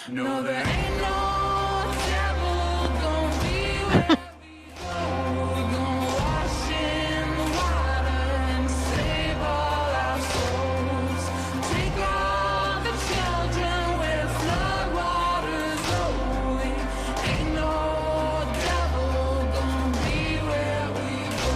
No, there ain't no devil gonna be where we go. We gonna wash in the water and save all our souls. Take all the children where flood waters rolling. Ain't no devil gonna be where we go.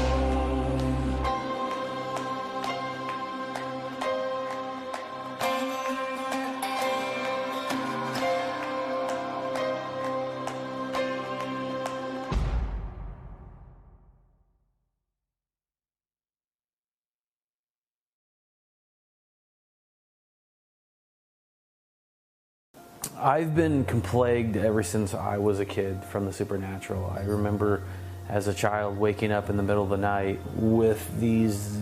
I've been plagued ever since I was a kid from the supernatural. I remember as a child waking up in the middle of the night with these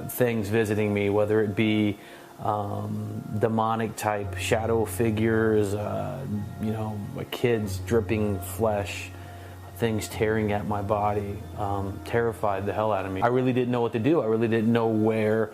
things visiting me, whether it be demonic type shadow figures, kids dripping flesh, things tearing at my body, terrified the hell out of me. I really didn't know what to do. I really didn't know where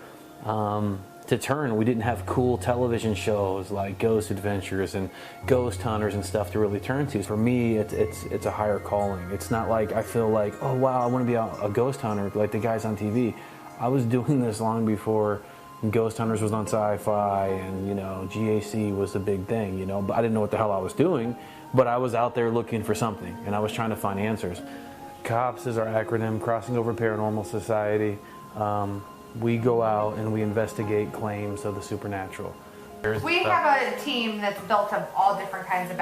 to turn. We didn't have cool television shows like Ghost Adventures and Ghost Hunters and stuff to really turn to. For me, it's a higher calling. It's not like I feel like, oh wow, I want to be a ghost hunter like the guys on TV. I was doing this long before Ghost Hunters was on SyFy and GAC was the big thing, but I didn't know what the hell I was doing, but I was out there looking for something and I was trying to find answers. COPS is our acronym, Crossing Over Paranormal Society. We go out and we investigate claims of the supernatural. We have a team that's built of all different kinds of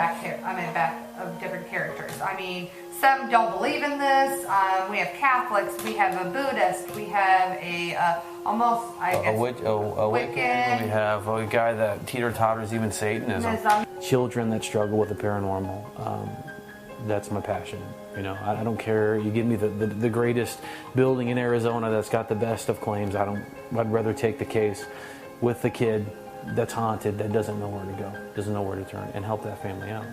different characters. I mean, some don't believe in this. We have Catholics. We have a Buddhist. We have a Wiccan. We have a guy that teeter-totters even Satanism. Children that struggle with the paranormal. That's my passion. I don't care. You give me the greatest building in Arizona that's got the best of claims. I'd rather take the case with the kid that's haunted, that doesn't know where to go, doesn't know where to turn, and help that family out.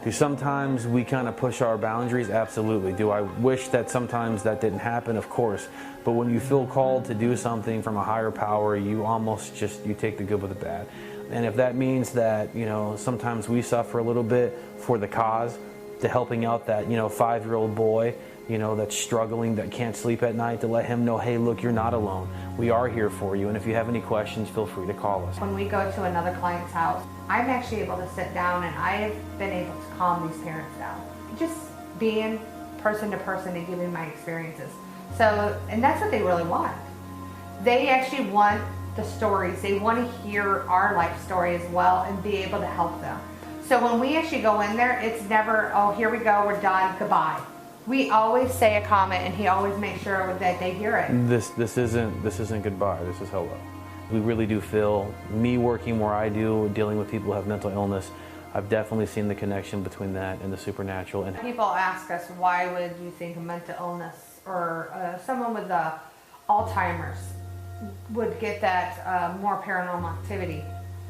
Do sometimes we kind of push our boundaries? Absolutely. Do I wish that sometimes that didn't happen? Of course. But when you feel called to do something from a higher power, you almost you take the good with the bad. And if that means that sometimes we suffer a little bit for the cause, to helping out that 5-year-old boy that's struggling, that can't sleep at night, to let him know, hey, look, you're not alone. We are here for you, and if you have any questions, feel free to call us. When we go to another client's house, I'm actually able to sit down and I've been able to calm these parents down. Just being person to person and giving my experiences. And that's what they really want. They actually want the stories. They want to hear our life story as well and be able to help them. So when we actually go in there, it's never, oh, here we go, we're done, goodbye. We always say a comment, and he always makes sure that they hear it. This isn't goodbye. This is hello. We really do feel, me working where I do, dealing with people who have mental illness, I've definitely seen the connection between that and the supernatural. And people ask us, why would you think a mental illness or someone with Alzheimer's would get that more paranormal activity?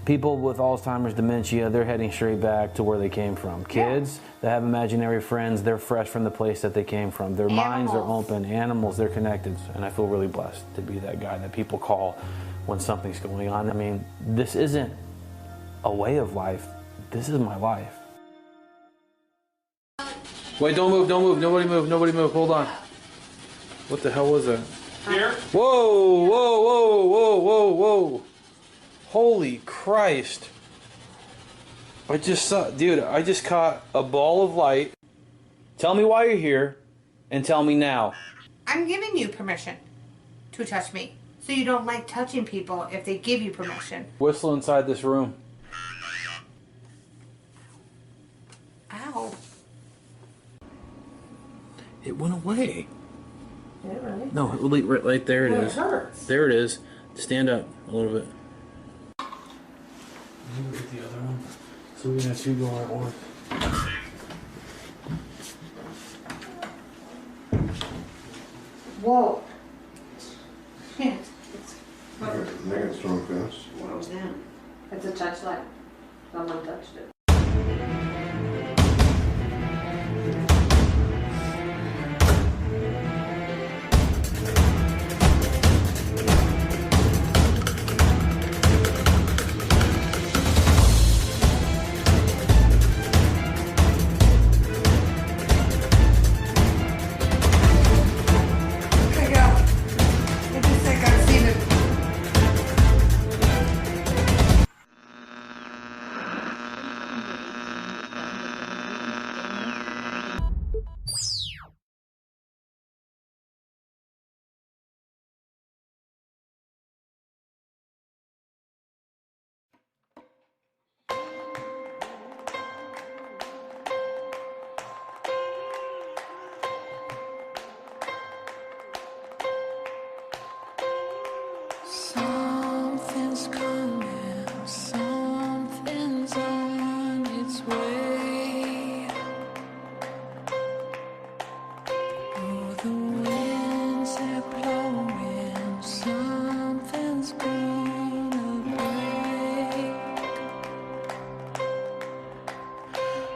People with Alzheimer's, dementia, they're heading straight back to where they came from. Kids that have imaginary friends, they're fresh from the place that they came from. Their minds are open. Animals, they're connected. And I feel really blessed to be that guy that people call when something's going on. I mean, this isn't a way of life. This is my life. Wait, don't move, don't move. Nobody move. Hold on. What the hell was that? Here? Whoa, whoa, whoa, whoa, whoa, whoa. Holy Christ. I just caught a ball of light. Tell me why you're here, and tell me now. I'm giving you permission to touch me. So you don't like touching people if they give you permission. Whistle inside this room. Ow. It went away. Did it really? No, right there it is. It hurts. There it is. Stand up a little bit. Look at the other one. So we got two going at once. Whoa. Shit. It's strong fast. Wow. Yeah. It's a touchlight. Someone touched it.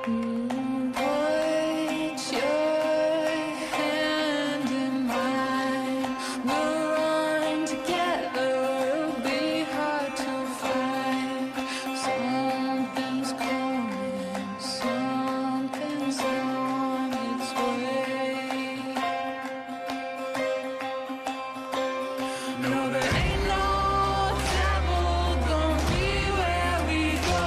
Put your hand in mine. We'll run together. It'll be hard to find. Something's coming. Something's on its way. No, there ain't no devil gonna be where we go.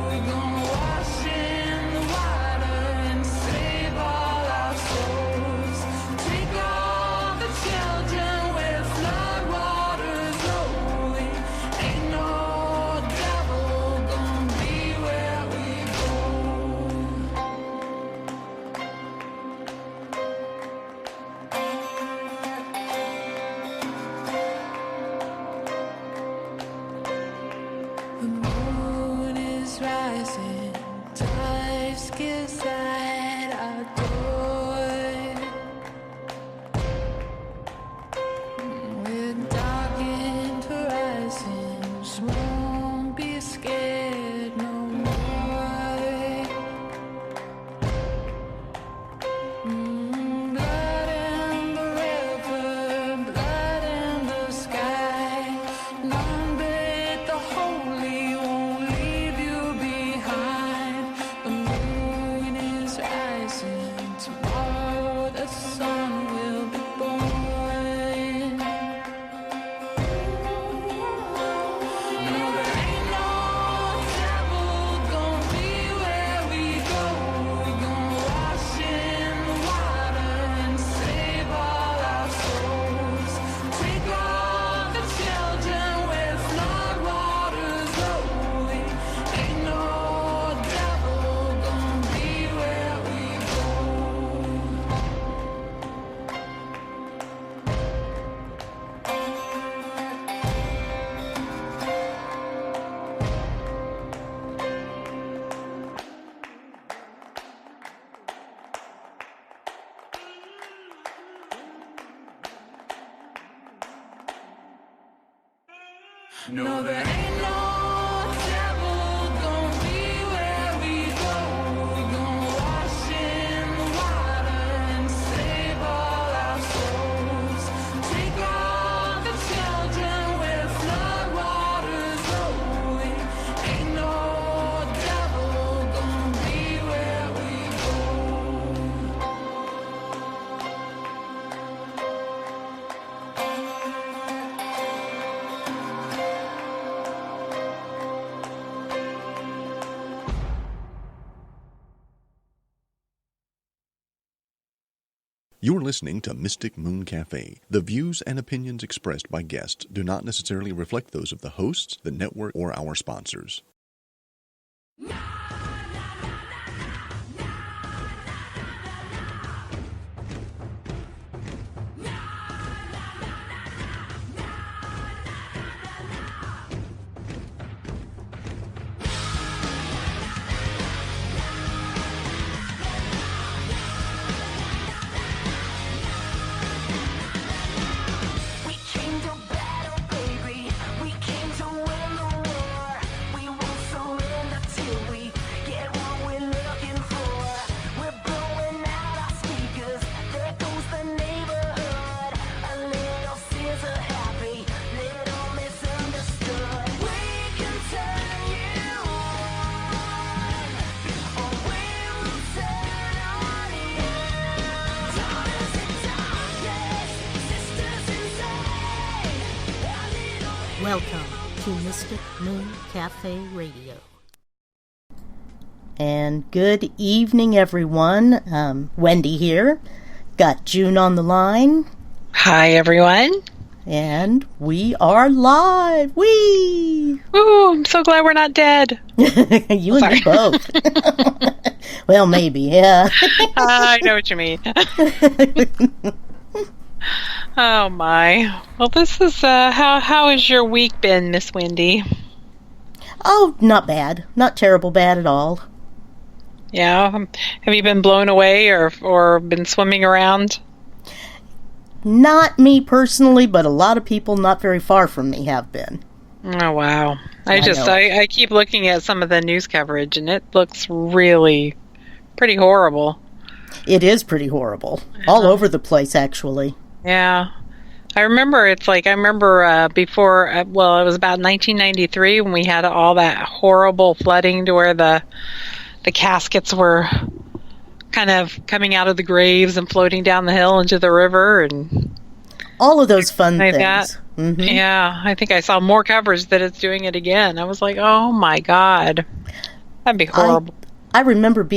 We're gonna wash in the water and save all our souls. Take all the children where flood waters rolling. Ain't no devil gonna be where we go. The moon is rising, dusk is at our door. With darkened horizons, won't be scared no more. Blood in the river, blood in the sky. None but the holy won't leave you behind. The moon is rising, tomorrow the sun will be born. No, there ain't no devil gonna be where we go. We're gonna wash in the water and save all our souls. Take all the children where flood waters rolling. Ain't no devil gonna be where we go. No, there ain't no devil gonna be where we go. We're gonna wash in the water and save all our souls. Take all the children where flood waters rolling. Ain't no devil gonna be where we go. You're listening to Mystic Moon Cafe. The views and opinions expressed by guests do not necessarily reflect those of the hosts, the network, or our sponsors. We came to battle, baby. We came to win the war. We won't surrender till we get what we're looking for. We're blowing out our speakers. There goes the neighborhood. A little scissor happy, little misunderstood. We can turn you on, or we will turn on you. Daughters in darkness, sisters inside. Welcome to Mystic Moon Cafe Radio. And good evening, everyone. Wendy here. Got June on the line. Hi, everyone. And we are live. Whee! Ooh, I'm so glad we're not dead. You and me both. Well, maybe, yeah. I know what you mean. Oh, my. Well, this is, how has your week been, Miss Wendy? Oh, not bad. Not terrible bad at all. Yeah? Have you been blown away or been swimming around? Not me personally, but a lot of people not very far from me have been. Oh, wow. I know. I keep looking at some of the news coverage, and it looks really, pretty horrible. It is pretty horrible. All over the place, actually. Yeah. I remember before, it was about 1993 when we had all that horrible flooding to where the caskets were kind of coming out of the graves and floating down the hill into the river and all of those fun like things. That. Mm-hmm. Yeah, I think I saw more coverage that it's doing it again. I was like, oh my God. That'd be horrible. I remember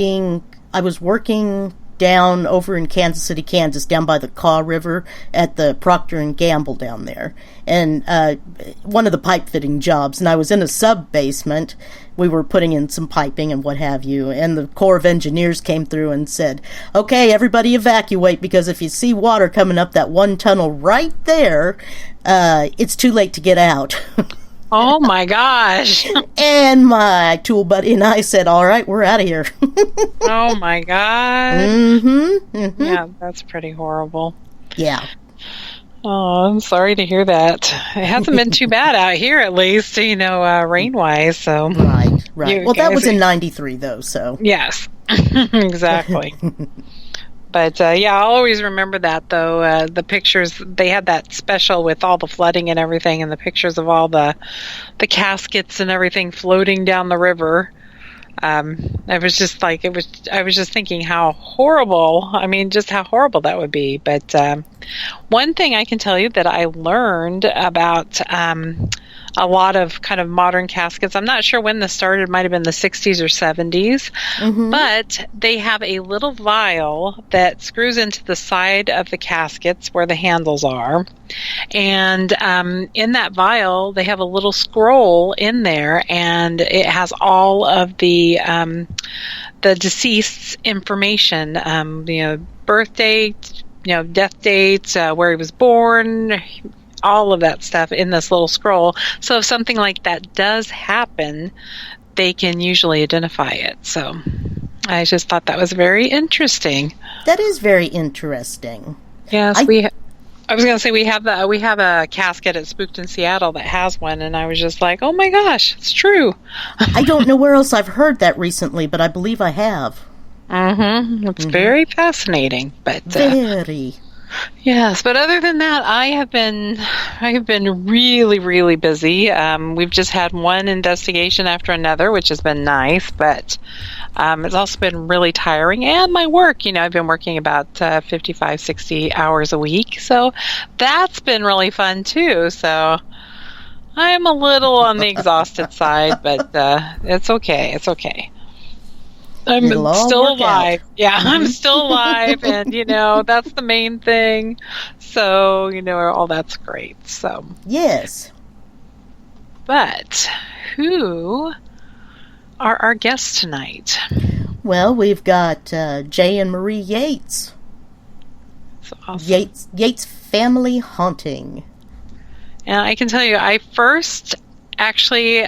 I was working down over in Kansas City, Kansas, down by the Kaw River at the Procter & Gamble down there. And one of the pipe fitting jobs. And I was in a sub-basement. We were putting in some piping and what have you. And the Corps of Engineers came through and said, okay, everybody evacuate, because if you see water coming up that one tunnel right there, it's too late to get out. Oh my gosh. And my tool buddy and I said, all right, we're out of here. Oh my God. Mm-hmm, mm-hmm. Yeah, that's pretty horrible. Yeah. Oh, I'm sorry to hear that. It hasn't been too bad out here, at least, rain-wise. So Right. Well, that was in 93, though, so. Yes, exactly. But, I'll always remember that, though. The pictures, they had that special with all the flooding and everything, and the pictures of all the caskets and everything floating down the river. I was just thinking how horrible, just how horrible that would be. But one thing I can tell you that I learned about a lot of kind of modern caskets, I'm not sure when this started, it might have been the 60s or 70s, but they have a little vial that screws into the side of the caskets where the handles are. And in that vial, they have a little scroll in there, and it has all of the deceased's information, birth date, death date, where he was born, all of that stuff in this little scroll. So if something like that does happen, they can usually identify it. So I just thought that was very interesting. That is very interesting. Yes, I was going to say we have a casket at Spooked in Seattle that has one, and I was just like, oh my gosh, it's true. I don't know where else I've heard that recently, but I believe I have. It's very fascinating, but very. Yes, but other than that, I have been really, really busy. We've just had one investigation after another, which has been nice, but it's also been really tiring. And my work, I've been working about 55, 60 hours a week, so that's been really fun too. So I'm a little on the exhausted side, but it's okay. It's okay. I'm still alive. Yeah, I'm still alive, and that's the main thing. So all that's great. So yes. But who are our guests tonight? Well, we've got Jay and Marie Yates. That's awesome. Yates Family Haunting. And I can tell you, I first actually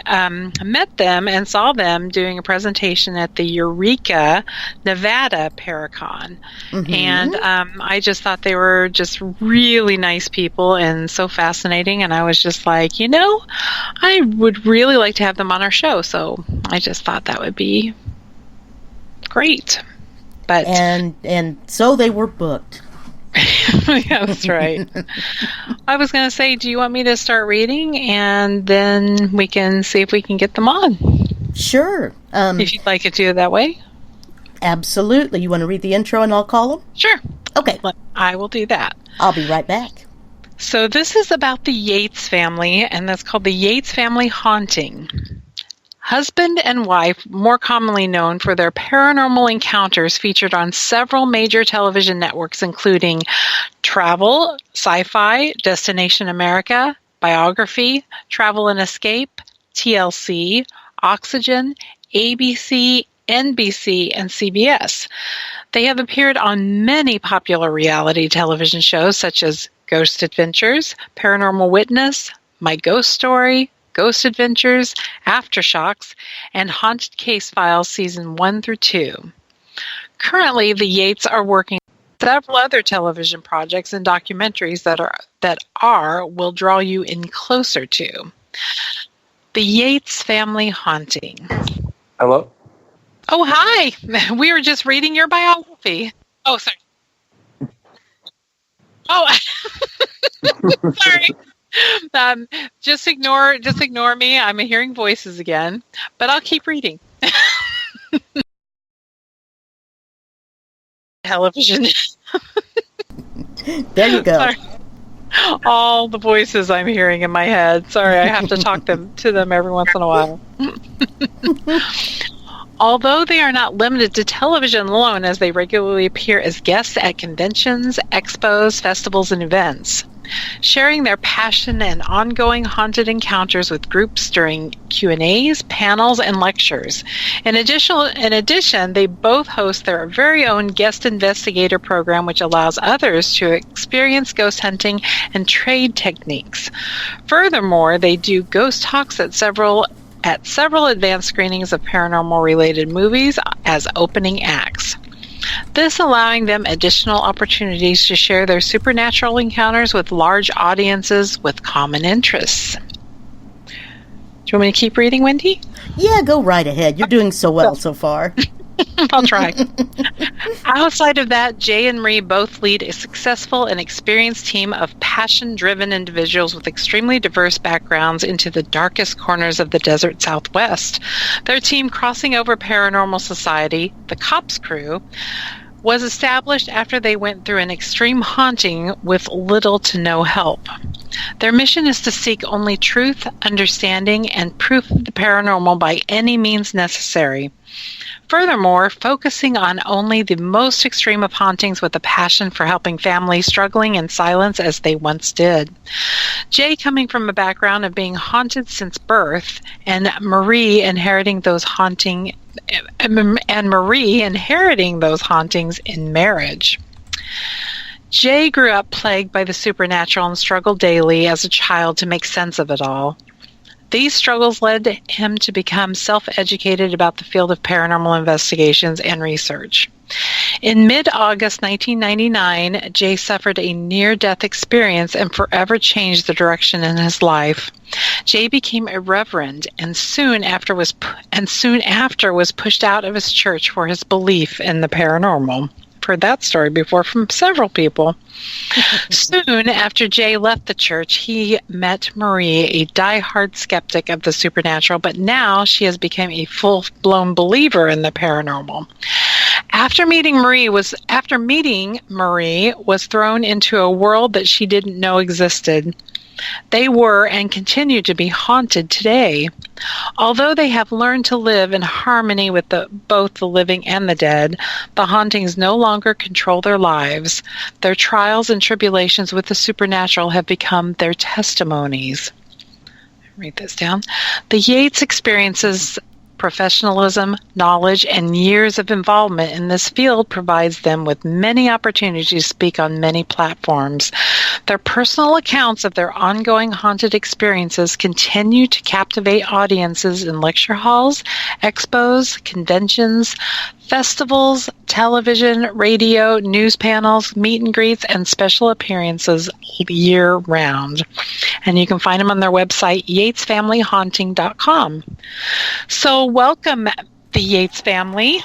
met them and saw them doing a presentation at the Eureka, Nevada Paracon. And I just thought they were just really nice people and so fascinating. And I was just like, I would really like to have them on our show. So I just thought that would be great. But and so they were booked. Yeah, that's right. I was going to say, do you want me to start reading, and then we can see if we can get them on? Sure. If you'd like to do it that way. Absolutely. You want to read the intro and I'll call them? Sure. Okay. I will do that. I'll be right back. So this is about the Yates family, and that's called the Yates Family Haunting. Husband and wife, more commonly known for their paranormal encounters, featured on several major television networks, including Travel, SyFy, Destination America, Biography, Travel and Escape, TLC, Oxygen, ABC, NBC, and CBS. They have appeared on many popular reality television shows such as Ghost Adventures, Paranormal Witness, My Ghost Story, Ghost Adventures, Aftershocks, and Haunted Case Files Season 1 through 2. Currently, the Yates are working on several other television projects and documentaries that will draw you in closer to. The Yates Family Haunting. Hello? Oh, hi. We were just reading your biography. Oh, sorry. Oh, sorry. Just ignore me. I'm hearing voices again, but I'll keep reading. Television. There you go. Sorry. All the voices I'm hearing in my head. Sorry, I have to talk to them every once in a while. Although they are not limited to television alone, as they regularly appear as guests at conventions, expos, festivals, and events, sharing their passion and ongoing haunted encounters with groups during Q&As, panels, and lectures. In addition, they both host their very own Guest Investigator program, which allows others to experience ghost hunting and trade techniques. Furthermore, they do ghost talks at several advanced screenings of paranormal-related movies as opening acts. This allowing them additional opportunities to share their supernatural encounters with large audiences with common interests. Do you want me to keep reading, Wendy? Yeah, go right ahead. You're doing so well so far. I'll try. Outside of that, Jay and Marie both lead a successful and experienced team of passion-driven individuals with extremely diverse backgrounds into the darkest corners of the desert Southwest. Their team, Crossing Over Paranormal Society, the Cops Crew, was established after they went through an extreme haunting with little to no help. Their mission is to seek only truth, understanding, and proof of the paranormal by any means necessary. Furthermore, focusing on only the most extreme of hauntings with a passion for helping families struggling in silence as they once did. Jay, coming from a background of being haunted since birth, and Marie inheriting those hauntings in marriage. Jay grew up plagued by the supernatural and struggled daily as a child to make sense of it all. These struggles led him to become self-educated about the field of paranormal investigations and research. In mid-August 1999, Jay suffered a near-death experience and forever changed the direction in his life. Jay became a reverend and soon after was pushed out of his church for his belief in the paranormal. Heard that story before from several people. Soon after Jay left the church, he met Marie, a die-hard skeptic of the supernatural, but now she has become a full-blown believer in the paranormal. After meeting Marie was thrown into a world that she didn't know existed. They were and continue to be haunted today. Although they have learned to live in harmony with both the living and the dead, the hauntings no longer control their lives. Their trials and tribulations with the supernatural have become their testimonies. Write this down. The Yates experiences professionalism, knowledge, and years of involvement in this field provides them with many opportunities to speak on many platforms. Their personal accounts of their ongoing haunted experiences continue to captivate audiences in lecture halls, expos, conventions, festivals, television, radio, news panels, meet and greets, and special appearances year-round. And you can find them on their website, yatesfamilyhaunting.com. So welcome, the Yates family.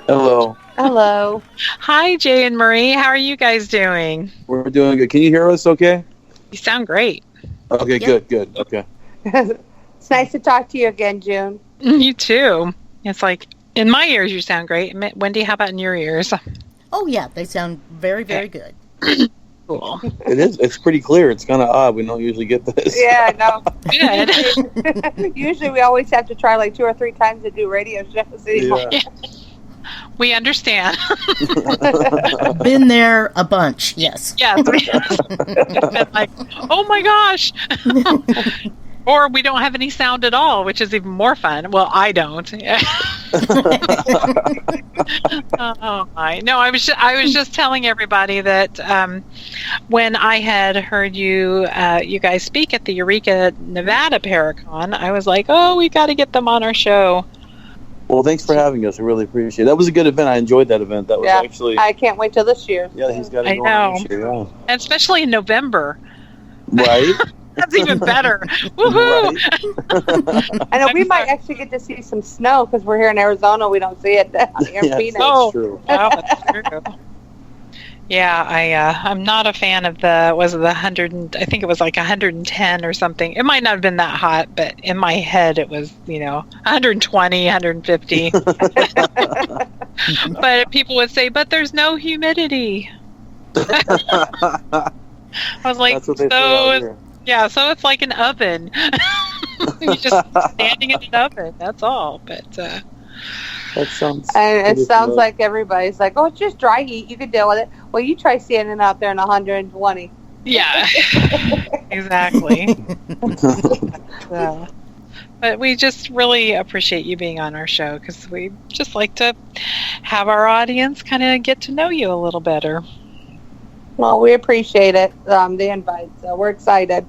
Hello. Hello. Hi, Jay and Marie. How are you guys doing? We're doing good. Can you hear us okay? You sound great. Okay, good. Okay. It's nice to talk to you again, June. You too. It's like, in my ears, you sound great. Wendy, how about in your ears? Oh, yeah, they sound very, very good. Cool. It is. It's pretty clear. It's kind of odd. We don't usually get this. Yeah, no. Good. Usually we always have to try like 2 or 3 times to do radio shows anymore. Yeah. We understand. Been there a bunch, yes. Yes. Been like, oh my gosh. Or we don't have any sound at all, which is even more fun. Well, I don't. Oh my! No, I was just telling everybody that when I had heard you guys speak at the Eureka, Nevada Paracon, I was like, oh, we got to get them on our show. Well, thanks for having us. I really appreciate it. That was a good event. I enjoyed that event. That was actually. I can't wait till this year. Yeah, he's got to I go know. on this year. Yeah. And especially in November. Right. That's even better. Woohoo! I know we might actually get to see some snow because we're here in Arizona. We don't see it down here in Phoenix. Oh, true. wow, that's true. Yeah, I'm not a fan of the 100, I think it was like 110 or something. It might not have been that hot, but in my head it was, 120, 150. But people would say, but there's no humidity. I was like, That's what they say out here. yeah, so it's like an oven. You're just standing in an oven, that's all. But That sounds. And it sounds like everybody's like, oh, it's just dry heat. You can deal with it. Well, you try standing out there in 120. yeah, exactly. So, but we just really appreciate you being on our show because we just like to have our audience kind of get to know you a little better. Well, we appreciate it, the invite. So we're excited.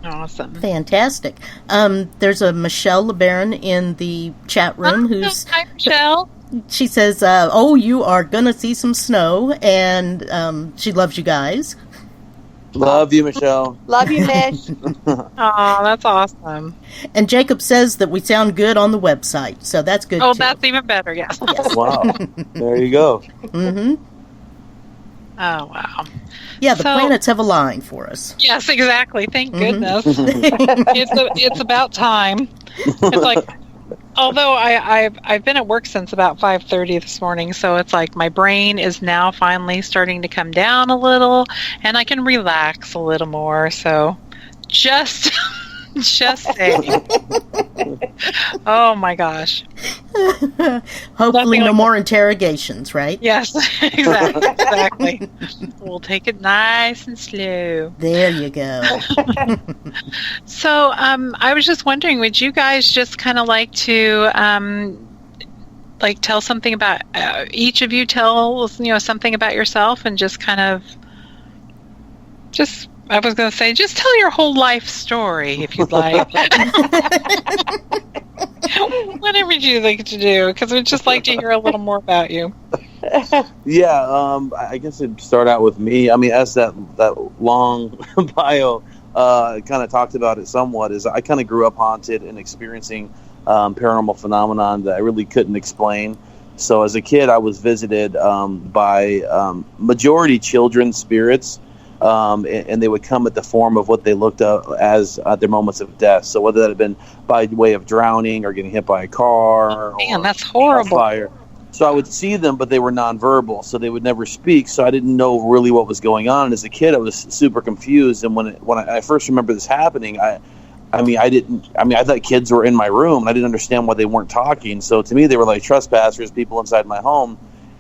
Awesome. Fantastic. There's a Michelle LeBaron in the chat room who's... Hi, Michelle. She says, you are going to see some snow, and she loves you guys. Love you, Michelle. Love you, Mish. Oh, that's awesome. And Jacob says that we sound good on the website, so that's good, Oh, too. that's even better, yes. Wow. There you go. Mm-hmm. Oh, wow. Yeah, the So- planets have aligned for us. Yes, exactly. Thank goodness. It's about time. It's like, although I've been at work since about 5:30 this morning, so it's like my brain is now finally starting to come down a little, and I can relax a little more. So, just saying. Oh my gosh. Hopefully Nothing no like more interrogations, right? Yes, exactly. We'll take it nice and slow. There you go. So, I was just wondering, would you guys just kind of like to, tell something about, each of you tell, something about yourself and just kind of, I was going to say, just tell your whole life story, if you'd like. Whatever you like to do, because we'd just like to hear a little more about you. Yeah, I guess it'd start out with me. I mean, as that long bio kind of talked about it somewhat, is I kind of grew up haunted and experiencing paranormal phenomenon that I really couldn't explain. So as a kid, I was visited by majority children spirits. And they would come at the form of what they looked up as at their moments of death. So whether that had been by way of drowning or getting hit by a car Man, or that's horrible. fire. So I would see them, but they were nonverbal, so they would never speak. So I didn't know really what was going on. And as a kid, I was super confused. And when I first remember this happening, I thought kids were in my room, and I didn't understand why they weren't talking. So to me, they were like trespassers, people inside my home.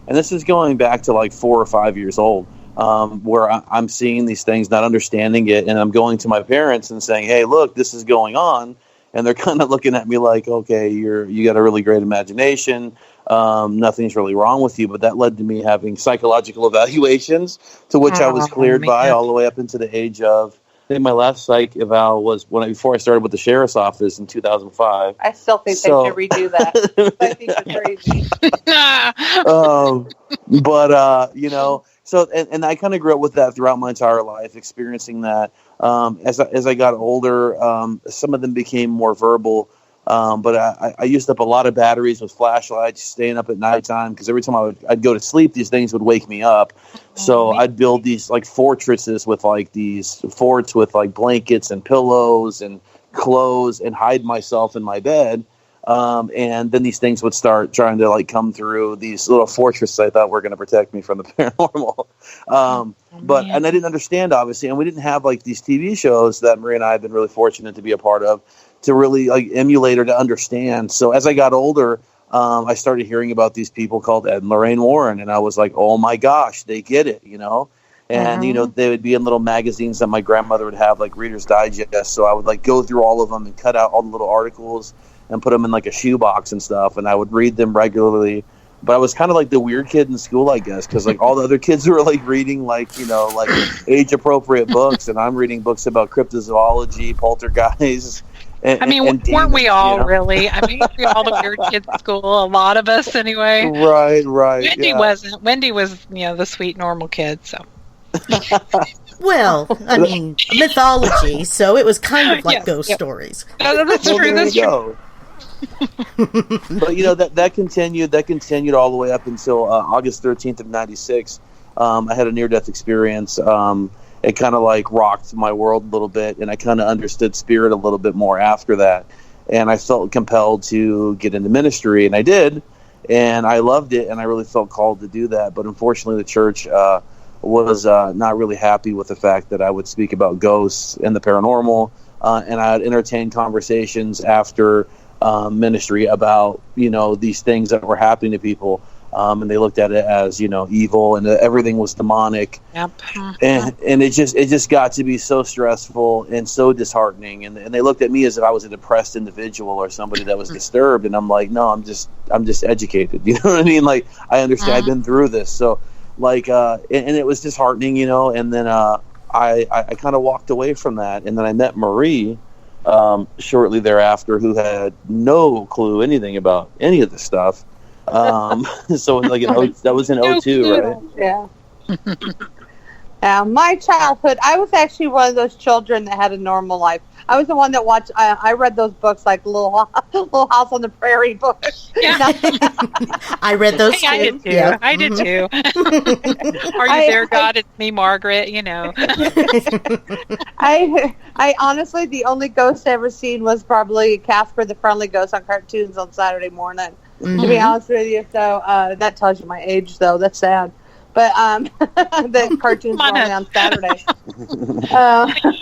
And this is going back to like 4 or 5 years old. Where I'm seeing these things, not understanding it, and I'm going to my parents and saying, "Hey, look, this is going on," and they're kind of looking at me like, "Okay, you got a really great imagination. Nothing's really wrong with you." But that led to me having psychological evaluations, to which I was cleared by all the way up into the age of. I think my last psych eval was before I started with the sheriff's office in 2005. I still think they should redo that. I think it's crazy. So, and I kind of grew up with that throughout my entire life, experiencing that. As I got older, some of them became more verbal. But I used up a lot of batteries with flashlights, staying up at nighttime, because every time I'd go to sleep, these things would wake me up. So I'd build these like fortresses with like these forts with like blankets and pillows and clothes and hide myself in my bed. And then these things would start trying to like come through these little fortresses I thought were going to protect me from the paranormal. And I didn't understand, obviously, and we didn't have like these TV shows that Maria and I have been really fortunate to be a part of to really like emulate or to understand. So as I got older, I started hearing about these people called Ed and Lorraine Warren, and I was like, oh my gosh, they get it, And, they would be in little magazines that my grandmother would have, like Reader's Digest. So I would like go through all of them and cut out all the little articles and put them in like a shoebox and stuff. And I would read them regularly. But I was kind of like the weird kid in school, I guess, because like all the other kids were like reading like age appropriate books. And I'm reading books about cryptozoology, poltergeists. Weren't we all really? We all the weird kids at school. A lot of us, anyway. Right. Wendy wasn't. Wendy was, the sweet, normal kid. So. Well, I mean, mythology, so it was kind of like ghost stories. That's Well, true. there That's you true. go. But that continued all the way up until August 13th of '96. I had a near-death experience. It kind of like rocked my world a little bit, and I kind of understood spirit a little bit more after that. And I felt compelled to get into ministry, and I did, and I loved it, and I really felt called to do that. But unfortunately, the church was not really happy with the fact that I would speak about ghosts and the paranormal, and I would entertain conversations after ministry about these things that were happening to people, and they looked at it as evil, and everything was demonic. Yep. And it just got to be so stressful and so disheartening, and they looked at me as if I was a depressed individual or somebody that was disturbed, and I'm like, no, I'm just educated. You know what I mean? Like, I understand. I've been through this. So like and it was disheartening, and then I kind of walked away from that, and then I met Marie shortly thereafter, who had no clue anything about any of this stuff. So like that was in 2002, right? Yeah. Yeah, my childhood, I was actually one of those children that had a normal life. I was the one that watched. I read those books like Little House on the Prairie books. Yeah. I read those too. I did too. Yeah. I did too. Are you there, God? It's me, Margaret. I honestly, the only ghost I ever seen was probably Casper the Friendly Ghost on cartoons on Saturday morning. To be honest with you, so that tells you my age, though. That's sad. But the cartoons were only on Saturday.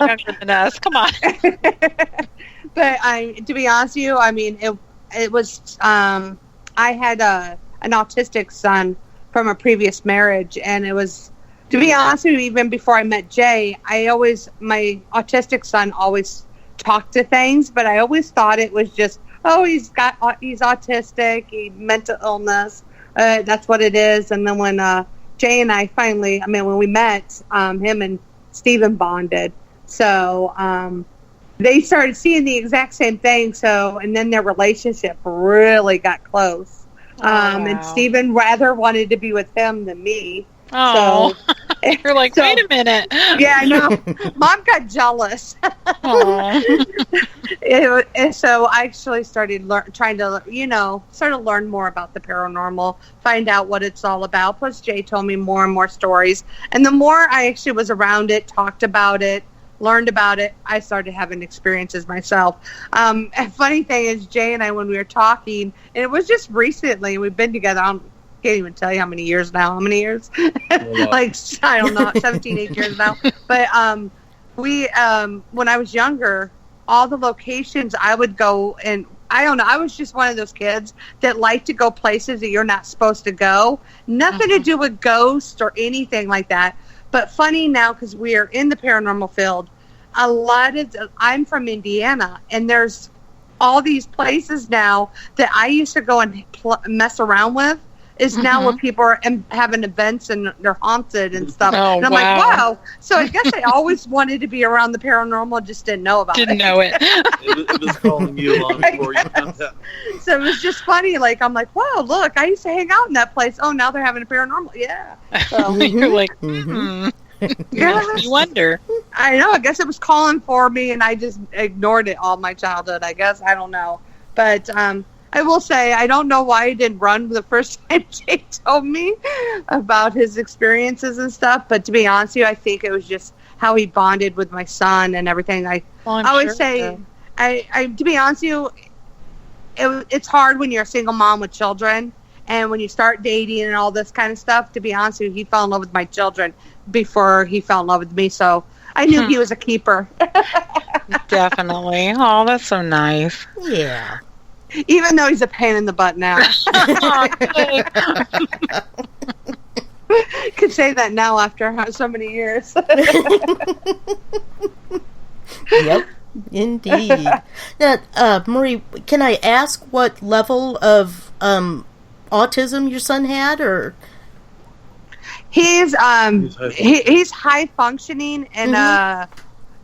Younger than us. Come on. But to be honest with you, I mean, it was. I had an autistic son from a previous marriage, and it was. To be honest with you, even before I met Jay, my autistic son always talked to things, but I always thought it was just, he's autistic, mental illness. That's what it is. And then when Jay and I when we met, him and Stephen bonded. So they started seeing the exact same thing. So, and then their relationship really got close. And Stephen rather wanted to be with him than me. Oh, so, you're like, wait a minute. Yeah, I know. Mom got jealous. And so I actually started trying to learn more about the paranormal, find out what it's all about. Plus, Jay told me more and more stories. And the more I actually was around it, talked about it, learned about it, I started having experiences myself. And funny thing is, Jay and I, when we were talking, and it was just recently, we've been together, I can't even tell you how many years now. How many years? Like, I don't know, 17, 8 years now. But we, when I was younger, all the locations I would go, and I don't know, I was just one of those kids that liked to go places that you're not supposed to go. Nothing to do with ghosts or anything like that. But funny now, because we are in the paranormal field, I'm from Indiana, and there's all these places now that I used to go and mess around with. Is now where people are having events and they're haunted and stuff. Oh, and I'm like, wow. So I guess I always wanted to be around the paranormal, just didn't know about it. Didn't know it. It was calling you long before you found out. So it was just funny. Like, I'm like, wow, look, I used to hang out in that place. Oh, now they're having a paranormal. Yeah. So, You're like, yeah. You wonder. I know. I guess it was calling for me, and I just ignored it all my childhood, I guess. I don't know. But I will say, I don't know why I didn't run the first time Jay told me about his experiences and stuff. But to be honest with you, I think it was just how he bonded with my son and everything. I always say, to be honest with you, it's hard when you're a single mom with children. And when you start dating and all this kind of stuff, to be honest with you, he fell in love with my children before he fell in love with me. So I knew he was a keeper. Definitely. Oh, that's so nice. Yeah. Even though he's a pain in the butt now. Could say that now after so many years. Yep, indeed. Now, Marie, can I ask what level of autism your son had, or? He's high functioning in a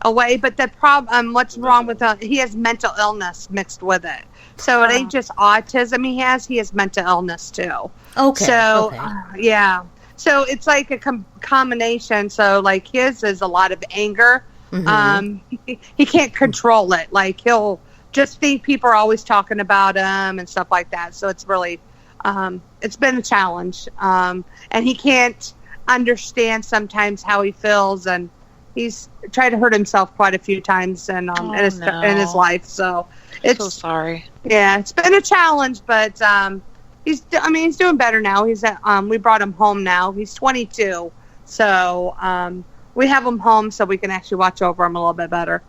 way, but the problem, what's wrong with he has mental illness mixed with it. So it ain't just autism he has mental illness too. Okay. So, yeah. So it's like a combination. So like his is a lot of anger. He can't control it. Like he'll just think people are always talking about him and stuff like that. So it's really, it's been a challenge. And he can't understand sometimes how he feels, and he's tried to hurt himself quite a few times in his life. So it's so sorry. Yeah, it's been a challenge, but he's doing better now. He's we brought him home now. He's 22, so we have him home so we can actually watch over him a little bit better.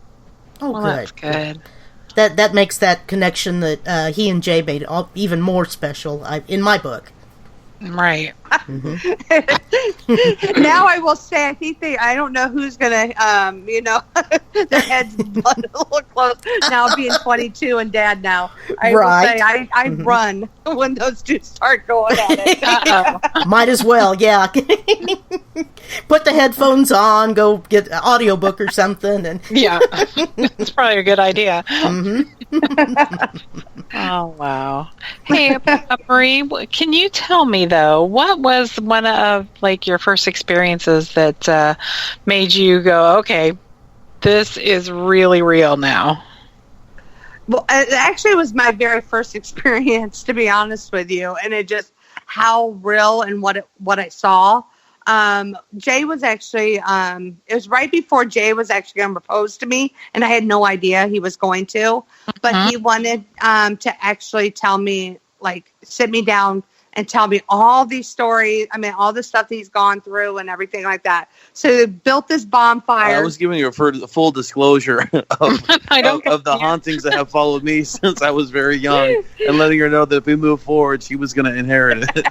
Oh, well, good. That's good. That makes that connection that he and Jay made even more special in my book. Right. Now I will say, I don't know who's gonna, their heads a little close now being 22 and dad now. I will say I run when those two start going at it. Might as well, yeah. Put the headphones on, go get an audiobook or something. And yeah, it's probably a good idea. Oh, wow. Hey, Marie, can you tell me, though, what was one of, like, your first experiences that made you go, okay, this is really real now? Well, it actually was my very first experience, to be honest with you, and it just, how real and what I saw. Jay was actually, it was right before Jay was actually going to propose to me, and I had no idea he was going to, but he wanted to actually tell me, like, sit me down and tell me all these stories, all the stuff that he's gone through and everything like that. So they built this bonfire. I was giving you a full disclosure of the hauntings that have followed me since I was very young, and letting her know that if we move forward, she was going to inherit it.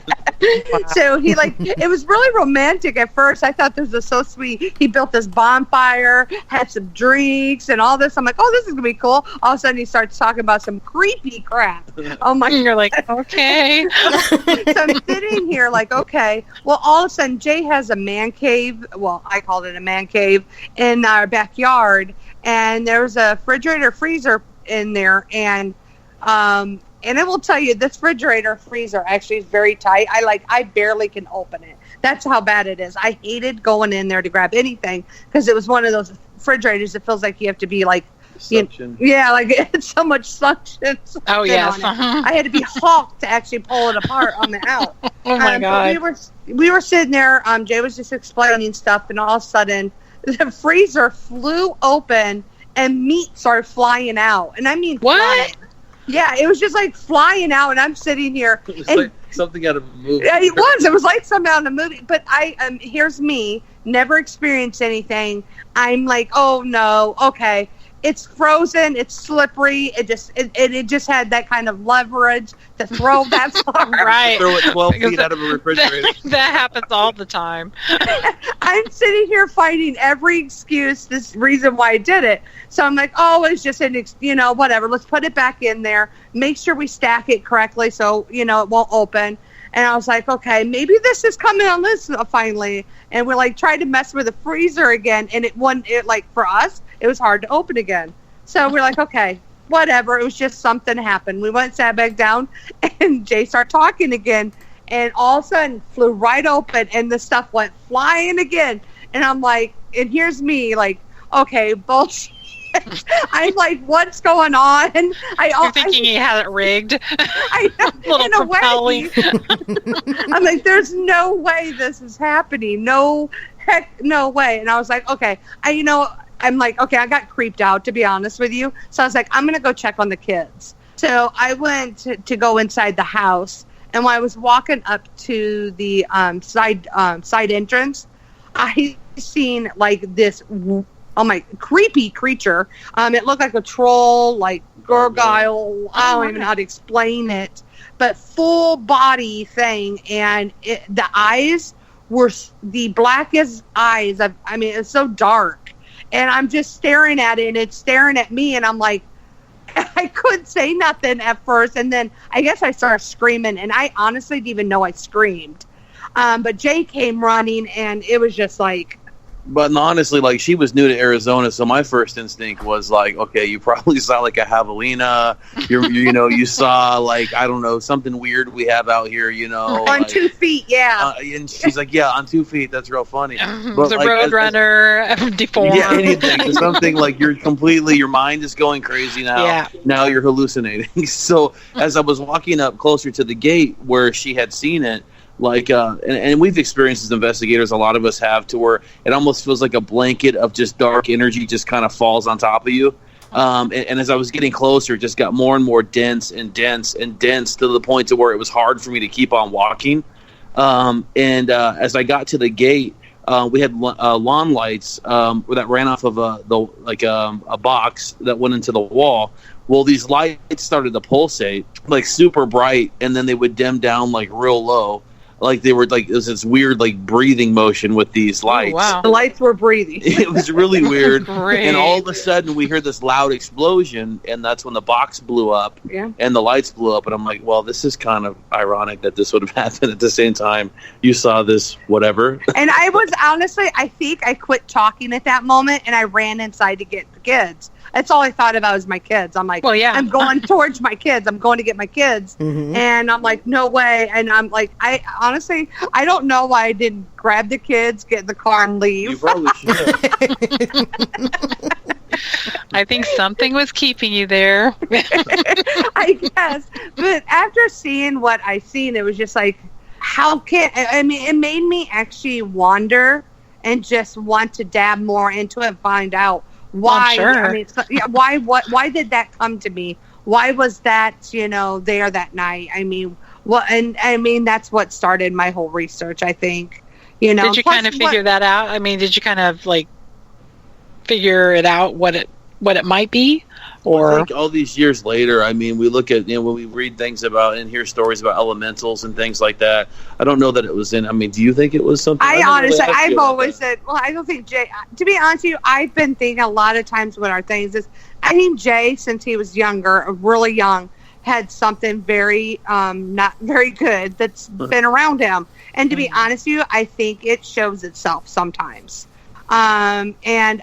Wow. So he it was really romantic at first. I thought this was so sweet. He built this bonfire, had some drinks and all this. I'm like, oh, this is going to be cool. All of a sudden he starts talking about some creepy crap. Oh my! You're like, okay. So I'm sitting here like, okay. Well, all of a sudden Jay has a man cave. Well, I called it a man cave in our backyard, and there's a refrigerator freezer in there, and I will tell you, this refrigerator freezer actually is very tight. I barely can open it. That's how bad it is. I hated going in there to grab anything because it was one of those refrigerators that feels like you have to be like, suction. Like it's so much suction. Oh yes. I had to be hawked to actually pull it apart on the out. Oh my God. We were sitting there. Jay was just explaining stuff, and all of a sudden the freezer flew open and meat started flying out. And I mean, what? Flying. Yeah, it was just like flying out, and I'm sitting here. It was like something out of a movie. Yeah, it was. It was like something out of a movie. But here's me, never experienced anything. I'm like, oh no, okay. It's frozen. It's slippery. It just had that kind of leverage to throw that far. Right. Throw it 12 feet out of a refrigerator. That happens all the time. I'm sitting here finding every excuse, this reason why I did it. So I'm like, oh, it's just whatever. Let's put it back in there. Make sure we stack it correctly so, it won't open. And I was like, okay, maybe this is coming on this finally. And we're like trying to mess with the freezer again. And for us, it was hard to open again. So we're like, okay, whatever. It was just something happened. We went, sat back down, and Jay started talking again. And all of a sudden flew right open, and the stuff went flying again. And I'm like, and here's me like, okay, bullshit. I'm like, what's going on? You're thinking he had it rigged. I know, little in a propelling. way. I'm like, there's no way this is happening. No way. And I was like, okay, I'm like, okay, I got creeped out, to be honest with you. So I was like, I'm going to go check on the kids. So I went to go inside the house. And when I was walking up to the side entrance, I seen like this, creepy creature. It looked like a troll, like gargoyle. I don't even know how to explain it. But full body thing. And the eyes were the blackest eyes. It's so dark. And I'm just staring at it, and it's staring at me, and I'm like, I couldn't say nothing at first, and then I guess I started screaming, and I honestly didn't even know I screamed. But Jay came running, and it was just like, But honestly, like, she was new to Arizona, so my first instinct was like, okay, you probably saw like a javelina. You saw like, I don't know, something weird we have out here. On like, 2 feet, yeah. And she's like, yeah, on 2 feet. That's real funny. But the Roadrunner, deformed. Yeah, anything. Something like your mind is going crazy now. Yeah. Now you're hallucinating. So as I was walking up closer to the gate where she had seen it, like, and we've experienced as investigators, a lot of us have, to where it almost feels like a blanket of just dark energy just kind of falls on top of you. And as I was getting closer, it just got more and more dense and dense and dense to the point to where it was hard for me to keep on walking. And as I got to the gate, we had lawn lights that ran off of a box that went into the wall. Well, these lights started to pulsate like super bright, and then they would dim down like real low. Like they were like, it was this weird like breathing motion with these lights. Oh, wow. The lights were breathing. It was really weird. Great. And all of a sudden we hear this loud explosion, and that's when the box blew up and the lights blew up. And I'm like, well, this is kind of ironic that this would have happened at the same time you saw this, whatever. And I was honestly, I think I quit talking at that moment and I ran inside to get the kids. That's all I thought about was my kids. I'm like, well, yeah. I'm going towards my kids. I'm going to get my kids. Mhm. And I'm like, no way. And I'm like, I honestly, I don't know why I didn't grab the kids, get in the car, and leave. You probably should. I think something was keeping you there. I guess. But after seeing what I seen, it was just like, it made me actually wonder and just want to dab more into it and find out why. Sure. Why did that come to me? Why was that, there that night? That's what started my whole research, I think. Did you kind of figure that out? Did you kind of like figure it out what it might be? Or I think all these years later, we look at, when we read things about and hear stories about elementals and things like that, I don't know that it was in, do you think it was something? I've always said, I don't think Jay, to be honest with you, I've been thinking a lot of times with our things is, I think Jay, since he was really young, had something very, not very good that's been around him. And to be honest with you, I think it shows itself sometimes. And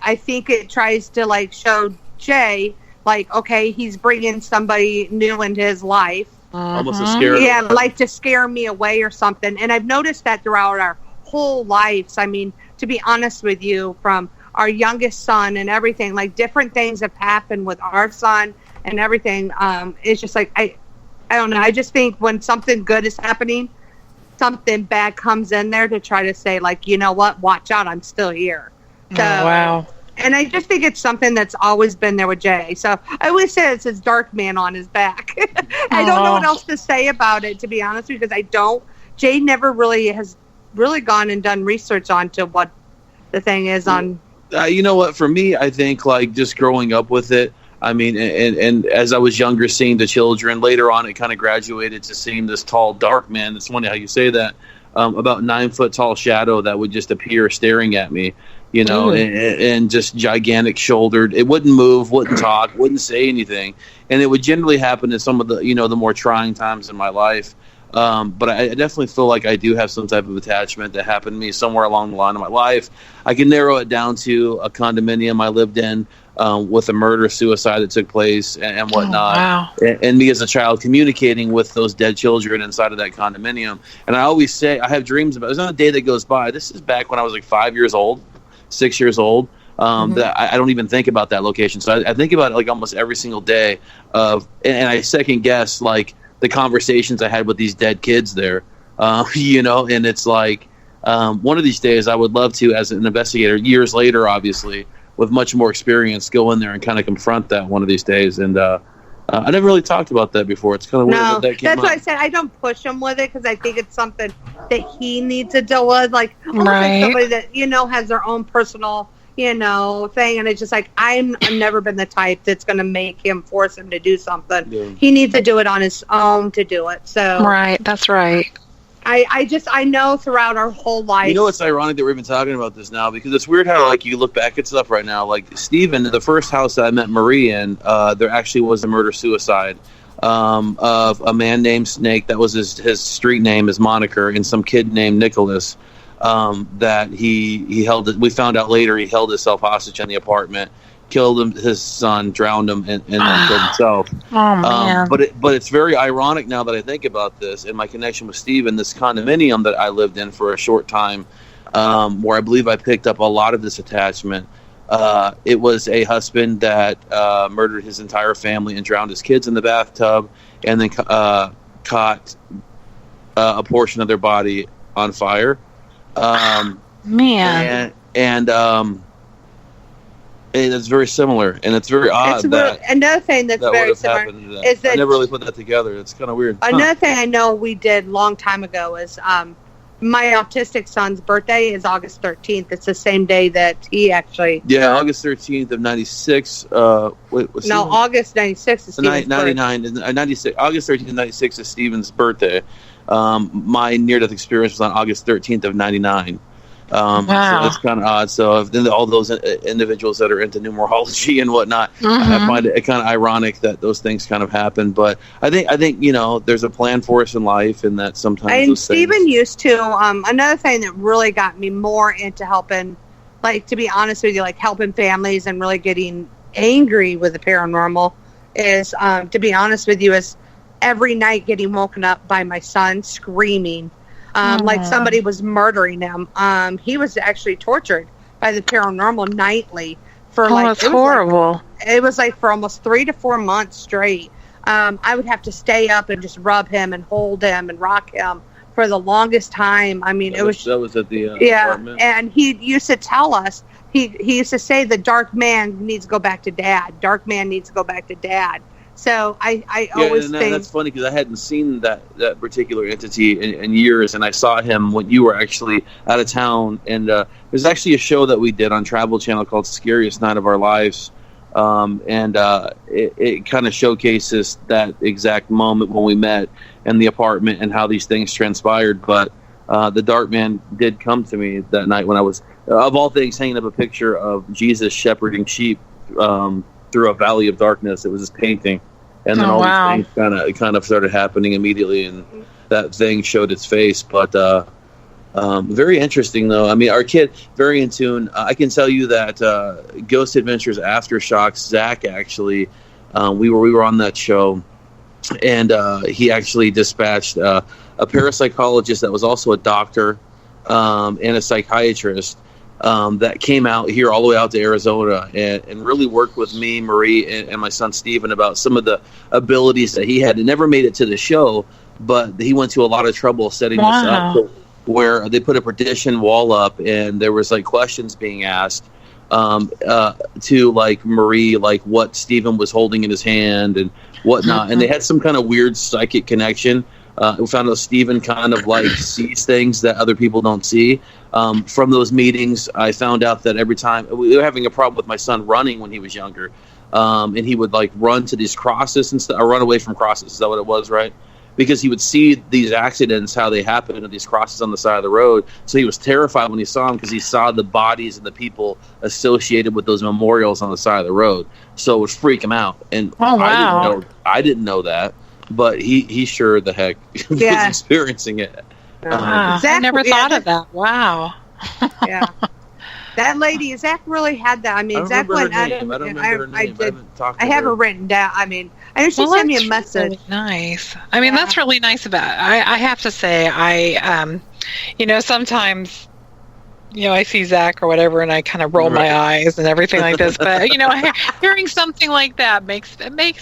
I think it tries to like show Jay, like, okay, he's bringing somebody new into his life. Almost a scare. Yeah, like to scare me away or something. And I've noticed that throughout our whole lives. To be honest with you, from our youngest son and everything, like different things have happened with our son and everything. It's just like, I don't know. I just think when something good is happening, something bad comes in there to try to say, like, you know what, watch out, I'm still here. So, wow. And I just think it's something that's always been there with Jay. So I always say it's his dark man on his back. I don't know what else to say about it, to be honest, because Jay never really has really gone and done research onto what the thing is on. You know what, for me, I think like just growing up with it, and as I was younger, seeing the children, later on it kind of graduated to seeing this tall, dark man. It's funny how you say that. About 9 foot tall shadow that would just appear staring at me, and just gigantic shouldered. It wouldn't move, wouldn't talk, wouldn't say anything. And it would generally happen in some of the, the more trying times in my life. But I definitely feel like I do have some type of attachment that happened to me somewhere along the line of my life. I can narrow it down to a condominium I lived in with a murder-suicide that took place and whatnot. Oh, wow. And me as a child communicating with those dead children inside of that condominium. And I always say, I have dreams about it. There's not a day that goes by. This is back when I was like 5 years old, 6 years old. That I don't even think about that location. So I think about it like almost every single day and I second guess like the conversations I had with these dead kids there, and it's like one of these days I would love to, as an investigator, years later, obviously, with much more experience, go in there and kind of confront that one of these days. And I never really talked about that before. It's kind of weird that came that's up. why I said I don't push him with it, because I think it's something that he needs to deal with, like Right. somebody that has their own personal thing, and it's just like I've never been the type that's going to force him to do something. Yeah. He needs to do it on his own to do it. So Right, that's right. I know throughout our whole life. It's ironic that we're even talking about this now, because it's weird how like you look back at stuff right now. Like Stephen, the first house that I met Marie in, there actually was a murder-suicide of a man named Snake. That was his street name, his moniker, and some kid named Nicholas. that he held it. We found out later he held himself hostage in the apartment, killed his son, drowned him, and then killed himself. Oh man! But it's very ironic now that I think about this. In my connection with Steve in this condominium that I lived in for a short time, where I believe I picked up a lot of this attachment. It was a husband that murdered his entire family and drowned his kids in the bathtub, and then caught a portion of their body on fire. Man. And it's very similar, and it's very odd another thing that's that very would have similar happened to that. is that I never really put that together. It's kind of weird. Another thing I know we did a long time ago is my autistic son's birthday is August 13th. It's the same day that he actually... Yeah, August 13th of 96. August 96 is Steven's 99, 96. August 13th of 96 is Steven's birthday. My near-death experience was on August 13th of 99. Wow. So it's kind of odd. So then all those individuals that are into numerology and whatnot, I find it kind of ironic that those things kind of happen. But I think there's a plan for us in life, and that sometimes. And Steven used to. Another thing that really got me more into helping, like, to be honest with you, like helping families and really getting angry with the paranormal is, to be honest with you, is every night getting woken up by my son screaming. Like somebody was murdering him. He was actually tortured by the paranormal nightly for that's horrible. It was like for almost 3 to 4 months straight. I would have to stay up and just rub him and hold him and rock him for the longest time. I mean, that was at the apartment. And he used to tell us, he used to say the dark man needs to go back to dad. Dark man needs to go back to dad. So I always think that's funny because I hadn't seen that particular entity in years, and I saw him when you were actually out of town. And there's actually a show that we did on Travel Channel called "Scariest Night of Our Lives," and it kind of showcases that exact moment when we met in the apartment and how these things transpired. But the dark man did come to me that night when I was, of all things, hanging up a picture of Jesus shepherding sheep through a valley of darkness. It was this painting, and then all these things kind of started happening immediately, and that thing showed its face. But very interesting, though. I mean, our kid very in tune. I can tell you that Ghost Adventures-Aftershocks, Zach actually, we were on that show, and he actually dispatched a parapsychologist that was also a doctor and a psychiatrist. That came out here all the way out to Arizona and really worked with me, Marie, and my son Steven about some of the abilities that he had. It never made it to the show, but he went to a lot of trouble setting this up, where they put a partition wall up and there was like questions being asked to like Marie, like what Steven was holding in his hand and whatnot. And they had some kind of weird psychic connection. We found out Steven kind of like sees things that other people don't see. From those meetings, I found out that every time we were having a problem with my son running when he was younger, and he would like run to these crosses and stuff, or run away from crosses. Is that what it was, right? Because he would see these accidents, how they happen, and these crosses on the side of the road. So he was terrified when he saw them because he saw the bodies and the people associated with those memorials on the side of the road. So it would freak him out. And I didn't know that. But he sure the heck was experiencing it. I never thought of that. Wow. Yeah. That lady, Zach really had that. I mean, Zach went I don't remember her name. I have her written down. I mean, I know she sent me a message. Really nice. I mean, that's really nice about it. I have to say, sometimes, I see Zach or whatever, and I kind of roll my eyes and everything like this. But hearing something like that makes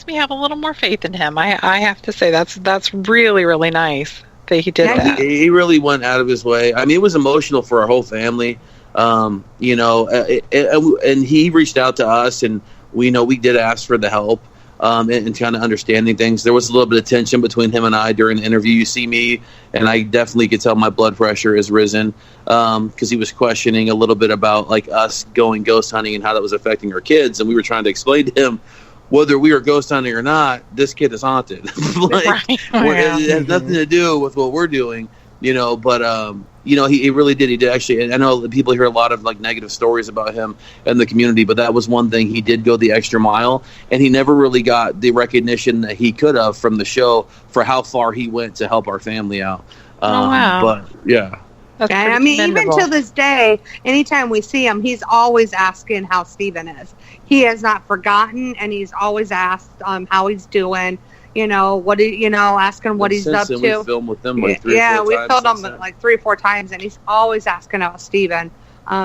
me have a little more faith in him. I have to say that's really, really nice that he did that. He really went out of his way. I mean, it was emotional for our whole family. And he reached out to us, and we did ask for the help. And kind of understanding things. There was a little bit of tension between him and I during the interview. You see me, and I definitely could tell my blood pressure has risen because he was questioning a little bit about like us going ghost hunting and how that was affecting our kids. And we were trying to explain to him whether we were ghost hunting or not, this kid is haunted. It has nothing to do with what we're doing, But he really did. He did actually. And I know that people hear a lot of like negative stories about him in the community, but that was one thing. He did go the extra mile, and he never really got the recognition that he could have from the show for how far he went to help our family out. Wow. But yeah. That's And pretty I mean, even commendable. to this day, anytime we see him, he's always asking how Steven is. He has not forgotten, and he's always asked how he's doing. Asking what he's up Since to. then, we filmed with them like three or Yeah, four we times filmed since him then. like 3 or 4 times, and he's always asking about Steven.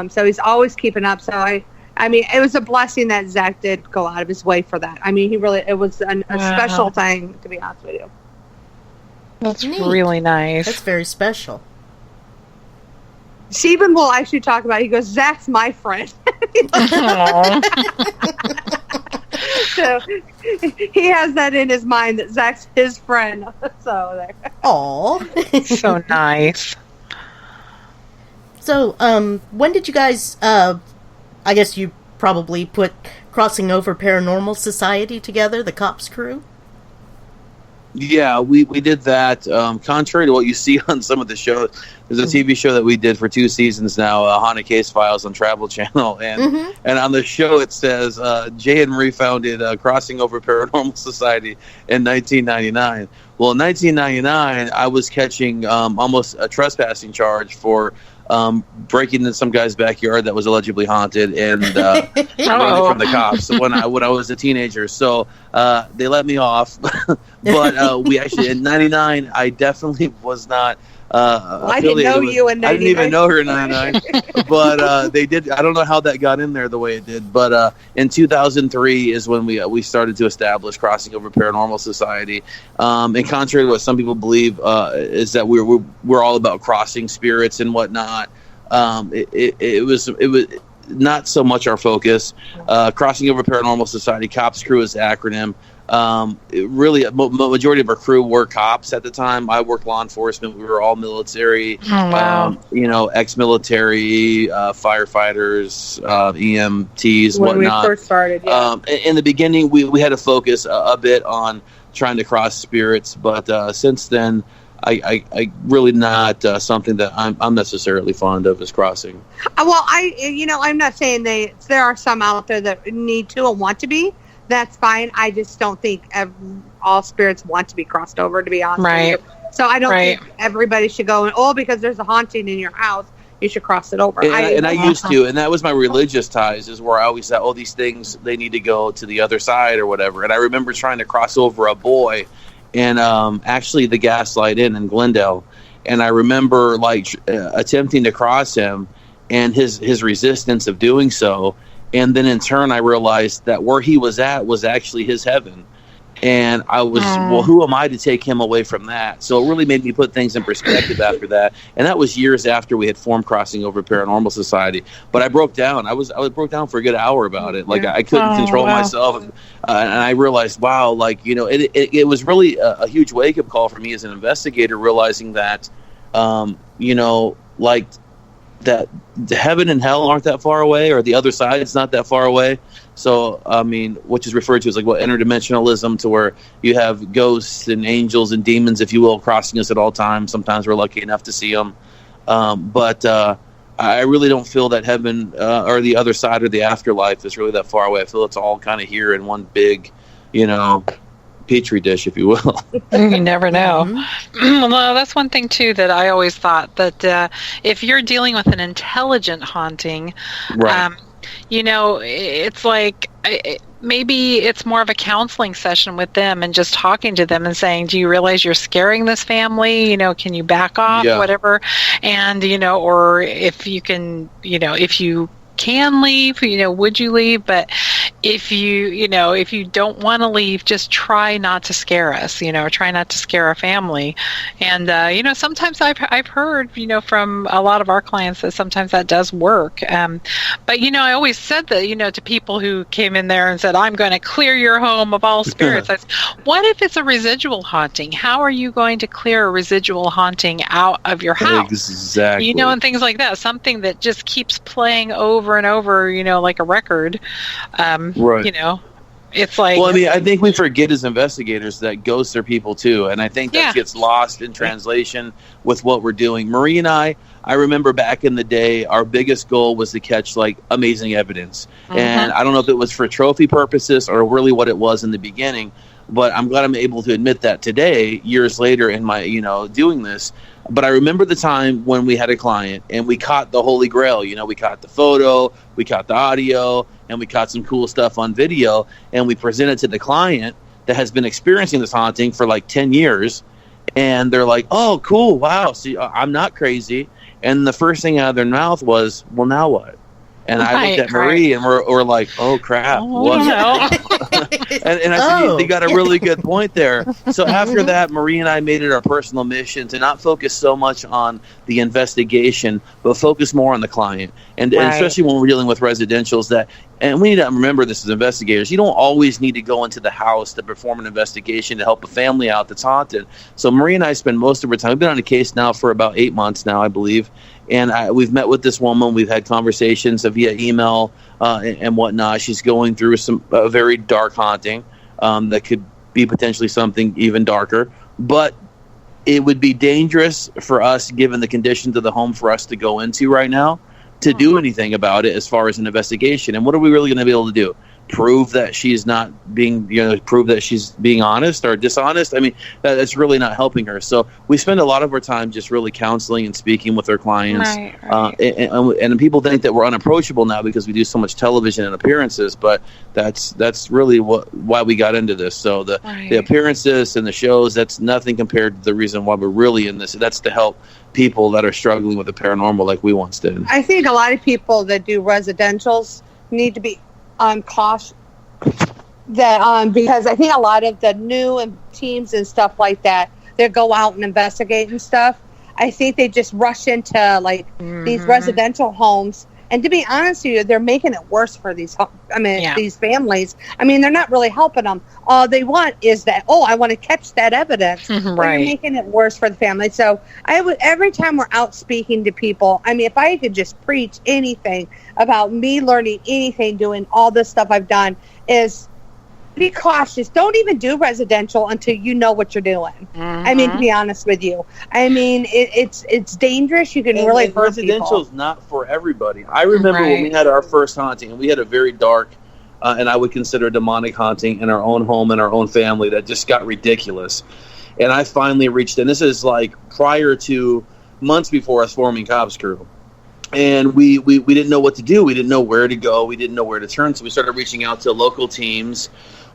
So he's always keeping up. So I mean, it was a blessing that Zach did go out of his way for that. I mean, it was a special thing, to be honest with you. That's Neat. really nice. That's very special. Steven will actually talk about it. He goes, Zach's my friend. Aw. So he has that in his mind that Zach's his friend. So there. Aw. So nice. So, when did you guys, I guess you probably put Crossing Over Paranormal Society together, the cops crew? Yeah, we did that. Contrary to what you see on some of the shows, there's a TV show that we did for 2 seasons now, Haunted Case Files on Travel Channel, and on the show it says Jay and Marie founded Crossing Over Paranormal Society in 1999. Well, in 1999, I was catching almost a trespassing charge for breaking into some guy's backyard that was allegedly haunted and running from the cops when I was a teenager. So they let me off. But we actually, in 99, I definitely was not I didn't know you in 99. I didn't even know her in 99. But they did. I don't know how that got in there the way it did. But in 2003 is when we started to establish Crossing Over Paranormal Society. And contrary to what some people believe, is that we're all about crossing spirits and whatnot. It was not so much our focus. Crossing Over Paranormal Society, COPS Crew is the acronym. Majority of our crew were cops at the time. I worked law enforcement. We were all military. Oh, wow. Ex-military, firefighters, EMTs, When whatnot. we first started, yeah. In the beginning, we had to focus a bit on trying to cross spirits, but since then, I really not something that I'm necessarily fond of is crossing. Well, I'm not saying there are some out there that need to and want to be. That's fine. I just don't think all spirits want to be crossed over, to be honest with you. So I don't think everybody should go because there's a haunting in your house, you should cross it over. I used to, and that was my religious ties, is where I always thought, oh, these things, they need to go to the other side or whatever. And I remember trying to cross over a boy and actually the Gaslight Inn in Glendale. And I remember attempting to cross him and his resistance of doing so. And then in turn, I realized that where he was at was actually his heaven. And I was, well, who am I to take him away from that? So it really made me put things in perspective after that. And that was years after we had formed Crossing Over Paranormal Society. But I broke down. I was broke down for a good hour about it. Like, I couldn't control myself. And I realized, wow, it was really a huge wake-up call for me as an investigator, realizing that, that heaven and hell aren't that far away, or the other side is not that far away. So, I mean, which is referred to as interdimensionalism, to where you have ghosts and angels and demons, if you will, crossing us at all times. Sometimes we're lucky enough to see them. But I really don't feel that heaven or the other side or the afterlife is really that far away. I feel it's all kind of here in one big, petri dish, if you will. You never know. Well, that's one thing too that I always thought, that if you're dealing with an intelligent haunting, right. It's like maybe it's more of a counseling session with them and just talking to them and saying, do you realize you're scaring this family? Can you back off? Yeah. Whatever. And or if you can, if you can leave, would you leave? But if you don't want to leave, just try not to scare us, try not to scare our family. And sometimes I've heard from a lot of our clients that sometimes that does work. But I always said that to people who came in there and said, I'm going to clear your home of all spirits. I said, what if it's a residual haunting? How are you going to clear a residual haunting out of your house? Exactly. And things like that, something that just keeps playing over and over, like a record. Right. It's like... Well, I mean, I think we forget as investigators that ghosts are people too, and I think that gets lost in translation with what we're doing. Marie and I remember back in the day, our biggest goal was to catch amazing evidence. And I don't know if it was for trophy purposes or really what it was in the beginning, but I'm glad I'm able to admit that today, years later in my, doing this. But I remember the time when we had a client and we caught the Holy Grail. We caught the photo, we caught the audio, and we caught some cool stuff on video. And we presented to the client that has been experiencing this haunting for like 10 years. And they're like, oh, cool, wow, see, I'm not crazy. And the first thing out of their mouth was, well, now what? And I looked at Marie, and we're like, oh, crap. What? and I said, you got a really good point there. So after that, Marie and I made it our personal mission to not focus so much on the investigation, but focus more on the client. And especially when we're dealing with residentials and we need to remember this as investigators, you don't always need to go into the house to perform an investigation to help a family out that's haunted. So Marie and I spend most of our time, we've been on a case now for about 8 months now, I believe. And we've met with this woman. We've had conversations via email and whatnot. She's going through some very dark haunting that could be potentially something even darker. But it would be dangerous for us, given the conditions of the home, for us to go into right now to do anything about it as far as an investigation. And what are we really going to be able to do? Prove that she's not being, prove that she's being honest or dishonest? I mean, that's really not helping her. So we spend a lot of our time just really counseling and speaking with our clients. Right. And people think that we're unapproachable now because we do so much television and appearances, but that's really why we got into this. So the appearances and the shows, that's nothing compared to the reason why we're really in this. That's to help people that are struggling with the paranormal like we once did. I think a lot of people that do residentials need to be cautious that because I think a lot of the new teams and stuff like that go out and investigate and stuff. I think they just rush into these residential homes, and to be honest with you, they're making it worse for these these families. I mean, they're not really helping them. All they want is that, I want to catch that evidence. Right. But you're making it worse for the family. So every time we're out speaking to people, I mean, if I could just preach anything about me learning anything, doing all this stuff I've done, is be cautious. Don't even do residential until you know what you're doing. I mean, to be honest with you, I mean, it's dangerous. You can really hurt residential is not for everybody. I remember when we had our first haunting, and we had a very dark, and I would consider demonic haunting in our own home and our own family that just got ridiculous. And I finally reached, and this is like prior to months before us forming Cops Crew. And we didn't know what to do. We didn't know where to go. We didn't know where to turn. So we started reaching out to local teams,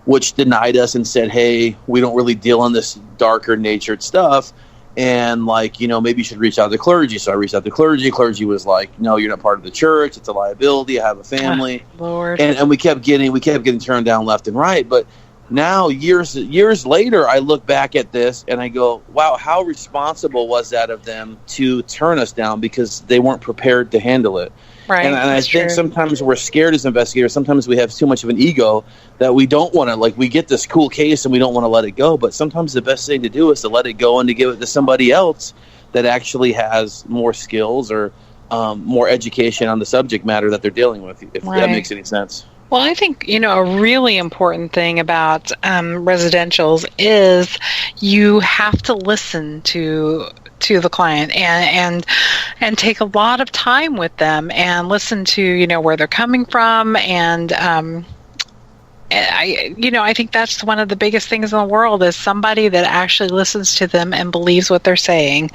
which denied us and said, hey, we don't really deal in this darker natured stuff. And maybe you should reach out to clergy. So I reached out to clergy. Clergy was like, no, you're not part of the church. It's a liability. I have a family. Lord. And we kept getting turned down left and right. But now, years later, I look back at this and I go, wow, how responsible was that of them to turn us down because they weren't prepared to handle it. Right. And I think sometimes we're scared as investigators. Sometimes we have too much of an ego that we don't want to, we get this cool case and we don't want to let it go. But sometimes the best thing to do is to let it go and to give it to somebody else that actually has more skills or more education on the subject matter that they're dealing with, if that makes any sense. Well, I think, a really important thing about residentials is you have to listen to the client and take a lot of time with them and listen to, where they're coming from. And, I think that's one of the biggest things in the world is somebody that actually listens to them and believes what they're saying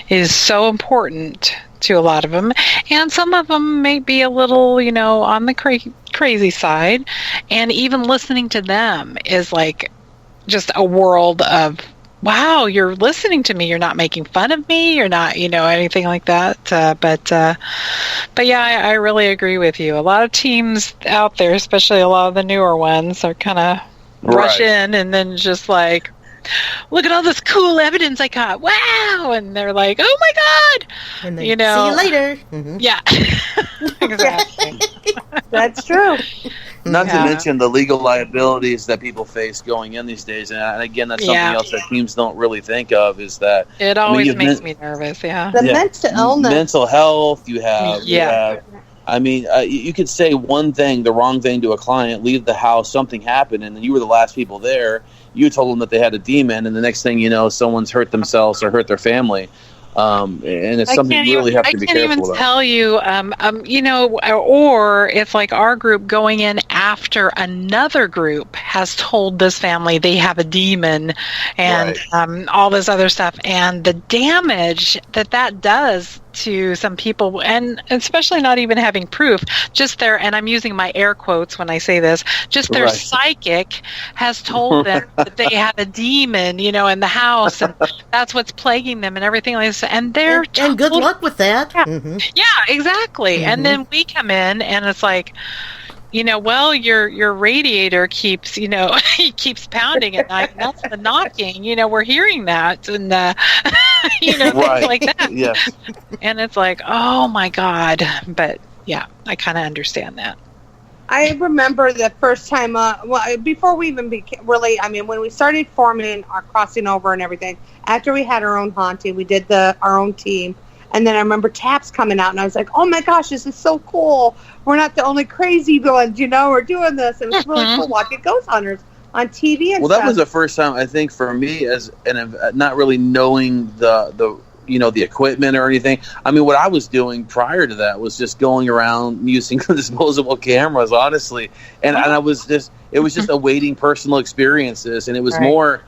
is so important to a lot of them. And some of them may be a little, on the crazy side. And even listening to them is just a world of, wow, you're listening to me. You're not making fun of me. You're not, anything like that. But yeah, I really agree with you. A lot of teams out there, especially a lot of the newer ones, are kind of rush in and then just look at all this cool evidence I caught. Wow. And they're like, oh my God. And they see you later. Mm-hmm. Yeah. Exactly. That's true. Not to mention the legal liabilities that people face going in these days. And again, that's something else that teams don't really think of is that it always makes me nervous. Yeah. The mental illness. Mental health, you have you could say one thing, the wrong thing to a client, leave the house, something happened, and then you were the last people there. You told them that they had a demon, and the next thing you know, someone's hurt themselves or hurt their family. And it's something you really have to be careful about. I can't even tell you, or it's like our group going in after another group has told this family they have a demon and all this other stuff, and the damage that does to some people, and especially not even having proof, just their, and I'm using my air quotes when I say this, just their psychic has told them that they have a demon, in the house, and that's what's plaguing them and everything like this, and they're and good luck with that. Yeah, exactly. And then we come in and it's like, well, your radiator keeps, he keeps pounding at night. And that's the knocking. We're hearing that, and things like that. Yes. And it's like, oh my God. But yeah, I kind of understand that. I remember the first time, before we even became really, when we started forming our crossing over and everything, after we had our own haunting, we did our own team. And then I remember taps coming out, and I was like, oh my gosh, this is so cool. We're not the only crazy ones, we're doing this. It was really cool watching ghost hunters on TV and stuff. That was the first time, I think, for me, not really knowing the equipment or anything. What I was doing prior to that was just going around using disposable cameras, honestly. And I was just, it was just awaiting personal experiences, and it was more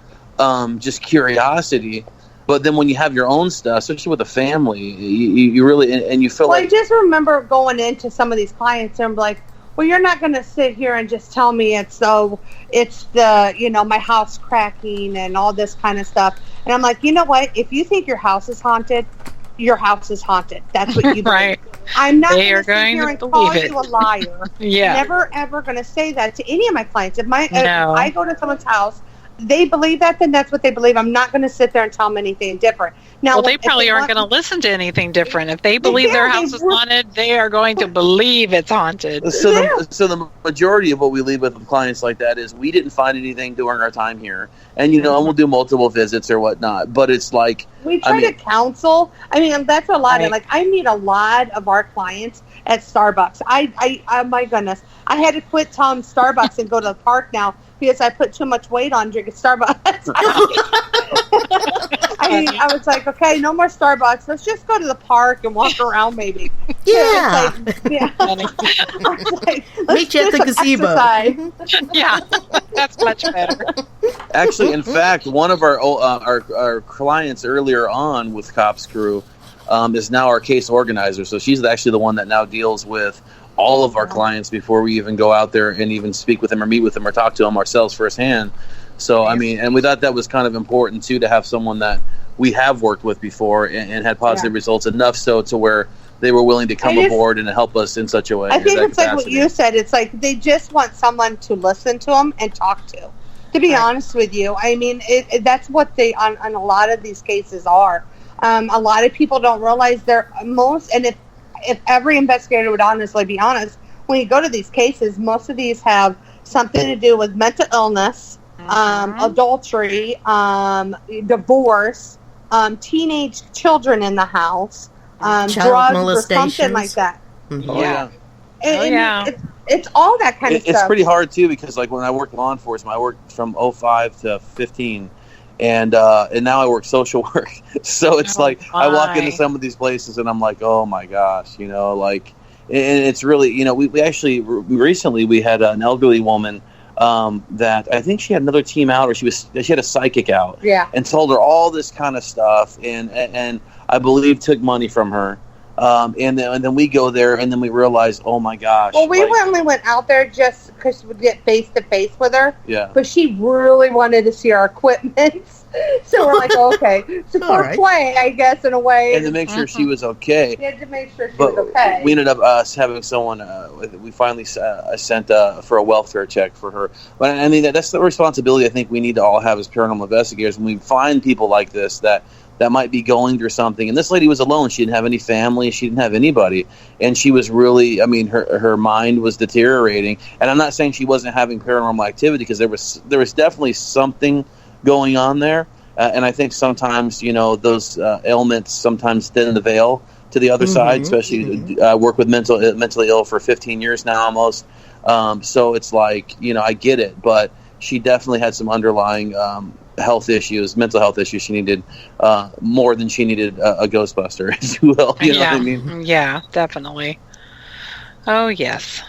just curiosity. But then when you have your own stuff, especially with a family, you really, and you feel like... I just remember going into some of these clients and I'm like, well, you're not going to sit here and just tell me it's the, my house cracking and all this kind of stuff. And I'm like, you know what? If you think your house is haunted, your house is haunted. That's what you believe. Right. I'm not going to sit here and call you a liar. Yeah. Never, ever going to say that to any of my clients. If I go to someone's house, they believe that, then that's what they believe. I'm not going to sit there and tell them anything different. Now, they probably aren't going to listen to anything different. If they believe their house is haunted, they are going to believe it's haunted. So the majority of what we leave with clients like that is we didn't find anything during our time here. And, and we'll do multiple visits or whatnot. But it's like... We try to counsel. That's a lot. Right. I meet a lot of our clients at Starbucks. Oh my goodness. I had to quit telling Starbucks and go to the park now because I put too much weight on drinking Starbucks. I was like, okay, no more Starbucks. Let's just go to the park and walk around maybe. Yeah. Meet you at the gazebo. Yeah, that's much better. Actually, in fact, one of our clients earlier on with Cops Crew is now our case organizer. So she's actually the one that now deals with all of our clients before we even go out there and even speak with them or meet with them or talk to them ourselves firsthand. So, and we thought that was kind of important, too, to have someone that we have worked with before and had positive results, enough so to where they were willing to come aboard and help us in such a way. I think it's like what you said. It's like they just want someone to listen to them and talk to. To be honest with you, that's what they, on a lot of these cases are. A lot of people don't realize if every investigator would honestly be honest, when you go to these cases, most of these have something to do with mental illness, adultery, divorce, teenage children in the house, drugs or something like that. It's all that kind of stuff. It's pretty hard too, because like when I worked law enforcement, I worked from 05 to 15. And now I work social work. So it's I walk into some of these places and I'm like, oh my gosh, and it's really, we actually recently we had an elderly woman that I think she had another team out, or she had a psychic out, and told her all this kind of stuff, and I believe took money from her. And then we go there, and then we realize, oh my gosh. Well, we only went out there just because we get face to face with her. Yeah. But she really wanted to see our equipment, so we're like, okay, so for play, I guess, in a way. And to make sure she was okay. Yeah, to make sure she was okay. We ended up having someone. We finally sent for a welfare check for her. But that's the responsibility I think we need to all have as paranormal investigators when we find people like this that might be going through something. And this lady was alone. She didn't have any family. She didn't have anybody. And she was really, her mind was deteriorating. And I'm not saying she wasn't having paranormal activity, because there was definitely something going on there. And I think sometimes, those ailments sometimes thin the veil to the other side, especially I work with mentally ill for 15 years now almost. So it's like, I get it. But she definitely had some underlying health issues, mental health issues. She needed more than she needed a Ghostbuster, if you will. You know what I mean? Yeah, definitely. Oh, yes.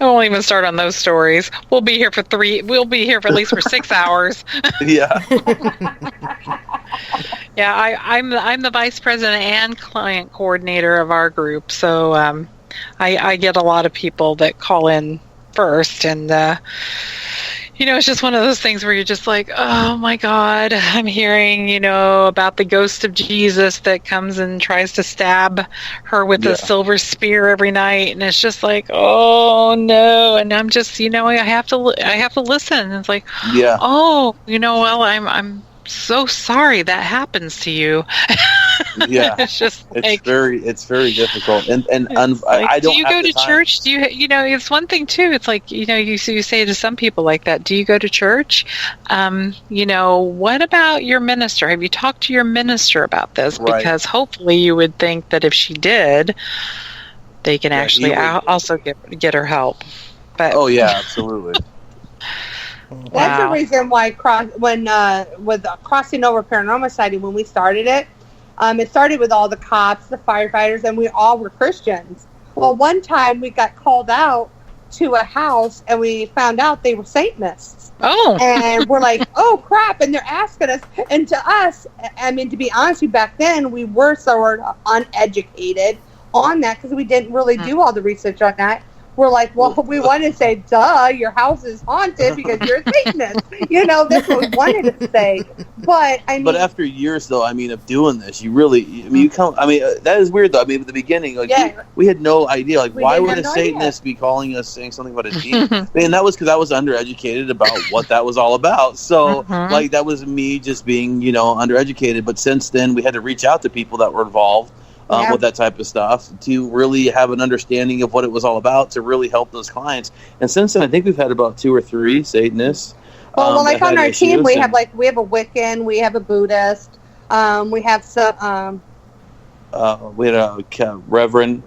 I won't even start on those stories. We'll be here for at least for 6 hours. Yeah. Yeah, I'm the vice president and client coordinator of our group, so I get a lot of people that call in first, and it's just one of those things where you're just like, oh my God, I'm hearing, about the ghost of Jesus that comes and tries to stab her with a silver spear every night, and it's just like, oh no, and I'm just, I have to listen. It's like, oh, well, I'm so sorry that happens to you. Yeah, it's just like, it's very difficult, and like, I don't. Do you go to church? Do you? It's one thing too. It's like you say to some people like that. Do you go to church? What about your minister? Have you talked to your minister about this? Right. Because hopefully you would think that if she did, they can actually also get her help. But absolutely. That's the reason why with Crossing Over Paranormal Society, when we started it, it started with all the cops, the firefighters, and we all were Christians. Well, one time we got called out to a house, and we found out they were Satanists. Oh. And we're like, oh, crap, and they're asking us. And to us, I mean, to be honest with you, back then, we were sort of uneducated on that because we didn't really do all the research on that. We're like, well, we want to say, duh, your house is haunted because you're a Satanist. That's what we wanted to say. But, But after years, though, of doing this, you really, that is weird, though. At the beginning, we had no idea. Like, why would a Satanist be calling us saying something about a demon? That was because I was undereducated about what that was all about. So, that was me just being, undereducated. But since then, we had to reach out to people that were involved. With that type of stuff, to really have an understanding of what it was all about, to really help those clients. And since then, I think we've had about 2 or 3 Satanists. Well, like on our team, we have a Wiccan, we have a Buddhist, we have some. We had a Reverend,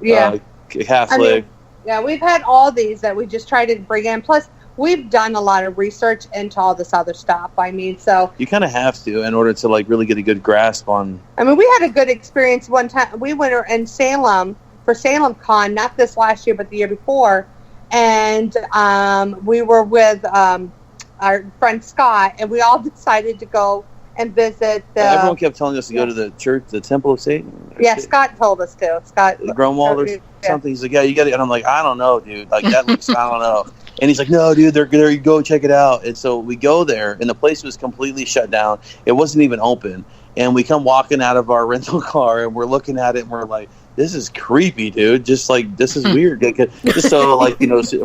Catholic. We've had all these that we just try to bring in. Plus, we've done a lot of research into all this other stuff. So you kind of have to in order to really get a good grasp on. We had a good experience one time. We went in Salem for Salem Con, not this last year, but the year before, and we were with our friend Scott, and we all decided to go and visit. Everyone kept telling us to go to the church, the Temple of Satan. Yeah, Scott told us to. Scott, the Grunwald or something. He's like, yeah, you got it. And I'm like, I don't know, dude. Like that looks, I don't know. And he's like, no, dude, there you go, check it out. And so we go there, and the place was completely shut down. It wasn't even open. And we come walking out of our rental car, and we're looking at it, and we're like, this is creepy, dude. Just like, this is weird. Just so,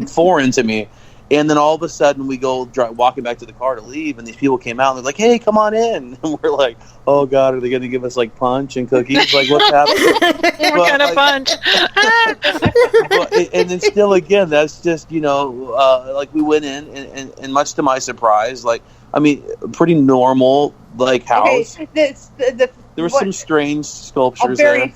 foreign to me. And then all of a sudden, we go walking back to the car to leave, and these people came out, and they're like, hey, come on in. And we're like, oh, God, are they going to give us, punch and cookies? Like, what's happening? What kind of punch? And then still, again, that's just, we went in, and much to my surprise, pretty normal, house. Okay, there were some strange sculptures there.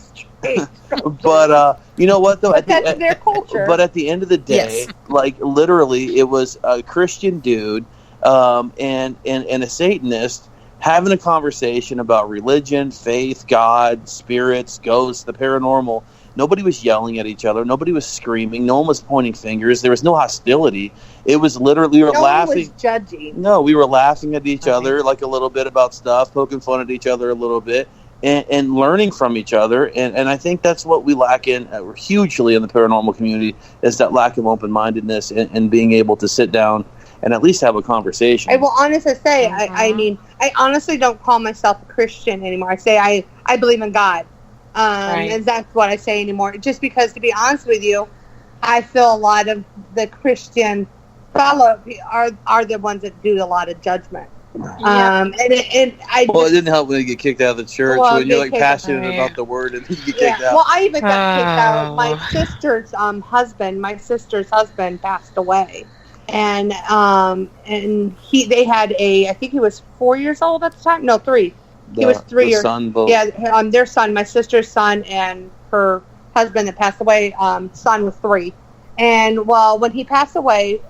But you know what, though? That's their culture. But at the end of the day, literally, it was a Christian dude and a Satanist having a conversation about religion, faith, God, spirits, ghosts, the paranormal. Nobody was yelling at each other. Nobody was screaming. No one was pointing fingers. There was no hostility. It was literally, we were laughing. No one was judging. No, we were laughing at each other a little bit about stuff, poking fun at each other a little bit. And learning from each other, and I think that's what we lack in hugely in the paranormal community, is that lack of open-mindedness and being able to sit down and at least have a conversation. I will honestly say, I honestly don't call myself a Christian anymore. I say I believe in God, and that's what I say anymore. Just because, to be honest with you, I feel a lot of the Christian are the ones that do a lot of judgment. It didn't help when you get kicked out of the church when you're passionate about the word and you get kicked out. Well, I even got kicked out. My sister's husband passed away, and they had I think he was 4 years old at the time. No, 3. He was 3 years. Son, both. Yeah, their son, my sister's son, and her husband that passed away. Son was 3, and when he passed away,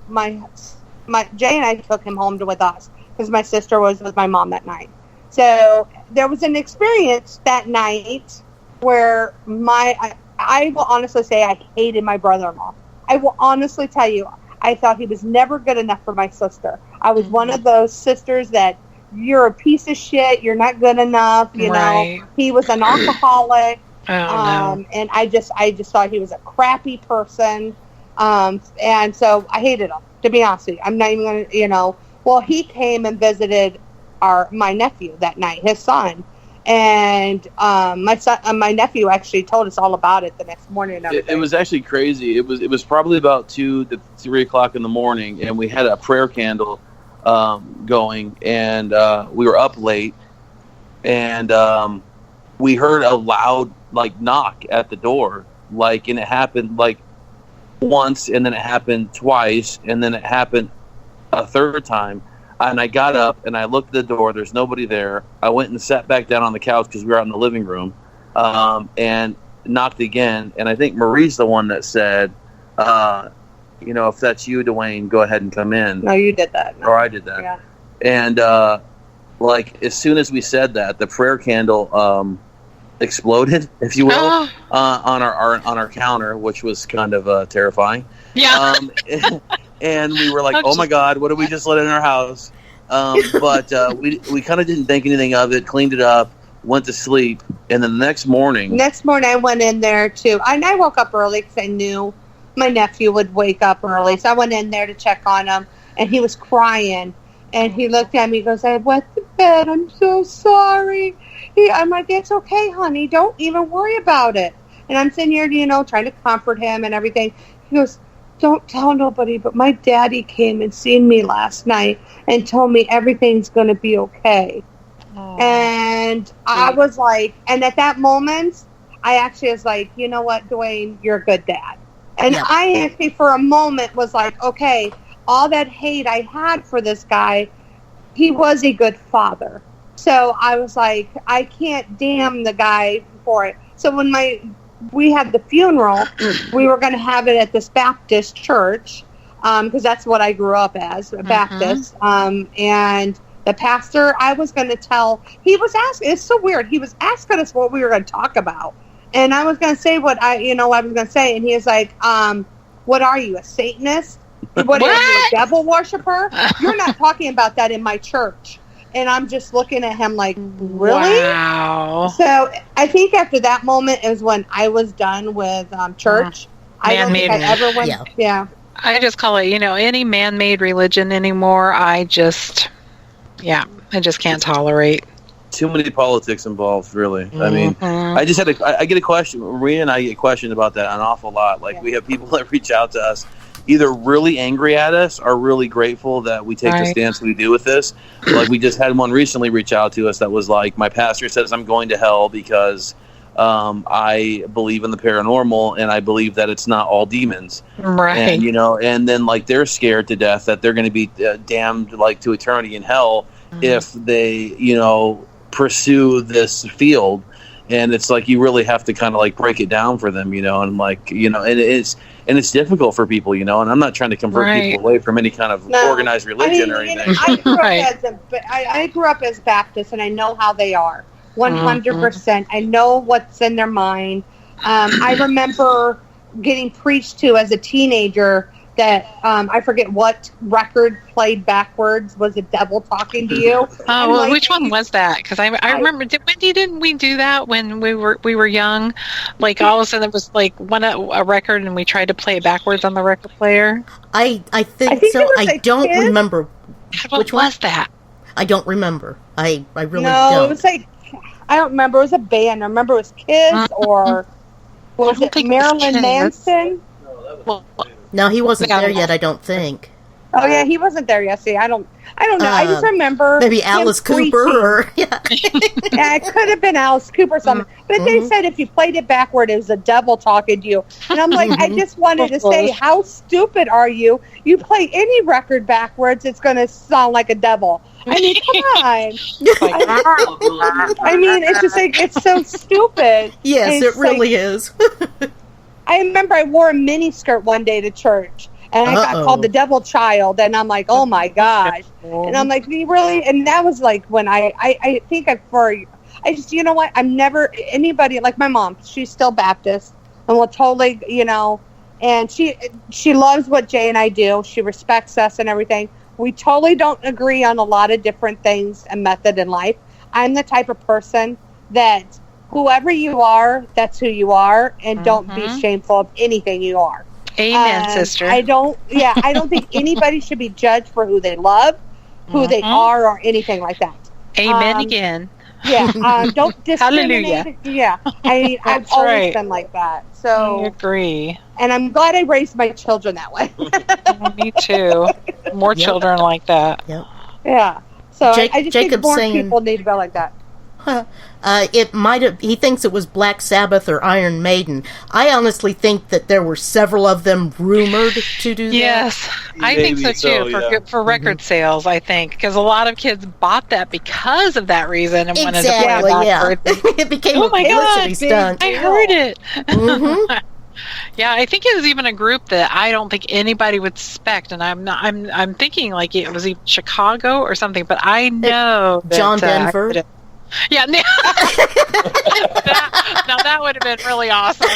Jay and I took him home with us because my sister was with my mom that night. So there was an experience that night where I will honestly say I hated my brother-in-law. I will honestly tell you, I thought he was never good enough for my sister. I was one of those sisters that you're a piece of shit, you're not good enough, you know. He was an alcoholic. And I just thought he was a crappy person. And so I hated him, to be honest with you. I'm not even going to, you know. Well, he came and visited my nephew that night, his son. And my nephew actually told us all about it the next morning. And it was actually crazy. It was probably about 2 to 3 o'clock in the morning, and we had a prayer candle going, and we were up late, and we heard a loud knock at the door, and it happened once, and then it happened twice, and then it happened a third time. And I got up and I looked at the door. There's nobody there. I went and sat back down on the couch because we were out in the living room, and knocked again. And I think Marie's the one that said, if that's you, Dwayne, go ahead and come in. No, you did that. No. Or I did that. Yeah. And as soon as we said that, the prayer candle exploded, if you will, on our counter, which was kind of terrifying. Yeah. And we were like, oh my God, what did we just let in our house? But we kind of didn't think anything of it, cleaned it up, went to sleep. And then the next morning I went in there too. And I woke up early because I knew my nephew would wake up early. So I went in there to check on him, and he was crying. And he looked at me, he goes, I wet the bed, I'm so sorry. I'm like, it's okay, honey, don't even worry about it. And I'm sitting here, trying to comfort him and everything. He goes, don't tell nobody, but my daddy came and seen me last night and told me everything's going to be okay. Aww. And I was like, and at that moment, I actually was like, you know what, Dwayne, you're a good dad. And yeah. I actually, for a moment, was like, okay, all that hate I had for this guy, he was a good father. So I was like, I can't damn the guy for it. So when we had the funeral, we were going to have it at this Baptist church, because that's what I grew up as, a Baptist. And the pastor, I was going to tell, he was asking, it's so weird, he was asking us what we were going to talk about. And I was going to say what I was going to say, and he was like, what are you, a Satanist? What are you, a devil worshiper? You're not talking about that in my church. And I'm just looking at him like, really? Wow. So I think after that moment is when I was done with church. I don't think I ever went. Yeah. I just call it, any man-made religion anymore. I just can't tolerate. Too many politics involved, really. I mean, I get a question. Maria and I get questioned about that an awful lot. We have people that reach out to us, either really angry at us or really grateful that we take the stance we do with this. We just had one recently reach out to us that was like, my pastor says I'm going to hell because I believe in the paranormal and I believe that it's not all demons. Right. And, and then they're scared to death that they're going to be damned to eternity in hell if they, pursue this field. And it's you really have to kind of break it down for them, and it's difficult for people, and I'm not trying to convert people away from any kind of organized religion or anything. I grew up as Baptist, and I know how they are, 100%. I know what's in their mind. I remember getting preached to as a teenager that I forget what record played backwards was the devil talking to you. Oh, well, which one was that? Because I remember, didn't we do that when we were young? All of a sudden it was a record and we tried to play it backwards on the record player. I think so. I don't remember. Which was that? I don't remember. I really don't. No, it was I don't remember. It was a band. I remember it was Kiss or was it Marilyn Manson? No, he wasn't there yet, I don't think. Oh yeah, he wasn't there yet. See, I don't know. I just remember maybe Alice Cooper or yeah, it could have been Alice Cooper or something. But they said if you played it backward, it was the devil talking to you. And I'm like, I just wanted to say, how stupid are you? You play any record backwards, it's going to sound like a devil. I mean, come on. I mean, it's just it's so stupid. Yes, it really is. I remember I wore a mini skirt one day to church, And I got called the devil child, and I'm like, oh my gosh. And I'm like, you really? And that was like when I think I just, you know what? I'm never, anybody, like my mom, she's still Baptist, and will totally, you know, and she loves what Jay and I do. She respects us and everything. We totally don't agree on a lot of different things and method in life. I'm the type of person that whoever you are, that's who you are, and don't be shameful of anything you are. Amen, sister. I don't think anybody should be judged for who they love, who they are, or anything like that. Amen again. Yeah, don't discriminate. Hallelujah. Yeah, I've always been like that. So I agree. And I'm glad I raised my children that way. Me too. More children like that. Yep. Yeah. So I just think Jacob's more saying, people need to go like that. It might have. He thinks it was Black Sabbath or Iron Maiden. I honestly think that there were several of them rumored to do that. Yes, I think so too. For record sales, I think, because a lot of kids bought that because of that reason and wanted to play it backwards. It became oh a my publicity God, stunt. I heard it. Yeah, I think it was even a group that I don't think anybody would suspect, and I'm thinking like it was even Chicago or something, but I know that, John Denver. Yeah, now that would have been really awesome.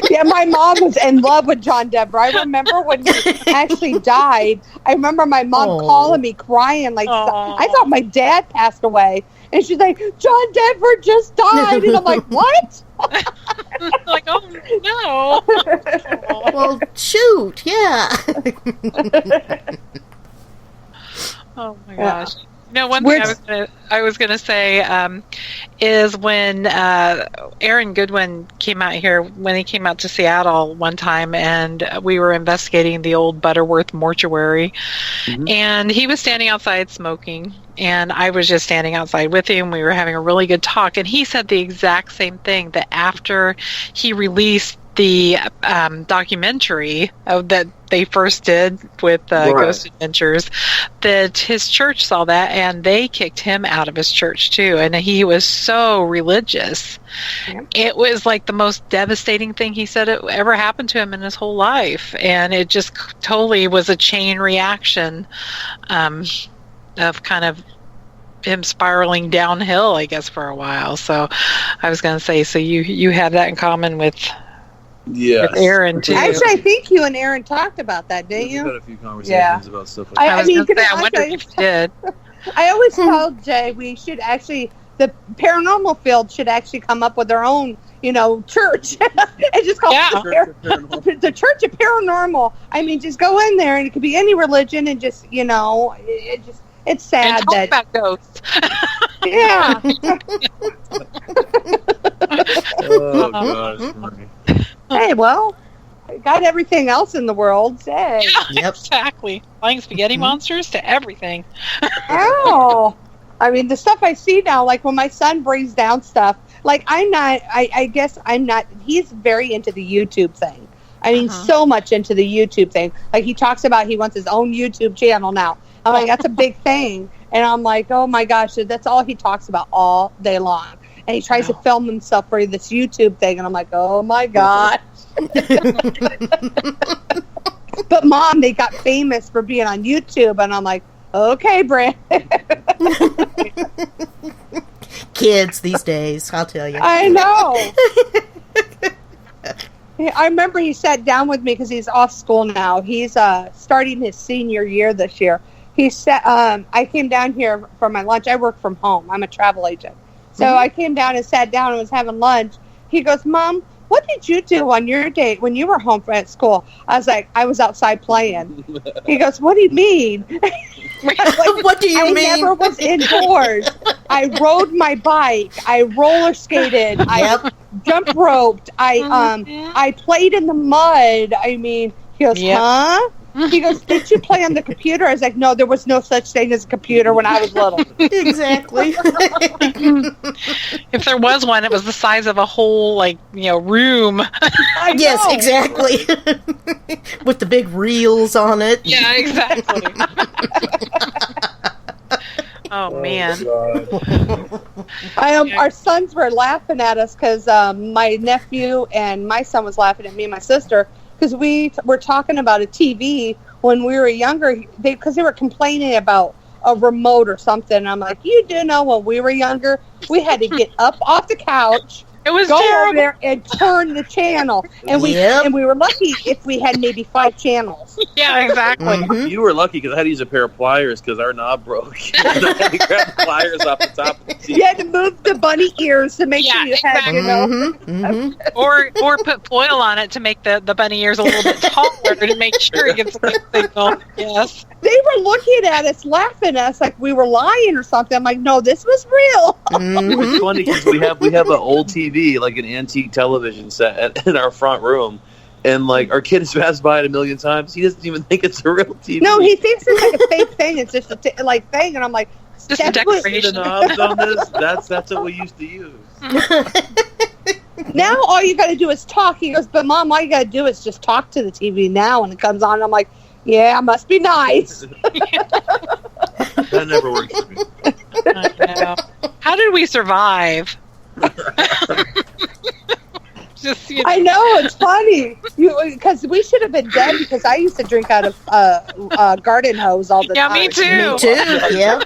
Yeah, my mom was in love with John Denver. I remember when he actually died. I remember my mom calling me crying like, I thought my dad passed away. And she's like, John Denver just died. And I'm like, what? Like, oh, no. Well, shoot, yeah. Oh, my gosh. You know, one thing I was gonna say is when Aaron Goodwin came out here, when he came out to Seattle one time, and we were investigating the old Butterworth mortuary, and he was standing outside smoking, and I was just standing outside with him. We were having a really good talk, and he said the exact same thing, that after he released the documentary that they first did with Ghost Adventures, that his church saw that and they kicked him out of his church too, and he was so religious. It was like the most devastating thing he said it ever happened to him in his whole life, and it just totally was a chain reaction of kind of him spiraling downhill, I guess, for a while. So I was going to say, so you have that in common with Aaron too. Actually, I think you and Aaron talked about that, didn't you? We've had a few conversations about stuff like that. I wondered if you did. I always told Jay we should actually, the paranormal field should actually come up with their own, church and just call it the Church of Paranormal. I mean, just go in there and it could be any religion and just, it's sad and talk that about ghosts. Yeah. Oh gosh. Hey, well, got everything else in the world. Say. Yeah, exactly. Flying spaghetti monsters to everything. Oh, I mean, the stuff I see now, like when my son brings down stuff, like I guess I'm not, he's very into the YouTube thing. I mean, so much into the YouTube thing. Like he talks about he wants his own YouTube channel now. I'm like, that's a big thing. And I'm like, oh my gosh, that's all he talks about all day long. And he tries to film himself for this YouTube thing. And I'm like, oh my gosh. But Mom, they got famous for being on YouTube. And I'm like, okay, Brand. Kids these days, I'll tell you. I know. I remember he sat down with me because he's off school now. He's starting his senior year this year. He said, I came down here for my lunch. I work from home. I'm a travel agent. So I came down and sat down and was having lunch. He goes, Mom, what did you do on your day when you were home at school? I was like, I was outside playing. He goes, what do you mean? What do you mean? I never was indoors. I rode my bike. I roller skated. I jump roped. I played in the mud. I mean, he goes, huh? He goes, did you play on the computer? I was like, no, there was no such thing as a computer when I was little. Exactly. If there was one, it was the size of a whole, room. Yes, exactly. With the big reels on it. Yeah, exactly. Oh, man. Our sons were laughing at us because my nephew and my son was laughing at me and my sister because we were talking about a TV when we were younger, because they were complaining about a remote or something. And I'm like, you do know when we were younger, we had to get up off the couch, It was go terrible. over there and turn the channel. And we were lucky if we had maybe 5 channels. Yeah, exactly. You were lucky because I had to use a pair of pliers because our knob broke. I had to grab the pliers off the top of the TV. You had to move the bunny ears to make sure you had, you know. Or put foil on it to make the bunny ears a little bit taller to make sure it gets a good signal. Yes. They were looking at us, laughing at us like we were lying or something. I'm like, no, this was real. It's funny because we have an old TV, like an antique television set in our front room, and like our kid has passed by it a million times. He doesn't even think it's a real TV. No, he thinks it's like a fake thing. It's just a thing, and I'm like, Just a that's what- decoration. The knobs on this, that's what we used to use. Now all you got to do is talk. He goes, but Mom, all you got to do is just talk to the TV now, and it comes on. I'm like, yeah, must be nice. That never works for me. I know. How did we survive? Just, you know. I know, it's funny. Because we should have been dead because I used to drink out of garden hose all the Yeah, time. me too. Me too. Yeah.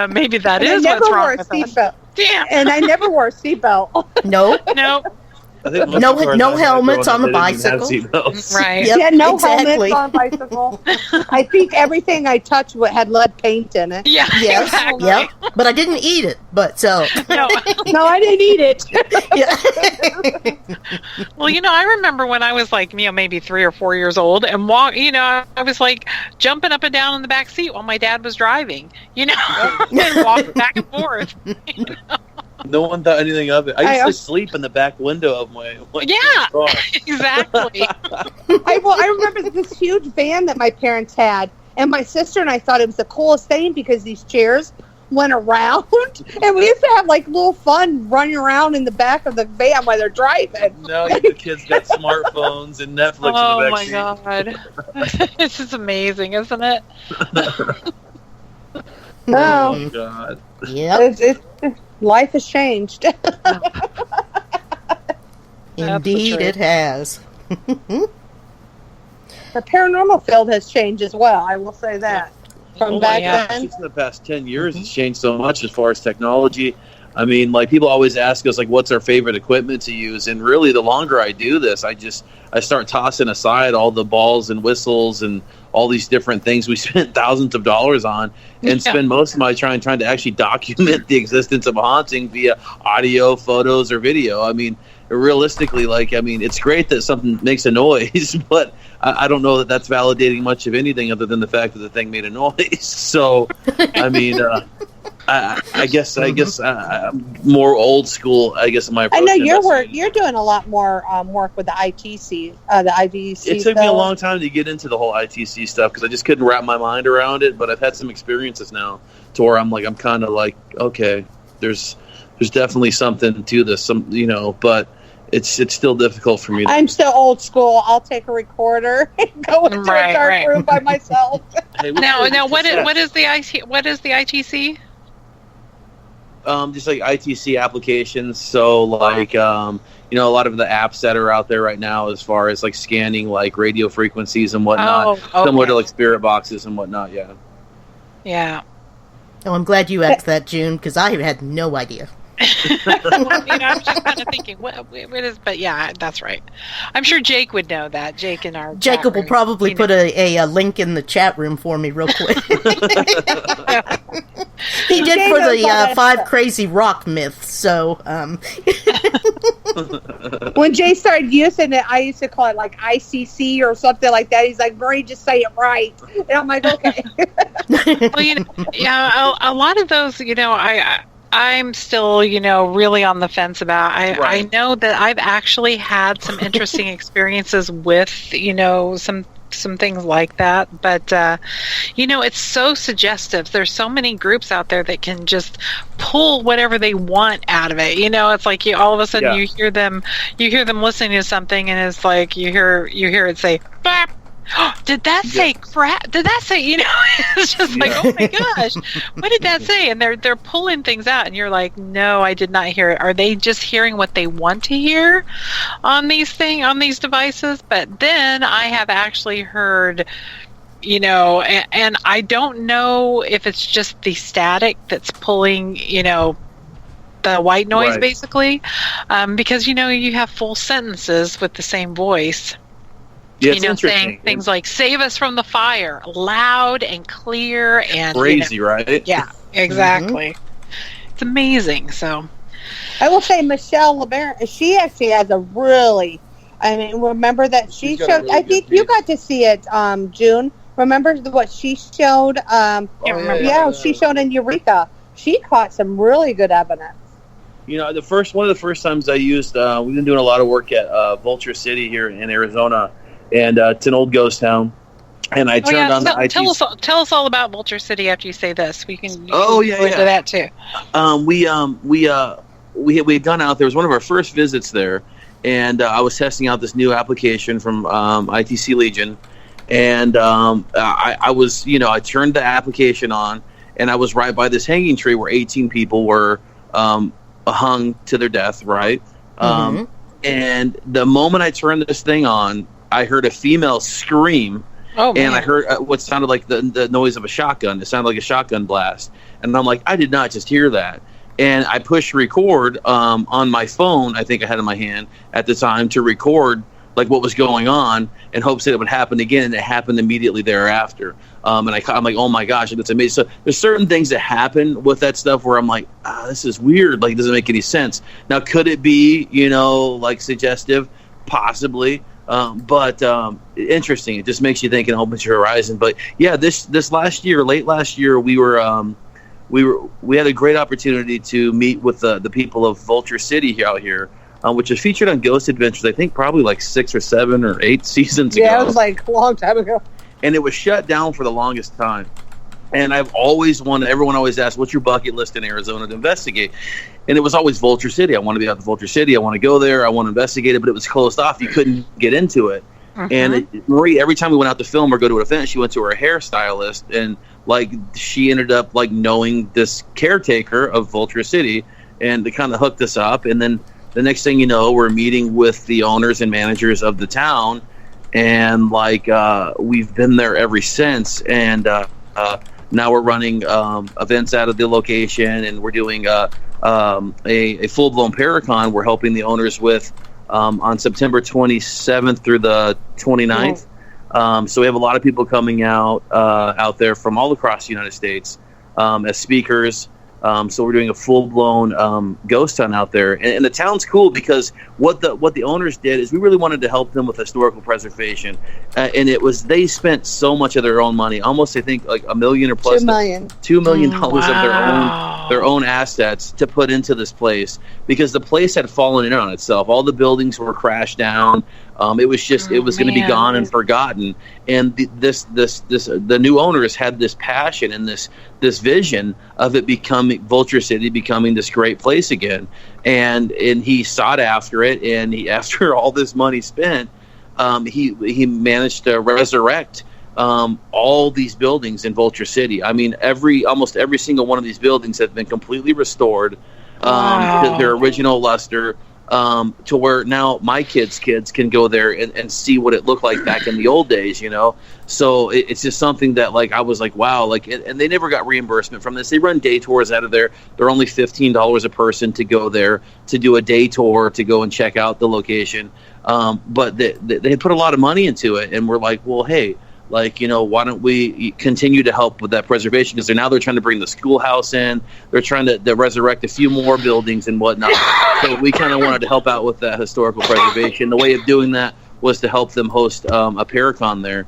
Maybe that And is I never what's wore wrong a with us. seatbelt. Damn. And I never wore a seatbelt. Nope. Nope. I think most No- of our no guys helmets growing on up, the they didn't bicycle. have seatbelts. Right. Yep, Yeah, no exactly. helmets on bicycle. I think everything I touched had lead paint in it. Yeah. Yes. Exactly. Yep. But I didn't eat it. But so. No. No, I didn't eat it. Yeah. Well, I remember when I was like, maybe 3 or 4 years old, and I was like jumping up and down in the back seat while my dad was driving, and walking back and forth. No one thought anything of it. I used to sleep in the back window of my Yeah, car. exactly. I remember this huge van that my parents had, and my sister and I thought it was the coolest thing because these chairs went around, and we used to have like little fun running around in the back of the van while they're driving. Now the kids got smartphones and Netflix Oh in the my back seat. god, this is amazing, isn't it? Oh No, my god. Yep. life has changed. Indeed, it has. The paranormal field has changed as well. I will say that. From Oh back my gosh, then, just in the past 10 years, it's changed so much as far as technology. I mean, like, people always ask us, like, what's our favorite equipment to use? And really, the longer I do this, I start tossing aside all the balls and whistles and all these different things we spent thousands of dollars on, and spend most of my time trying to actually document the existence of a haunting via audio, photos, or video. I mean, realistically, it's great that something makes a noise, but I don't know that that's validating much of anything other than the fact that the thing made a noise. So, I mean, I guess I'm more old school. I guess in my approach I know to your investigation. work. You're doing a lot more work with the ITC, the IVC. It took me a long time to get into the whole ITC stuff because I just couldn't wrap my mind around it. But I've had some experiences now to where I'm kind of like, okay, there's definitely something to this, but it's still difficult for me. I'm still old school. I'll take a recorder and go into a dark room by myself. Hey, Now, what is the ITC? Just like ITC applications. So like, a lot of the apps that are out there right now, as far as like scanning like radio frequencies and whatnot, similar to like spirit boxes and whatnot. Yeah. Yeah. Oh, I'm glad you asked that, June, because I had no idea. I was just kind of thinking, what is? But yeah, that's right. I'm sure Jake would know that. Jake in our Jacob will probably put a link in the chat room for me real quick. He did for the 5 crazy rock myths. So when Jay started using it, I used to call it like ICC or something like that. He's like, Marie, just say it right, and I'm like, okay. Well, a lot of those, I'm still, really on the fence about. I know that I've actually had some interesting experiences with, some things like that, but it's so suggestive. There's so many groups out there that can just pull whatever they want out of it. It's like all of a sudden you hear them listening to something, and it's like you hear it say "bap," Did that say crap? Did that say, it's just like, oh my gosh, what did that say? And they're pulling things out, and you're like, no, I did not hear it. Are they just hearing what they want to hear on these devices? But then I have actually heard, and I don't know if it's just the static that's pulling, the white noise, Right. basically, because, you have full sentences with the same voice. Yeah, it's interesting. Saying things like "save us from the fire," loud and clear and Crazy, right? Yeah, exactly. It's amazing. So, I will say Michelle LeBaron, she actually has a really, remember that she She's got a showed, really I good think you piece. got to see it, June. Remember what she showed? She showed in Eureka. She caught some really good evidence. One of the first times I used, we've been doing a lot of work at Vulture City here in Arizona, and it's an old ghost town. And I turned on the IT. Tell us all about Vulture City after you say this. We can Oh, go yeah, into that too. We had gone out there. It was one of our first visits there, and I was testing out this new application from ITC Legion, and I was, I turned the application on, and I was right by this hanging tree where 18 people were hung to their death, right? And the moment I turned this thing on, I heard a female scream. Oh, man. And I heard what sounded like the noise of a shotgun. It sounded like a shotgun blast. And I'm like, I did not just hear that. And I pushed record on my phone, I think I had in my hand at the time, to record like what was going on in hopes that it would happen again. And it happened immediately thereafter. I'm like, oh my gosh, that's amazing. So there's certain things that happen with that stuff where I'm like, this is weird. Like, it doesn't make any sense. Now, could it be, like suggestive? Possibly. But interesting. It just makes you think and opens your horizon. But yeah, this last year, late last year, we had a great opportunity to meet with the people of Vulture City out here, which is featured on Ghost Adventures. I think probably like 6 or 7 or 8 seasons ago. Yeah, it was like a long time ago. And it was shut down for the longest time. And I've always wanted, everyone always asks, what's your bucket list in Arizona to investigate? And it was always Vulture City. I want to be out to Vulture City. I want to go there. I want to investigate it, but it was closed off. You couldn't get into it. And Marie, every time we went out to film or go to an event, she went to her hairstylist, and like she ended up like knowing this caretaker of Vulture City, and they kind of hooked us up. And then the next thing you know, we're meeting with the owners and managers of the town, and like we've been there ever since. And now we're running events out of the location, and we're doing a full-blown Paracon. We're helping the owners with on September 27th through the 29th. So we have a lot of people coming out there from all across the United States as speakers. So we're doing a full-blown ghost hunt out there, and the town's cool because what the owners did is we really wanted to help them with historical preservation, and they spent so much of their own money, almost I think like $1 million or plus $2 million of their own assets to put into this place, because the place had fallen in on itself. All the buildings were crashed down. It was going to be gone and forgotten. And the new owners had this passion and this vision of it becoming Vulture City, becoming this great place again. And he sought after it, and after all this money spent, he managed to resurrect all these buildings in Vulture City. I mean, almost every single one of these buildings has been completely restored to their original luster. To where now my kids can go there and see what it looked like back in the old days, So it's just something that like I was like, wow, and they never got reimbursement from this. They run day tours out of there. They're only $15 a person to go there to do a day tour to go and check out the location. But they put a lot of money into it, and we're like, well, hey, why don't we continue to help with that preservation? Because they're trying to bring the schoolhouse in. They're trying to resurrect a few more buildings and whatnot. So we kind of wanted to help out with that historical preservation. The way of doing that was to help them host a Paracon there.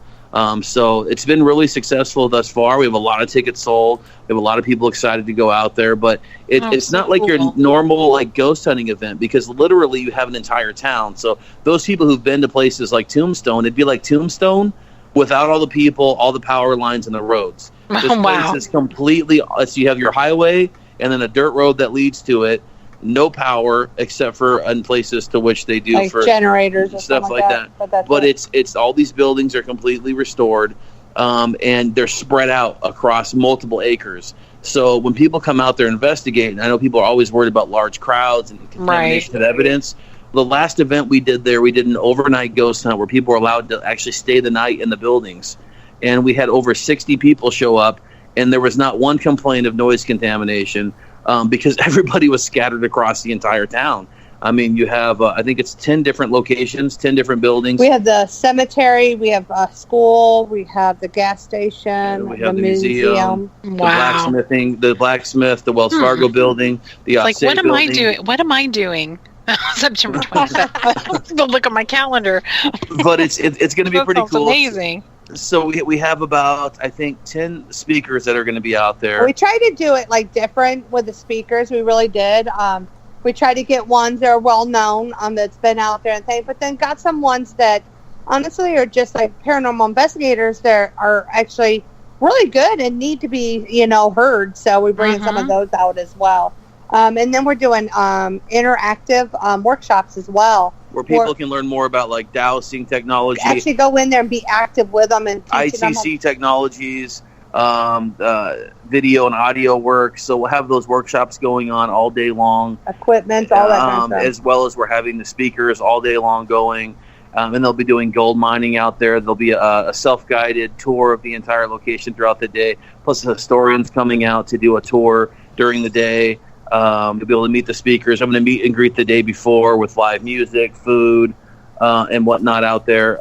So it's been really successful thus far. We have a lot of tickets sold. We have a lot of people excited to go out there. But it's not like your normal like ghost hunting event, because literally you have an entire town. So those people who've been to places like Tombstone, it'd be like Tombstone without all the people, all the power lines, and the roads. This place is completely. So you have your highway and then a dirt road that leads to it, no power except for in places to which they do like for generators or stuff something like that. But it's all these buildings are completely restored, and they're spread out across multiple acres. So when people come out there investigating, I know people are always worried about large crowds and contamination of evidence. The last event we did there, we did an overnight ghost hunt where people were allowed to actually stay the night in the buildings. And we had over 60 people show up, and there was not one complaint of noise contamination because everybody was scattered across the entire town. I mean, you have, I think it's 10 different locations, 10 different buildings. We have the cemetery, we have a school, we have the gas station, we have the museum. the blacksmith, the Wells Fargo building, the Like, what am I building. doing? What am I doing? September 25th. Go look at my calendar. But it's going to be pretty cool. Amazing. So we have about, I think, 10 speakers that are going to be out there. We tried to do it like different with the speakers. We really did. We tried to get ones that are well known that's been out there and things, but then got some ones that honestly are just like paranormal investigators that are actually really good and need to be, heard. So we bring some of those out as well. And then we're doing interactive workshops as well. Where people can learn more about like dowsing technology. Actually go in there and be active with them and teach them. ITC technologies, video and audio work. So we'll have those workshops going on all day long. Equipment, all that kind of stuff. As well as we're having the speakers all day long going. And they'll be doing gold mining out there. There'll be a self-guided tour of the entire location throughout the day. Plus the historians coming out to do a tour during the day. You'll be able to meet the speakers. I'm going to meet and greet the day before with live music, food, and whatnot out there.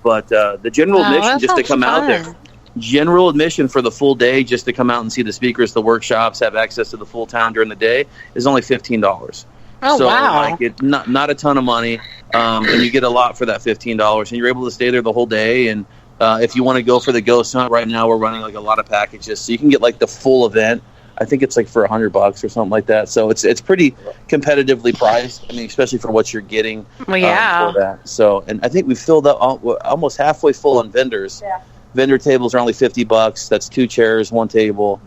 But the general admission just to come out there. General admission for the full day just to come out and see the speakers, the workshops, have access to the full town during the day is only $15. Oh, so, wow. like, it's not a ton of money, and you get a lot for that $15. And you're able to stay there the whole day. And if you want to go for the ghost hunt, right now we're running like a lot of packages. So you can get like the full event. I think it's like for $100 or something like that. So it's pretty competitively priced. I mean, especially for what you're getting Well, yeah. for that. So, and I think we filled up almost halfway full on vendors. Yeah. Vendor tables are only $50. That's 2 chairs, 1 table.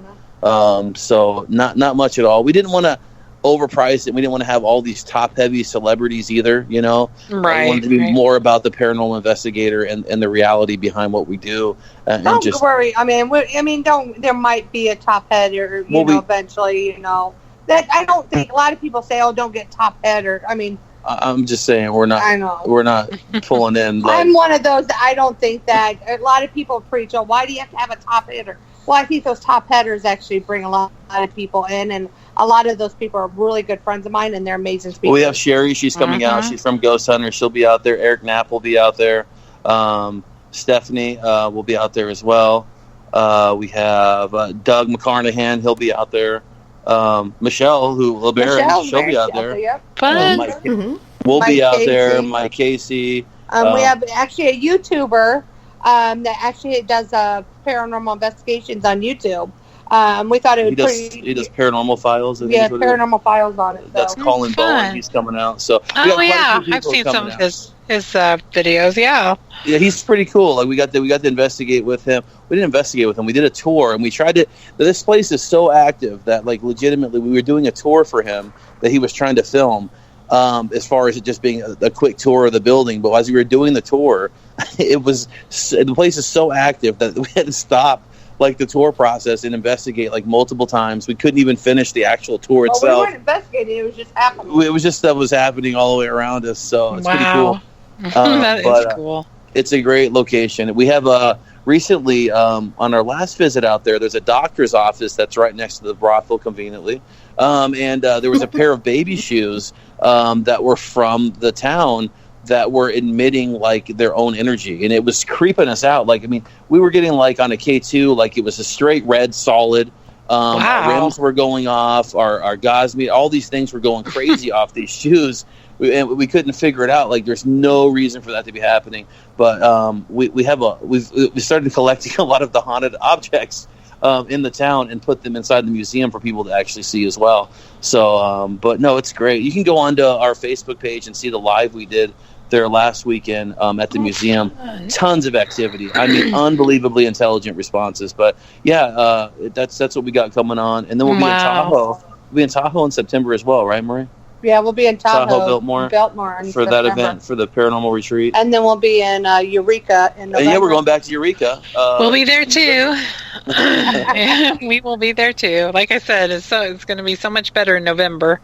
So not much at all. We didn't want to overprice it. We didn't want to have all these top-heavy celebrities either, Right. We wanted to be more about the paranormal investigator and the reality behind what we do. Don't worry. I mean, there might be a top head or, eventually, that I don't think a lot of people say, oh, don't get top head or, I mean. I'm just saying we're not pulling in. Like, I'm one of those that I don't think that a lot of people preach, oh, why do you have to have a top header? Well, I think those top headers actually bring a lot of people in, and a lot of those people are really good friends of mine, and they're amazing speakers. We have Sherry. She's coming out. She's from Ghost Hunter. She'll be out there. Eric Knapp will be out there. Stephanie will be out there as well. We have Doug McCarnahan. He'll be out there. Michelle, she'll be out there. Yep. Fun. We'll be out Casey. there. Mike Casey. We have actually a YouTuber that actually does paranormal investigations on YouTube. We thought it would He does paranormal files. Paranormal files on it. That's so. Colin Fun. Bowen. He's coming out. So Oh, yeah. I've seen some of his videos. Yeah. Yeah, he's pretty cool. Like we got to investigate with him. We didn't investigate with him. We did a tour, and we tried to. This place is so active that, like, legitimately, we were doing a tour for him that he was trying to film. As far as it just being a quick tour of the building, but as we were doing the tour, the place is so active that we had to stop like the tour process and investigate like multiple times. We couldn't even finish the actual tour itself. We weren't investigating; it was just happening. It was just stuff was happening all the way around us, so it's pretty cool. That is cool. It's a great location. We have recently on our last visit out there. There's a doctor's office that's right next to the brothel, conveniently, and there was a pair of baby shoes that were from the town that were emitting like their own energy, and it was creeping us out. Like, I mean, we were getting like on a K2, like it was a straight red solid. Our rims were going off. Our Gosme, all these things were going crazy off these shoes. We couldn't figure it out. Like, there's no reason for that to be happening. But we started collecting a lot of the haunted objects in the town and put them inside the museum for people to actually see as well. So, but no, it's great. You can go onto our Facebook page and see the live we did there last weekend at the museum. Tons of activity. I mean, unbelievably intelligent responses. But yeah, that's what we got coming on. And then we'll be in Tahoe be in Tahoe in September as well, right, Marie? Yeah, we'll be in Tahoe, Biltmore in for that September. event, for the paranormal retreat. And then we'll be in Eureka in November. And yeah, we're going back to Eureka. We'll be there too. Yeah, we will be there too. Like I said, it's going to be so much better in November.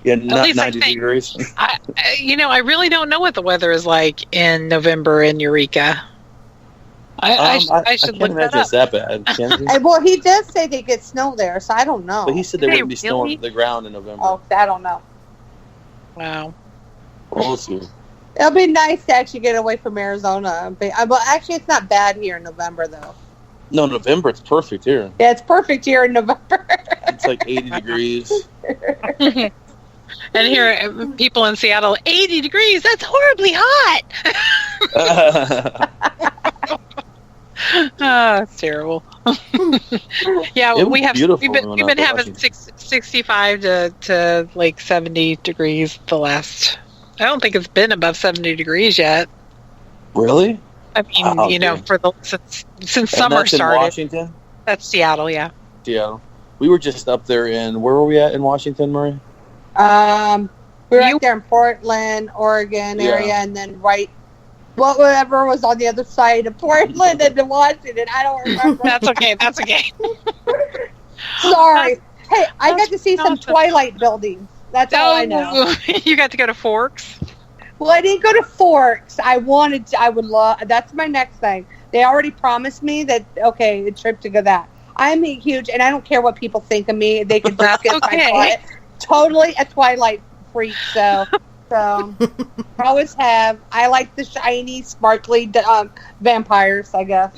Yeah, At least 90 degrees. I really don't know what the weather is like in November in Eureka. I should look that up. It's that bad. Can Well, he does say they get snow there, so I don't know. But he said there wouldn't be Really? snow on the ground in November. Oh, I don't know. Wow. We'll see. It'll be nice to actually get away from Arizona. Well, actually, it's not bad here in November, though. No, November, it's perfect here. Yeah, it's perfect here in November. It's like 80 degrees. And here, people in Seattle, 80 degrees, that's horribly hot. Oh, it's terrible. Yeah, It was we've beautiful been having 65 to like 70 degrees the last. I don't think it's been above 70 degrees yet. Really? I mean, for since summer that's started. In Washington? That's Seattle, yeah. Yeah. We were just up there in, where were we at in Washington, Marie? We were right there in Portland, Oregon area, and then whatever was on the other side of Portland and Washington. I don't remember. That's okay. That's okay. Sorry. Hey, I got to see some Twilight buildings. That's all I know. You got to go to Forks? Well, I didn't go to Forks. I would love, that's my next thing. They already promised me that, a trip to go that. I'm a huge, and I don't care what people think of me. They could just get my totally a Twilight freak, so always have. I like the shiny, sparkly vampires, I guess.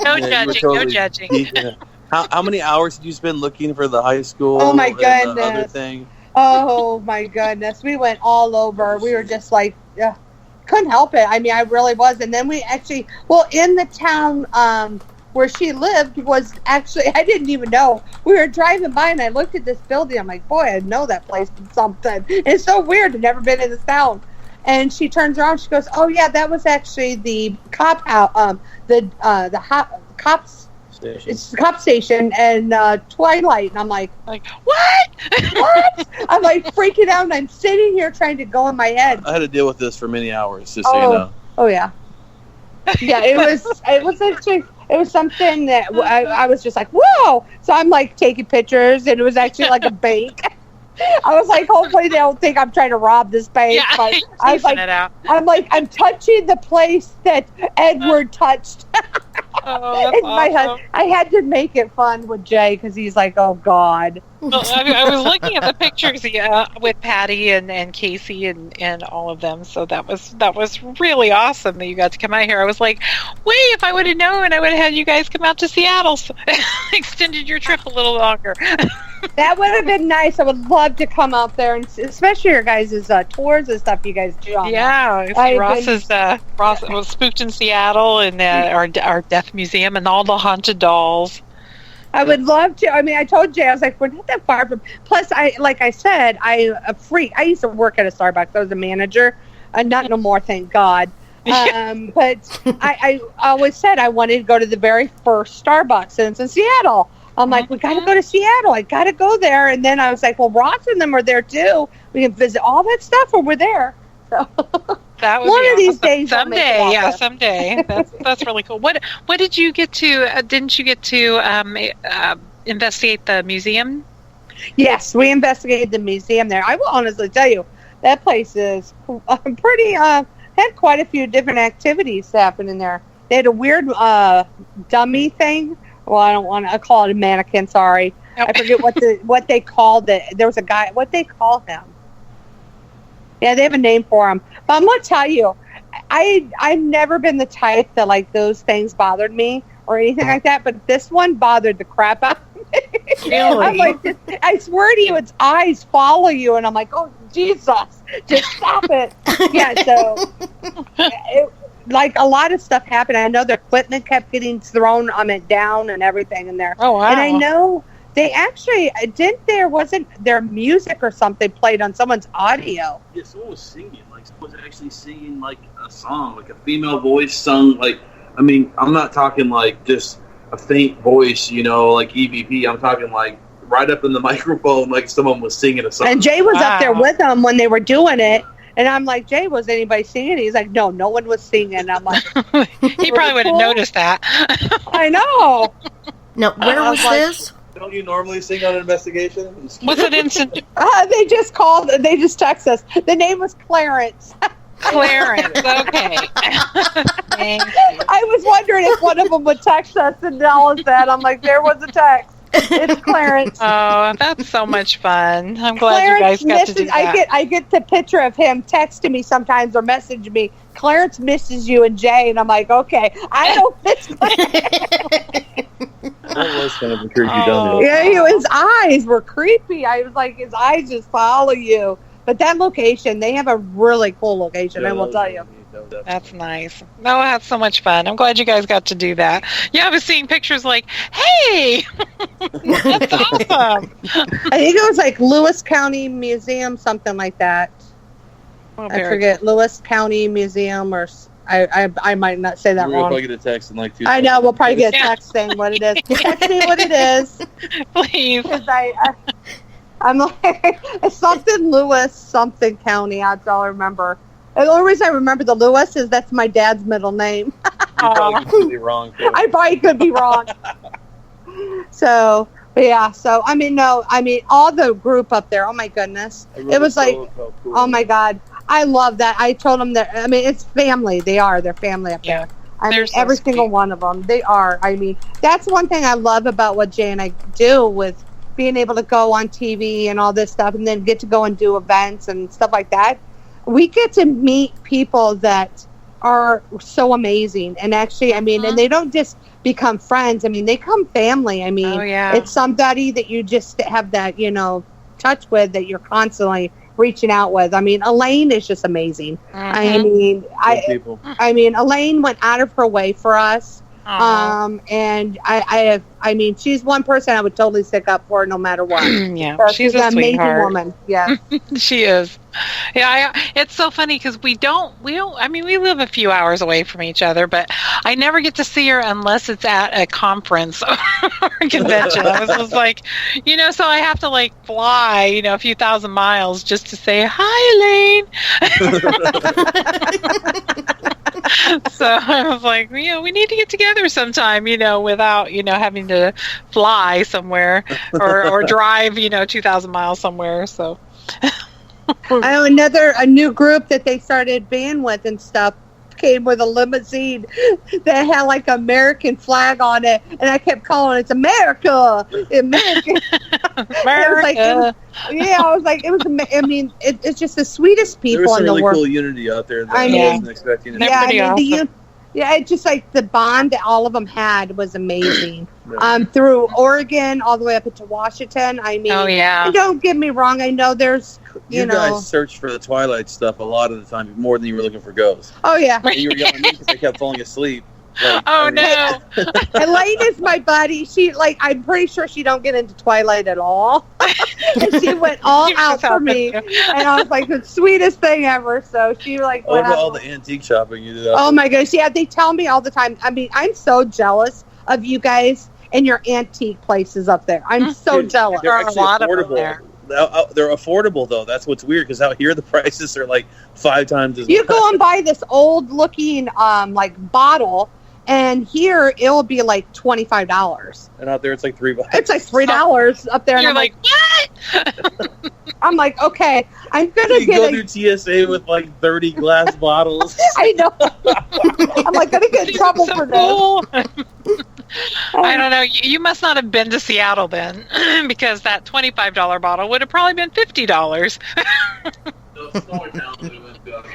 No judging, no judging. Yeah. How many hours did you spend looking for the high school? Oh my and the other goodness! thing? Oh my goodness! We went all over. We were just like, couldn't help it. I mean, I really was. And then we actually, in the town where she lived was actually, I didn't even know. We were driving by and I looked at this building. I'm like, boy, I know that place from something. It's so weird. I've never been in this town. And she turns around. She goes, "Oh yeah, that was actually the cop house, cops. It's the cop station and Twilight." And I'm like, what? What? I'm like freaking out. And I'm sitting here trying to go in my head. I had to deal with this for many hours, just so you know. Oh yeah. Yeah, it was actually. It was something that I was just like, whoa! So I'm like taking pictures, and it was actually like a bank. I was like, hopefully they don't think I'm trying to rob this bank. Yeah, but I was like, it out. I'm touching the place that Edward touched. Oh, that's awesome. I had to make it fun with Jay because he's like, oh God. Well, I was looking at the pictures with Patty and Casey and all of them, so that was really awesome that you got to come out here. I was like, wait, if I would have known, I would have had you guys come out to Seattle, so extended your trip a little longer. That would have been nice. I would love to come out there, and especially your guys' tours and stuff you guys do. Ross was spooked in Seattle, and our death museum, and all the haunted dolls. I would love to. I mean, I told Jay, I was like, we're not that far from. Plus, like I said, I'm a freak. I used to work at a Starbucks. I was a manager. Not no more, thank God. But I always said I wanted to go to the very first Starbucks, and it's in Seattle. I'm like, we got to go to Seattle. I got to go there. And then I was like, well, Ross and them are there too. We can visit all that stuff when we're there. So that would one be of these awesome. days, someday, someday. That's really cool. What did you get to? Didn't you get to investigate the museum? Yes, we investigated the museum there. I will honestly tell you, that place is pretty. Had quite a few different activities happening there. They had a weird dummy thing. Well, I don't want to call it a mannequin. Sorry, I forget what they called it. There was a guy. What they call him? Yeah, they have a name for him. But I'm gonna tell you, I've never been the type that like those things bothered me or anything like that. But this one bothered the crap out of me. Really? I'm like, I swear to you, its eyes follow you, and I'm like, oh Jesus, just stop it. Yeah. So. Like a lot of stuff happened. I know their equipment kept getting thrown down and everything in there. Oh wow! And I know they actually wasn't their music or something played on someone's audio. Yeah, someone was singing. Like someone was actually singing like a song, like a female voice sung. Like I'm not talking like just a faint voice, like EVP. I'm talking like right up in the microphone like someone was singing a song. And Jay was up there with them when they were doing it. And I'm like, Jay, was anybody singing? He's like, no one was singing. I'm like, he probably would have noticed that. I know. Now, where was this? Don't you normally sing on an investigation? Was it instant? They just called. They just texted us. The name was Clarence. Clarence. Okay. I was wondering if one of them would text us and tell us that. I'm like, there was a text. It's Clarence. Oh, that's so much fun. I'm glad you guys got to do that. I get the picture of him texting me sometimes or message me. Clarence misses you and Jay, and I'm like, okay, I don't miss Clarence. That was kind of a creepy dummy. Yeah, his eyes were creepy. I was like, his eyes just follow you. But that location, they have a really cool location, I will tell you. That's nice. No, that's so much fun. I'm glad you guys got to do that. Yeah, I was seeing pictures like, hey, that's awesome. I think it was like Lewis County Museum, something like that. Oh, I forget, Lewis County Museum, or I might not say that We're wrong. going to probably get a text in like 2 I know, we'll probably get a text saying what it is. Text me what it is. Please. Because I'm like, it's something Lewis, something County, that's all I remember. And the only reason I remember the Lewis is that's my dad's middle name. You probably could be wrong. Too. I probably could be wrong. So, yeah. So, I mean, all the group up there, oh my goodness. It was like, cool. Oh my God. I love that. I told them that, I mean, it's family. They're family up there. I mean, so every sweet. single one of them. They are. I mean, that's one thing I love about what Jay and I do with being able to go on TV and all this stuff and then get to go and do events and stuff like that. We get to meet people that are so amazing. And actually, I mean, and they don't just become friends. I mean, they become family. I mean, it's somebody that you just have that, touch with, that you're constantly reaching out with. I mean, Elaine is just amazing. I mean, Elaine went out of her way for us. And I mean, she's one person I would totally stick up for no matter what. Yeah, so she's an a amazing sweetheart. woman. Yeah, she is. Yeah, it's so funny because we don't. I mean, we live a few hours away from each other, but I never get to see her unless it's at a conference or a convention. I was just like, so I have to like fly, a few thousand miles just to say hi, Elaine. So I was like, we need to get together sometime, without, having to fly somewhere or drive, 2,000 miles somewhere. So I know a new group that they started being with and stuff came with a limousine that had like an American flag on it, and I kept calling it America. America. I was like, it's just the sweetest people in the really world. Cool unity out there that I wasn't expecting. They're pretty awesome. It's just like the bond that all of them had was amazing. Through Oregon all the way up into Washington. I mean, and don't get me wrong. I know there's, you guys searched for the Twilight stuff a lot of the time, more than you were looking for ghosts. Oh yeah. And you were yelling at me because I kept falling asleep. Like, no. Elaine is my buddy. She I'm pretty sure she don't get into Twilight at all. And she went all out for me, and I was like the sweetest thing ever. So she went over out. all the antique shopping you did. Oh my gosh, yeah, they tell me all the time. I mean, I'm so jealous of you guys and your antique places up there. I'm so jealous. They're There are a lot of them there. They're affordable though. That's what's weird because out here the prices are like 5 times as much. You go and buy this old looking like bottle. And here it will be like $25, and out there it's like $3. It's like $3 up there. And You're I'm like, what? I'm like, okay, I'm gonna you go through TSA with like 30 glass bottles. I know. I'm like gonna get in trouble for this. I don't know. You must not have been to Seattle then, because that $25 bottle would have probably been $50.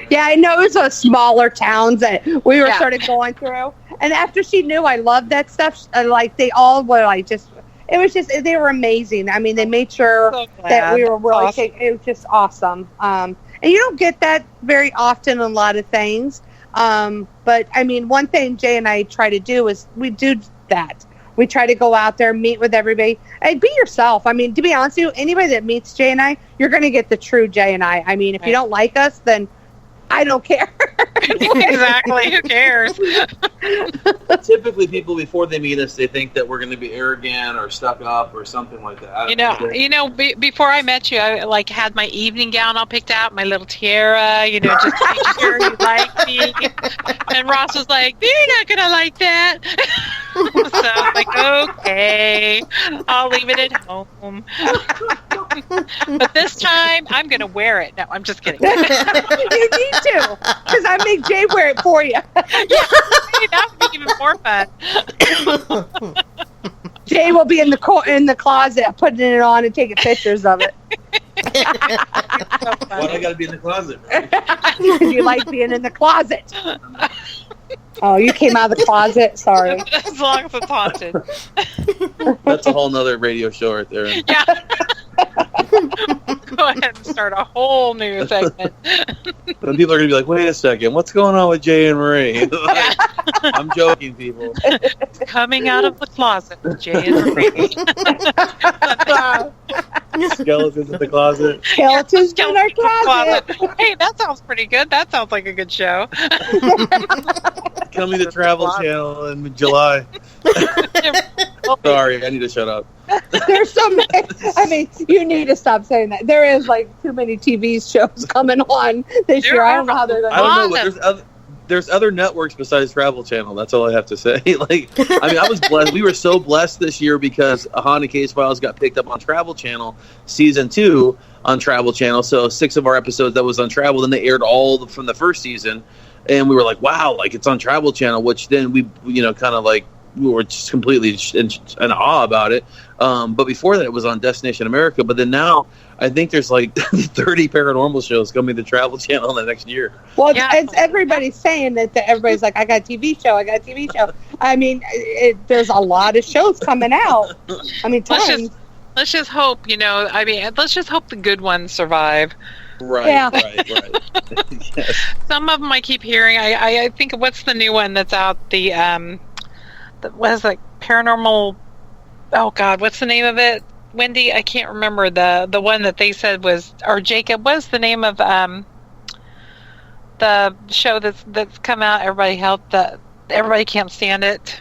Yeah, I know it was a smaller towns that we were sort of going through. And after she knew I loved that stuff, like they all were like they were amazing. I mean, they made sure that we were really it was just awesome. And you don't get that very often in a lot of things. But I mean, one thing Jay and I try to do is we do that. We try to go out there, meet with everybody, and be yourself. I mean, to be honest with you, anybody that meets Jay and I, you're going to get the true Jay and I. I mean, if you don't like us, then I don't care. Exactly. Who cares? Typically, people before they meet us, they think that we're going to be arrogant or stuck up or something like that. Before I met you, I like had my evening gown all picked out, my little tiara, just to make sure you like me. And Ross was like, "You're not gonna like that." So I'm like, "Okay, I'll leave it at home." But this time, I'm gonna wear it. No, I'm just kidding. You need to, because I make Jay wear it for you. That would be even more fun. Jay will be in the closet putting it on and taking pictures of it. Why do I got to be in the closet? Because you like being in the closet. Oh, you came out of the closet. Sorry. As long as it's haunted. That's a whole nother radio show right there. Yeah. Go ahead and start a whole new segment. Then people are going to be like, wait a second, what's going on with Jay and Marie? Like, I'm joking, people. Coming out of the closet with Jay and Marie. Skeletons in the closet. Skeletons in our closet. Hey, that sounds pretty good. That sounds like a good show. Coming to Travel Channel in July. Sorry, I need to shut up. There's so many. I mean, you need to stop saying that. There is like too many TV shows coming on this year. I don't know how they're going to. I don't know, but there's other networks besides Travel Channel. That's all I have to say. I was blessed. We were so blessed this year because A Haunted Case Files got picked up on Travel Channel, season 2 on Travel Channel. So 6 of our episodes that was on Travel. Then they aired all from the first season, and we were like, wow, like it's on Travel Channel. Which then we we were just completely in awe about it. But before that, it was on Destination America. But then now, I think there's like 30 paranormal shows coming to Travel Channel in the next year. Well, it's everybody's saying that everybody's like, I got a TV show. I mean, there's a lot of shows coming out. I mean, let's just hope, let's just hope the good ones survive. Right, yeah. right. Yes. Some of them I keep hearing. I think, what's the new one that's out? What is like paranormal? Oh God, what's the name of it? Wendy, I can't remember the one that they said was, or Jacob. What's the name of the show that's come out? Everybody can't stand it.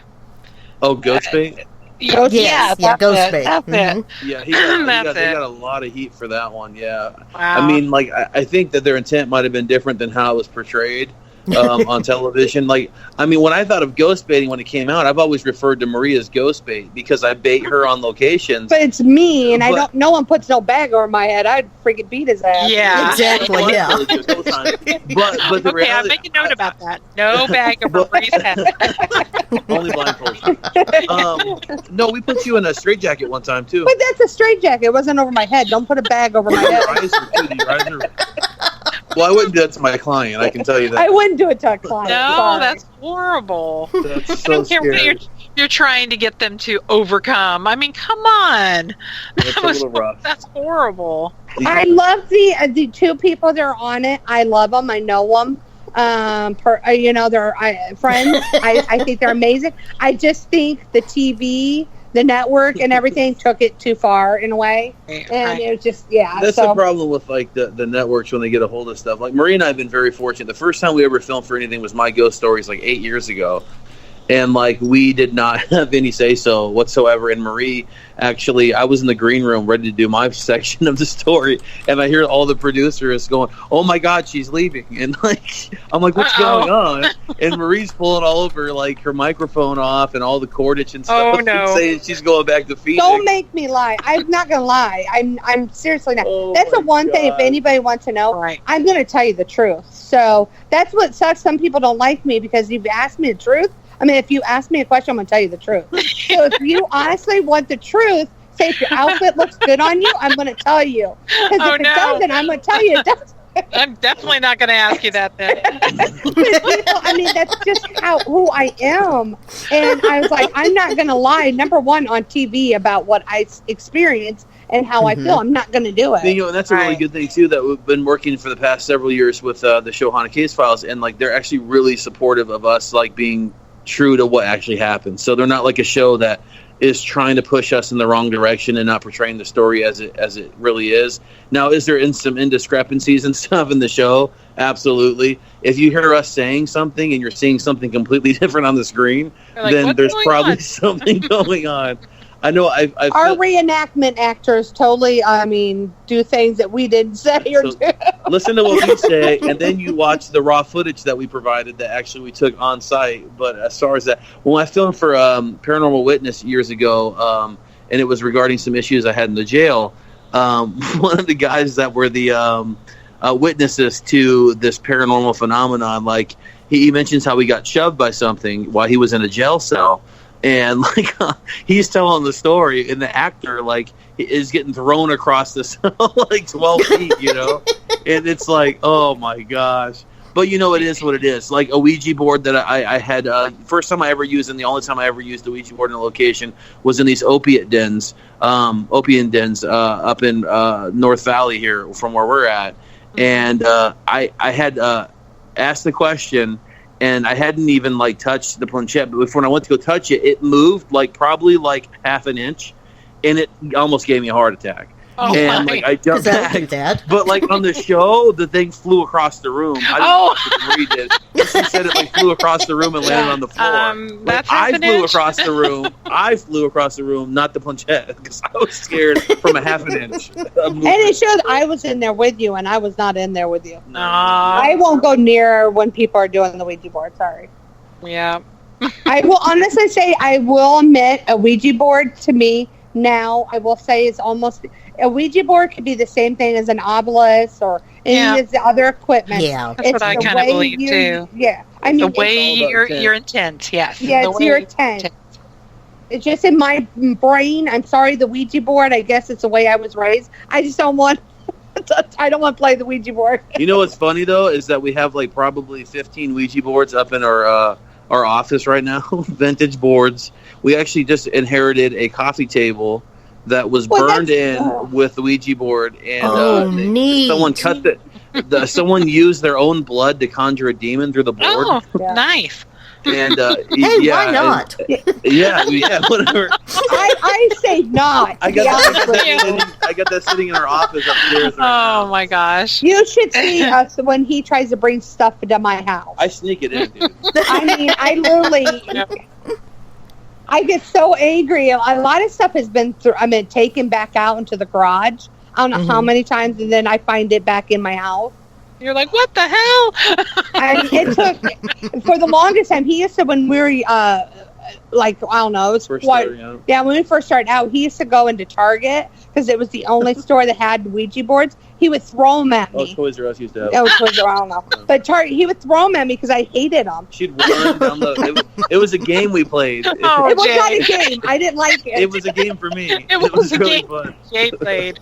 Oh, Ghost Bait? Ghost Bait. That's it. Yeah, they got a lot of heat for that one. Yeah, wow. I mean, like I think that their intent might have been different than how it was portrayed. On television. Like, I mean, when I thought of ghost baiting when it came out, I've always referred to Marie as ghost bait because I bait her on locations. But it's me, and no one puts no bag over my head. I'd freaking beat his ass. Yeah, exactly. Yeah. But the reality, I'm making note about that. No bag over Marie's head. Only blindfold. No, we put you in a straitjacket one time too. But that's a straitjacket. It wasn't over my head. Don't put a bag over my head. Well, I wouldn't do that to my client. I can tell you that. I wouldn't do it to a client. No, Sorry. that's horrible. That's so scary. You're trying to get them to overcome. I mean, come on. That's a little rough. That's horrible. I love the 2 people that are on it. I love them. I know them. They're friends. I think they're amazing. I just think the TV, the network, and everything took it too far in a way, and it was just That's the problem with like the networks when they get a hold of stuff. Like Marie and I have been very fortunate. The first time we ever filmed for anything was My Ghost Stories, like 8 years ago. And like we did not have any say so whatsoever. And Marie, actually, I was in the green room ready to do my section of the story, and I hear all the producers going, "Oh my God, she's leaving!" And like I'm like, "What's going on?" And Marie's pulling all over like her microphone off and all the cordage and stuff. Oh no! Saying she's going back to Phoenix. Don't make me lie. I'm not gonna lie. I'm seriously not. Oh that's the one thing. If God. anybody wants to know, right. I'm gonna tell you the truth. So that's what sucks. Some people don't like me because you've asked me the truth. I mean, if you ask me a question, I'm going to tell you the truth. So if you honestly want the truth, say if your outfit looks good on you, I'm going to tell you. Because if it doesn't, I'm going to tell you it doesn't. I'm definitely not going to ask you that then. I mean, that's just who I am. And I was like, I'm not going to lie, number one, on TV about what I experience and how I feel. I'm not going to do it. And that's a really good thing, too, that we've been working for the past several years with the show Haunted Case Files. And, like, they're actually really supportive of us, like, being true to what actually happened. So they're not like a show that is trying to push us in the wrong direction and not portraying the story as it really is. Now, is there some indiscrepancies and stuff in the show? Absolutely. If you hear us saying something and you're seeing something completely different on the screen, then there's probably something going on. I know our reenactment actors totally, do things that we didn't say or do. Listen to what we say, and then you watch the raw footage that we provided that actually we took on site. But as far as that, when I filmed for Paranormal Witness years ago, and it was regarding some issues I had in the jail, one of the guys that were the witnesses to this paranormal phenomenon, like he mentions how he got shoved by something while he was in a jail cell. And he's telling the story, and the actor is getting thrown across the cell 12 feet, and it's like, oh my gosh. But it is what it is. Like a Ouija board that I had, first time I ever used, and the only time I ever used a Ouija board in a location was in these opium dens up in North Valley here, from where we're at, and I had asked the question. And I hadn't even touched the planchette, but when I went to go touch it, it moved probably half an inch, and it almost gave me a heart attack. Oh, and I jumped back, but on the show, the thing flew across the room. I didn't know what Marie did. She said it flew across the room and landed on the floor. I flew across the room. I flew across the room, not the planchette, because I was scared from a half an inch. And it showed I was in there with you, and I was not in there with you. No. I won't go near when people are doing the Ouija board. Sorry. Yeah. I will honestly say, I will admit, a Ouija board to me now, I will say, is almost... A Ouija board could be the same thing as an obelisk or any of the other equipment. Yeah, that's what I kind of believe too. Yeah, the way your intent. Yes. Yeah, it's your intent. It's just in my brain. I'm sorry, the Ouija board. I guess it's the way I was raised. I just don't want. I don't want to play the Ouija board. You know what's funny though is that we have probably 15 Ouija boards up in our office right now. Vintage boards. We actually just inherited a coffee table that was burned in with the Ouija board, and neat. Someone cut someone used their own blood to conjure a demon through the board. Oh, nice. And hey, why not? Yeah, whatever. I say not. I got that sitting in our office upstairs. Oh my gosh! You should see us when he tries to bring stuff into my house. I sneak it in, dude. I literally. I get so angry. A lot of stuff has been taken back out into the garage. I don't know how many times, and then I find it back in my house. You're like, what the hell? And it took, for the longest time, he used to, when we were, I don't know, when we first started out, he used to go into Target, because it was the only store that had Ouija boards. He would throw them at me. Oh, Toys R Us used to have. Oh, Toys R Us, I don't know. But Target, he would throw them at me because I hated them. She'd run down it was a game we played. It was not a game. I didn't like it. It was a game for me. It was a really game fun. Jay played.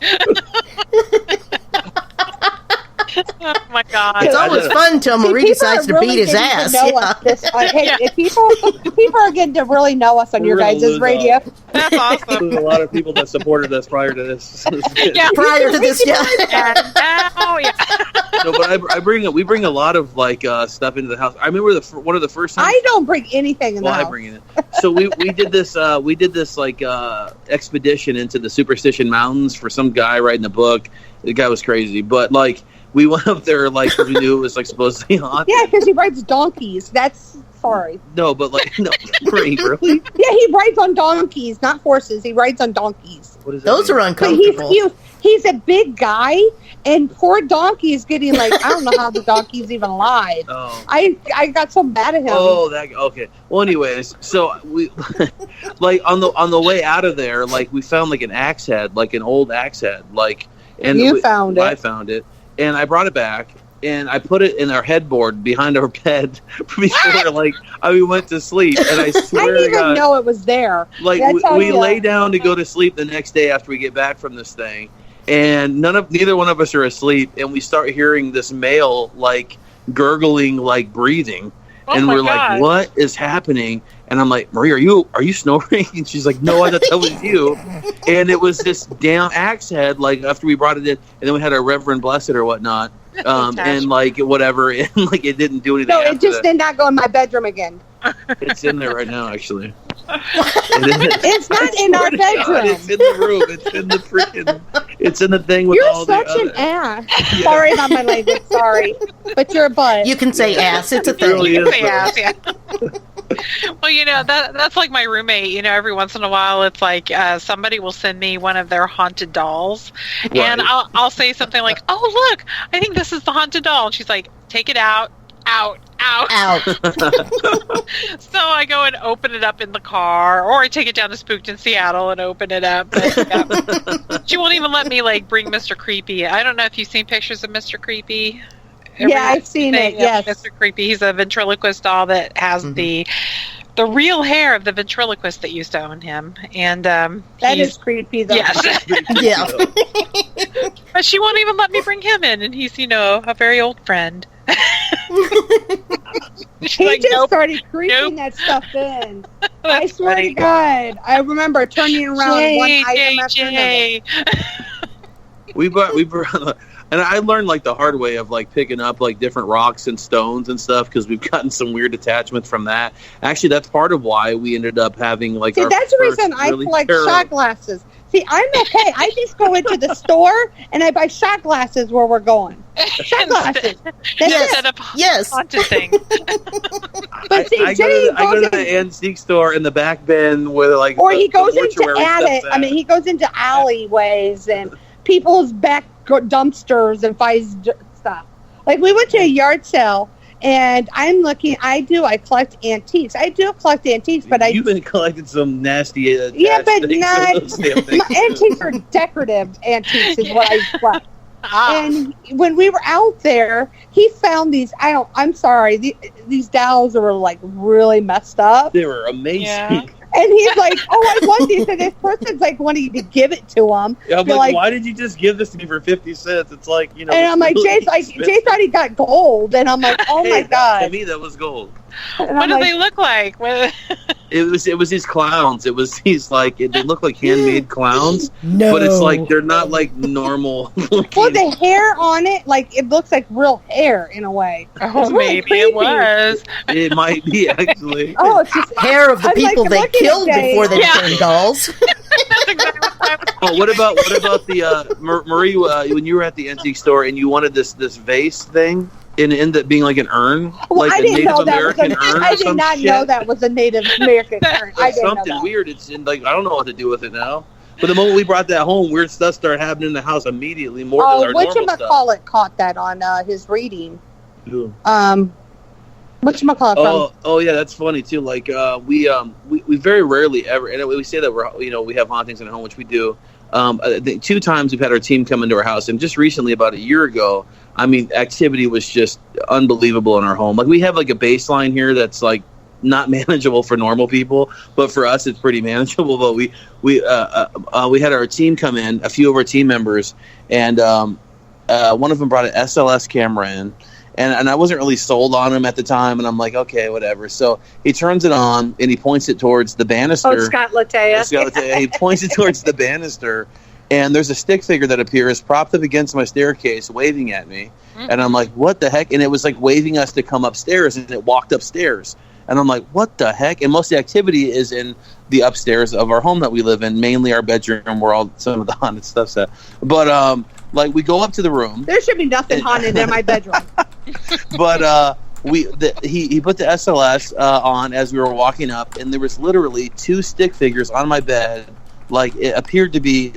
Oh my God! It's always fun until Marie decides to beat his ass. If people are getting to really know us on your guys' radio. That's awesome. There's a lot of people that supported us prior to this. Prior to this, Oh yeah. No, but we bring a lot of stuff into the house. I remember one of the first times. I don't bring anything in the house. I bring it. So we did this expedition into the Superstition Mountains for some guy writing a book. The guy was crazy, but we went up there because we knew it was supposed to be haunted. Yeah, because he rides donkeys. That's sorry. No, but no, really? Yeah, he rides on donkeys, not horses. He rides on donkeys. What is that? Those are uncomfortable. He's a big guy, and poor donkey is getting I don't know how the donkey's even alive. Oh. I got so mad at him. Oh, okay. Well, anyways, so we on the way out of there, we found an axe head, an old axe head, and you found it. I found it, and I brought it back, and I put it in our headboard behind our bed before we went to sleep, and I swear I didn't to God, even know it was there. We lay down to go to sleep the next day after we get back from this thing, and neither one of us are asleep, and we start hearing this male gurgling, breathing, and we're like, what is happening? And I'm like, Marie, are you snoring? And she's like, no, I thought that was you. And it was this damn axe head, after we brought it in, and then we had our Reverend Blessed or whatnot, and whatever, and it didn't do anything. No, it just did not go in my bedroom again. It's in there right now, actually. It's not in our bedroom. It's in the room. It's in the freaking. It's in the thing with You're all the such an other. ass. Sorry about my language. Sorry, but you're a butt. You can say ass. It's a It really thing. is, Yeah. Well, that's like my roommate. Every once in a while, it's like somebody will send me one of their haunted dolls, and I'll say something like, "Oh, look, I think this is the haunted doll," and she's like, "Take it out." So I go and open it up in the car, or I take it down to Spooked in Seattle and open it up. But, she won't even let me bring Mr. Creepy. I don't know if you've seen pictures of Mr. Creepy. Yeah, I've seen it. Yes, Mr. Creepy. He's a ventriloquist doll that has the real hair of the ventriloquist that used to own him, and that is creepy, though. Yes, Yeah. but she won't even let me bring him in, and he's a very old friend. He just started creeping that stuff in. I swear to God, I remember turning around one item after another. We brought, and I learned the hard way of picking up different rocks and stones and stuff because we've gotten some weird attachments from that. Actually, that's part of why we ended up having See, our that's the first reason I really collect terrible- shot glasses. See, I'm okay. I just go into the store and I buy shot glasses where we're going. Shot glasses. Instead of haunted things. But see, I Jay go to goes the antique store in the back bin with or he goes the into mortuary stuff's at. he goes into alleyways and people's back dumpsters and finds stuff. We went to a yard sale and I'm looking. I collect antiques. I do collect antiques, but You've been collecting some nasty. Yeah, but things. not. Those damn things. My antiques are decorative antiques, is what I collect. And when we were out there, he found these. I'm sorry, these dolls were really messed up. They were amazing. Yeah. And he's like, "Oh, I want these," and this person's wanting to give it to him. Yeah, I'm why did you just give this to me for 50 cents? It's And I'm like, Jay thought he got gold, and I'm like, oh my God. To me, that was gold. And What do they look like? It was these clowns. It was these they look like handmade clowns. No. But it's they're not normal. Well, the hair on it, it looks like real hair in a way. Oh, It's really maybe creepy. it was. It might be actually. Oh, it's just Hair of the I'm people they looking killed at Jay. before they Yeah. turned dolls. That's exactly what I was. Oh, what about the Marie? When you were at the antique store and you wanted this vase thing, and it ended up being an urn, Well, I a didn't Native know that American was urn. I or did some not shit. know that was a Native American urn. I It's didn't know something that. weird. It's in, I don't know what to do with it now. But the moment we brought that home, weird stuff started happening in the house immediately. More than our normal stuff. Whatchamacallit caught that on his reading. Who? Whatchamacallit from? Oh yeah, that's funny too. We very rarely ever, and we say that we have hauntings in our home, which we do. I think 2 times we've had our team come into our house, and just recently, about a year ago, activity was just unbelievable in our home. We have a baseline here that's not manageable for normal people, but for us it's pretty manageable. But we had our team come in, a few of our team members, and one of them brought an SLS camera in. And I wasn't really sold on him at the time, and I'm like, okay, whatever. So he turns it on, and he points it towards the banister. Oh, Scott Latea. Scott Latea. He points it towards the banister, and there's a stick figure that appears propped up against my staircase, waving at me. And I'm like, what the heck? And it was waving us to come upstairs, and it walked upstairs. And I'm like, what the heck? And most of the activity is in the upstairs of our home that we live in, mainly our bedroom where all some of the haunted stuff's at. But we go up to the room. There should be nothing haunted in my bedroom. But he put the SLS on as we were walking up, and there was literally 2 stick figures on my bed. It appeared to be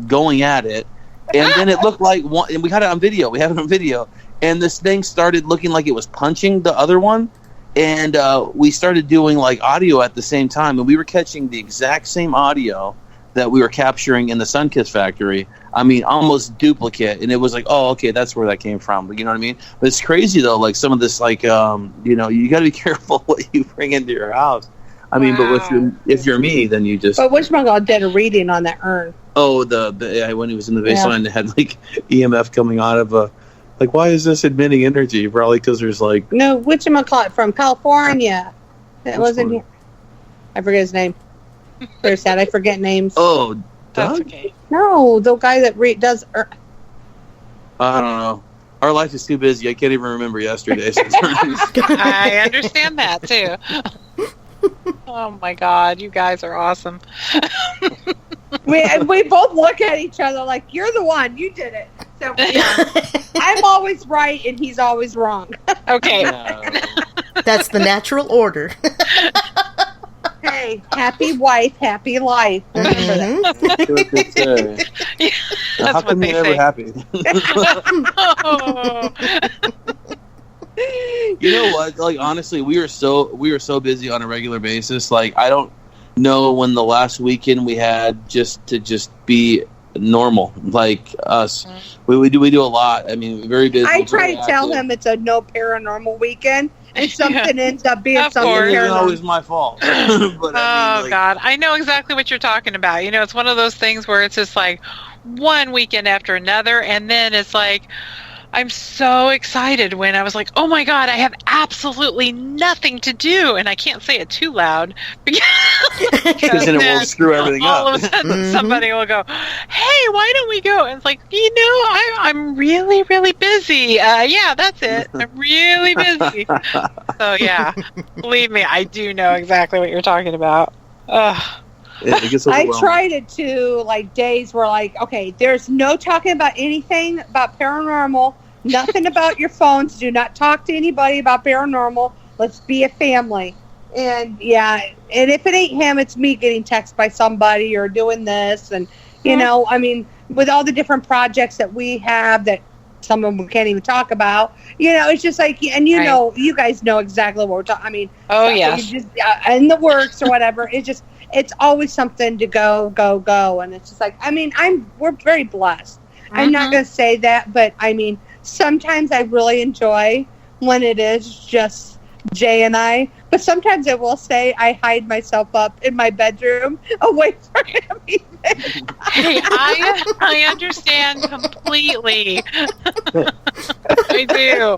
going at it, and then it looked like one. And we had it on video. We have it on video, and this thing started looking like it was punching the other one, and we started doing audio at the same time, and we were catching the exact same audio that we were capturing in the Sunkiss factory. Almost duplicate. And it was oh, okay, that's where that came from. But you know what I mean? But it's crazy though, some of this, you got to be careful what you bring into your house. But if you're me, then you just. But whatchamacallit did a reading on that urn. Oh, when he was in the baseline, it had EMF coming out of a. Why is this emitting energy? Probably because there's No, whatchamacallit from California. That wasn't here. I forget his name. Very sad. I forget names. Oh, That's Doug? okay. No, the guy that does. I don't know. Our life is too busy. I can't even remember yesterday. I understand that too. Oh my God, you guys are awesome. We both look at each other like, you're the one, you did it. So yeah, I'm always right and he's always wrong. Okay. That's the natural order. Hey, happy wife, happy life. Remember that. That's what they say. That's How what come they you're never say. happy? Oh. You know what? Like honestly, we were so busy on a regular basis. Like I don't know when the last weekend we had just to be normal like us. We do a lot. I mean, very busy. I try very to tell active. him it's a no paranormal weekend, and something ends up being Of something course. It isn't paranormal. always my fault. But I mean, like, God, I know exactly what you're talking about. You know, it's one of those things where it's just like one weekend after another, and then it's like, I'm so excited when I was like, oh my God, I have absolutely nothing to do. And I can't say it too loud because then it will screw everything all up. of a sudden somebody will go, hey, why don't we go? And it's like, I'm really, really busy. Yeah, that's it. I'm really busy. So yeah, believe me, I do know exactly what you're talking about. Ugh. It gets I overwhelming. tried it too, like days where like, okay, there's no talking about anything about paranormal, nothing about your phones, do not talk to anybody about paranormal, let's be a family. And yeah, and if it ain't him, it's me getting texted by somebody or doing this. And, you know, I mean, with all the different projects that we have that some of them we can't even talk about, you know, it's just like, and you Right. know, you guys know exactly what we're talking. I mean, Oh, stuff that yes. you just, in the works or whatever. It's always something to go. And it's just like, I mean, we're very blessed. I'm not going to say that, but I mean, sometimes I really enjoy when it is just Jay and I, but sometimes I will say I hide myself up in my bedroom away from him. Hey, I understand completely. I do.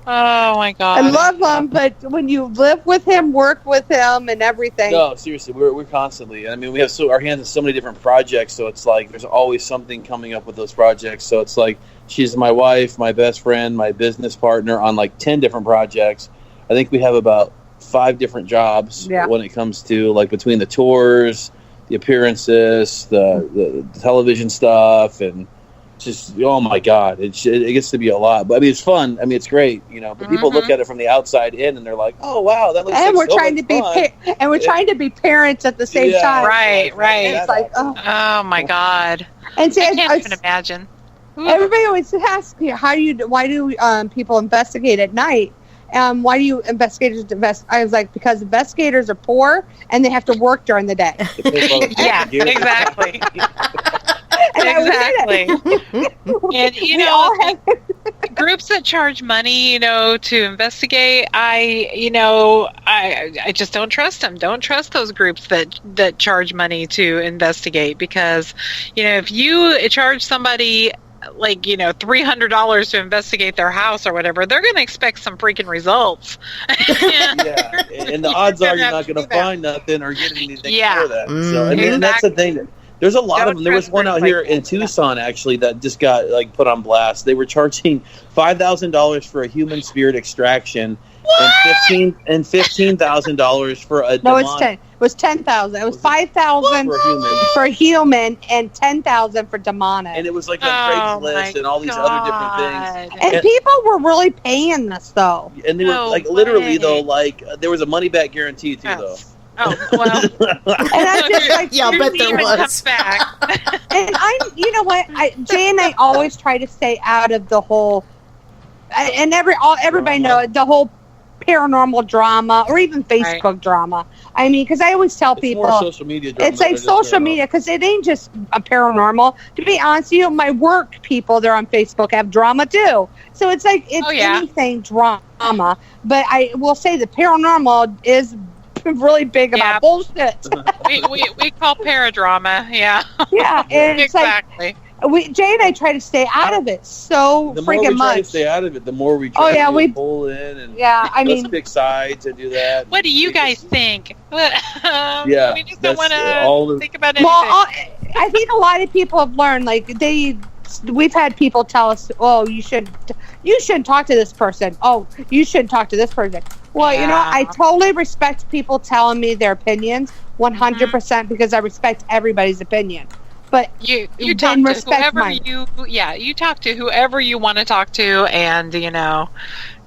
Oh my God. I love him, but when you live with him, work with him, and everything, No, seriously, we're constantly. I mean, we have our hands in so many different projects, so it's like there's always something coming up with those projects. So it's like she's my wife, my best friend, my business partner on like 10 different projects. I think we have about 5 different jobs when it comes to like between the tours, the appearances, the television stuff, and just oh my God, it gets to be a lot. But I mean, it's fun. I mean, it's great, you know. But people look at it from the outside in, and they're like, "Oh wow, that looks." and like we're so trying much to be fun. and we're trying to be parents at the same time. Right. It's like, oh, Oh my God. and see, I can't even imagine. everybody always asks me, why do people investigate at night? Why do you investigators invest? I was like, because investigators are poor and they have to work during the day. Yeah, exactly. And Exactly. And you We know, all have- groups that charge money, you know, to investigate, I just don't trust them. Don't trust those groups that charge money to investigate, because, you know, if you charge somebody like, you know, $300 to investigate their house or whatever, they're going to expect some freaking results. Yeah, and the odds are you're not going to find nothing or get anything for that. So, and that's the thing. There's a lot of them. There was one out here in Tucson, actually, that just got like put on blast. They were charging $5,000 for a human spirit extraction, and $15,000 for a No, demonic. it's 10. It was 10,000. It was 5,000 for a human and 10,000 for demonic. And it was like on Craigslist and all these other different things. And people were really paying this though. And they were like literally though, like there was a money back guarantee too, though. Oh well, And I'm just like, Yeah, I bet there was. comes back. and you know what? Jay and I always try to stay out of the whole, and everybody knows the whole paranormal drama or even Facebook drama. I mean, because I always tell people More social media drama it's like than just social paranormal. media, because it ain't just a paranormal. To be honest with you, my work people, they're on Facebook, have drama too. So it's like it's anything drama. But I will say the paranormal is really big about bullshit. we call paradrama. Yeah. Yeah, and it's exactly. Jay and I try to stay out of it so The more we freaking try to much. stay out of it, the more we try to we pull in and I let's mean, pick sides and do that. What do you guys think? Yeah, we just don't that's want all to the- think about anything. well, I think a lot of people have learned, like we've had people tell us, "Oh, you shouldn't talk to this person. Oh, you shouldn't talk to this person." Well, you know, Yeah. I totally respect people telling me their opinions 100% because I respect everybody's opinion. But You then talk to respect whoever mine. you talk to whoever you want to talk to, and you know,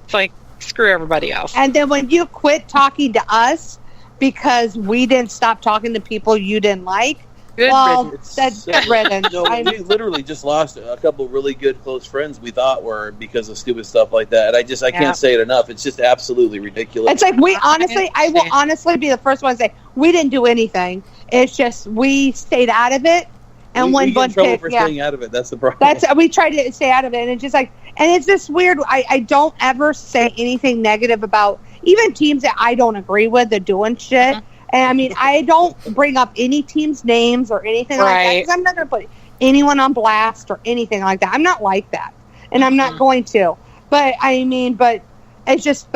it's like screw everybody else. And then when you quit talking to us because we didn't stop talking to people you didn't like, Good well, riddance. that's good riddance. No, we literally just lost a couple really good close friends we thought were because of stupid stuff like that. I Yeah. can't say it enough. It's just absolutely ridiculous. It's like I will honestly be the first one to say we didn't do anything. It's just we stayed out of it. And we when get in one trouble pick, for staying out of it. That's the problem. we tried to stay out of it, and it's just like, and it's just weird. I don't ever say anything negative about even teams that I don't agree with. They're doing shit, and I mean, I don't bring up any team's names or anything like that Right. because I'm not going to put anyone on blast or anything like that. I'm not like that, and I'm not going to. But I mean, but it's just,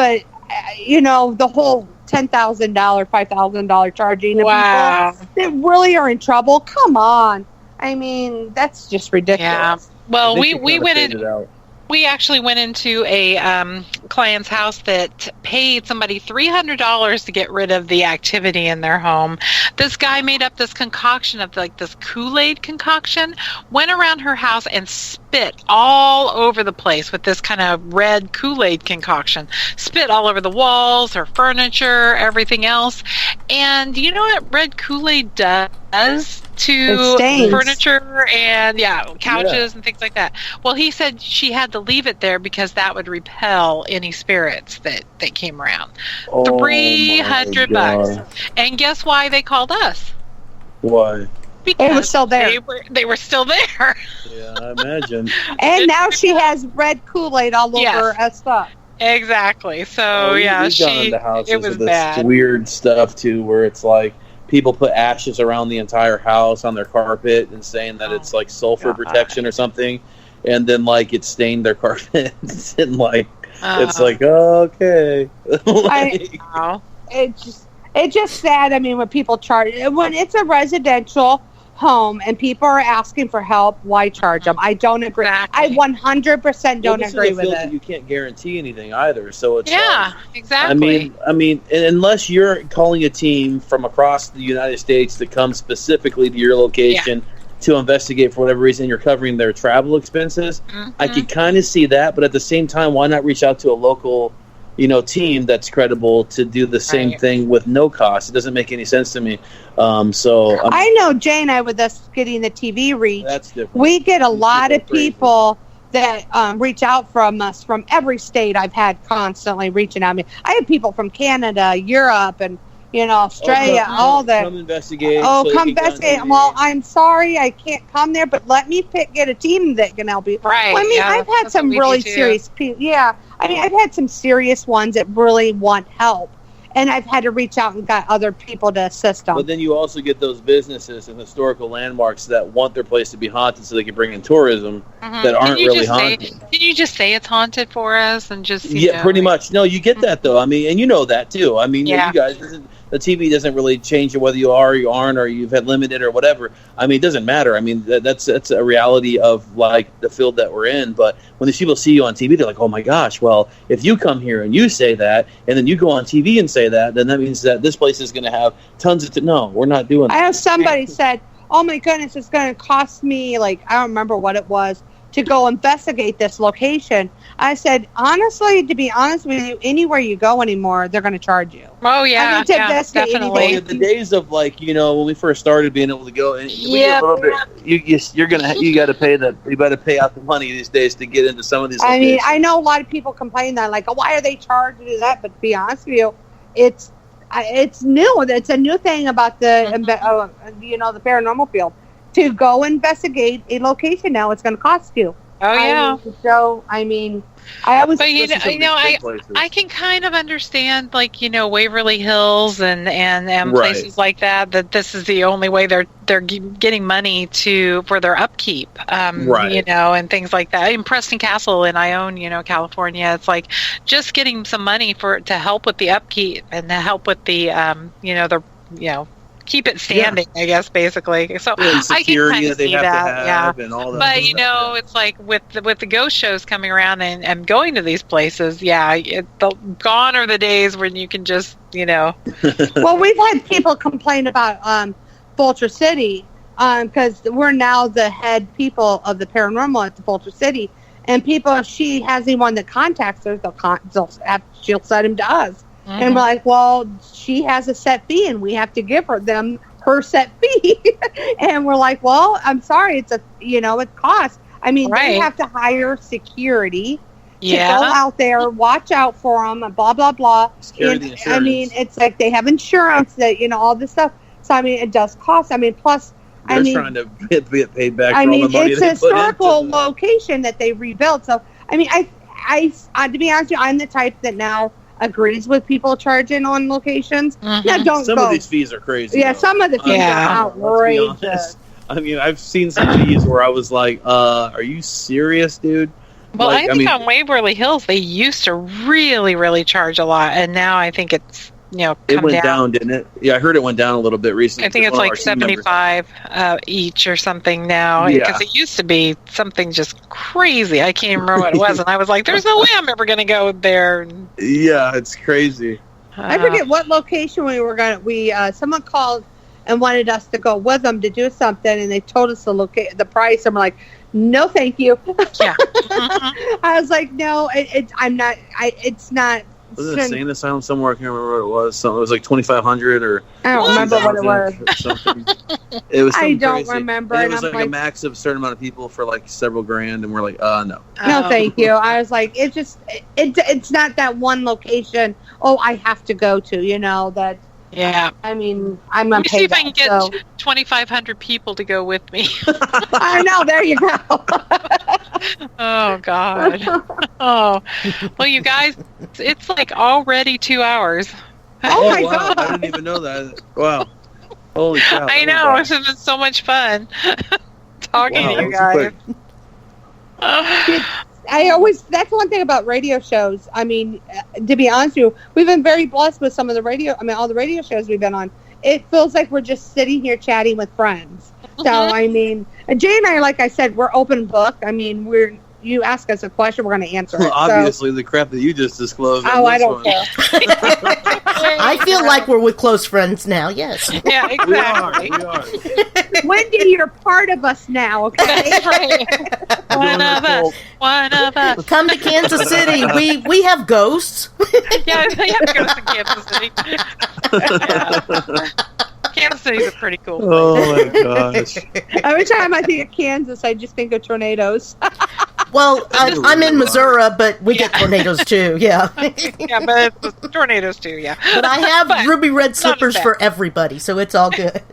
you know, the whole $10,000, $5,000 charging to Wow. people that really are in trouble. Come on. I mean, that's just ridiculous. Yeah. Well, I think we they kinda went faded in. out. We actually went into a client's house that paid somebody $300 to get rid of the activity in their home. This guy made up this concoction of like this Kool-Aid concoction, went around her house and spit all over the place with this kind of red Kool-Aid concoction. Spit all over the walls, her furniture, everything else. And you know what red Kool-Aid does to It stains. furniture and couches and things like that? Well, he said she had to leave it there because that would repel any spirits that came around. Oh, $300 my bucks. God. And guess why they called us? Why? Because It was still there. They were still there. Yeah, I imagine. And now she has red Kool-Aid all over Yes. her stuff. Exactly. So we've gone she into houses it was with this bad. weird stuff too, where it's like people put ashes around the entire house on their carpet and saying that it's like sulfur protection or something, and then like it stained their carpets and like it's like okay. Like, Wow. It's just sad. I mean, when people charge, when it's a residential home and people are asking for help, why charge them? I don't agree. Exactly. I 100% don't this is agree a with field it. that you can't guarantee anything either. So it's Yeah, like, exactly. I mean, unless you're calling a team from across the United States to come specifically to your location to investigate for whatever reason, you're covering their travel expenses. I could kind of see that, but at the same time, why not reach out to a local, team that's credible to do the same thing with no cost? It doesn't make any sense to me. I know Jay and I, with us getting the TV reach, that's different. we get a lot people of people that reach out from us from every state. I've had constantly reaching out to me. I have people from Canada, Europe, and Australia, all that. Come investigate. Oh, so you come can go on investigate. TV. Well, I'm sorry I can't come there, but let me get a team that can help you. Right, Well, I mean, yeah, I've had that's some what we really do, too. serious people. Yeah. I mean, I've had some serious ones that really want help. And I've had to reach out and got other people to assist them. But then you also get those businesses and historical landmarks that want their place to be haunted so they can bring in tourism that aren't really haunted. Can you just say it's haunted for us and just Pretty much. No, you get that though. I mean, and you know that too. I mean, Yeah. you guys, the TV doesn't really change whether you are or you aren't, or you've had limited or whatever. I mean, it doesn't matter. I mean, that's a reality of like the field that we're in. But when these people see you on TV, they're like, oh my gosh, well, if you come here and you say that, and then you go on TV and say that, then that means that this place is going to have tons of. No, we're not doing I that. have somebody said, oh my goodness, it's going to cost me, like, I don't remember what it was, to go investigate this location. I said, honestly, to be honest with you, anywhere you go anymore, they're going to charge you. Oh yeah, I mean, to investigate definitely. anything. The days of like when we first started being able to go and we get a little bit, you got to pay you better pay out the money these days to get into some of these. I mean, locations. I know a lot of people complain that, like, oh, why are they charged to do that? But to be honest with you, it's new. It's a new thing about the the paranormal field. To go investigate a location now, it's going to cost you. Oh yeah. I always. But I can kind of understand, like, Waverly Hills and places like that this is the only way they're getting money for their upkeep, and things like that. In Preston Castle in Ione, California, it's like just getting some money to help with the upkeep and to help with the keep it standing, I guess, basically. So And I can security kind that of they see have that, to have and all that. But you know, it's like with the ghost shows coming around and going to these places. Yeah, gone are the days when you can just, you know. Well, we've had people complain about Vulture City because we're now the head people of the paranormal at the Vulture City, and people, if she has anyone that contacts her, she'll send him to us. And we're like, well, she has a set fee, and we have to give them her set fee. And we're like, well, I'm sorry, it costs. I mean, they have to hire security to go out there, watch out for them, and blah blah blah. And, I mean, it's like they have insurance, that all this stuff. So I mean, it does cost. I mean, plus, They're trying to get paid back. I for mean, all the money it's they a historical put into location that they rebuilt. So I mean, I to be honest with you, I'm the type that now agrees with people charging on locations. Yeah, don't some go. of these fees are crazy. Yeah, though. some of the fees are Let's outrageous. be honest. I mean, I've seen some fees where I was like, "Are you serious, dude?" Well, Like, I think on Waverly Hills they used to really, really charge a lot, and now I think it's come it went down, didn't it? Yeah, I heard it went down a little bit recently. I think it's like 75 each or something now, Yeah. because it used to be something just crazy. I can't even remember what it was, and I was like, "There's no way I'm ever going to go there." Yeah, it's crazy. I forget what location we were going to. Someone called and wanted us to go with them to do something, and they told us the price, and we're like, no, thank you. Yeah. I was like, no, I'm not. It's not. Was it a insane asylum somewhere? I can't remember what it was. Something, it was like 2,500 or. I don't remember what it was. Something. It was. I don't crazy. remember. And it And was I'm like a max of a certain amount of people for like several grand, and we're like, no. No, thank you. I was like, it's not that one location. Oh, I have to go to. That. Yeah. I mean, I'm Let gonna me see pay if I can that. get 2,500 people to go with me. I know. There you go. Oh God. Oh, well, you guys, it's like already 2 hours. Oh my wow. God. I didn't even know that. Wow. Holy cow. I know. It's been so much fun talking to you guys. That's one thing about radio shows. I mean, to be honest with you, we've been very blessed with all the radio shows we've been on. It feels like we're just sitting here chatting with friends. So, I mean, Jay and I, like I said, we're open book. I mean, you ask us a question, we're going to answer it. Obviously, the crap that you just disclosed. Oh, I don't care. I feel like we're with close friends now, yes. Yeah, exactly. We are. Wendy, you're part of us now, okay? One of us. One of us. Come to Kansas City. We have ghosts. Yeah, we have to go to Kansas City. Yeah. Kansas City's a pretty cool place. Oh my gosh. Every time I think of Kansas, I just think of tornadoes. Well, I'm in Missouri, but we get tornadoes too, yeah. Yeah, but it's tornadoes too, yeah. But I have ruby red slippers bad. for everybody, so it's all good.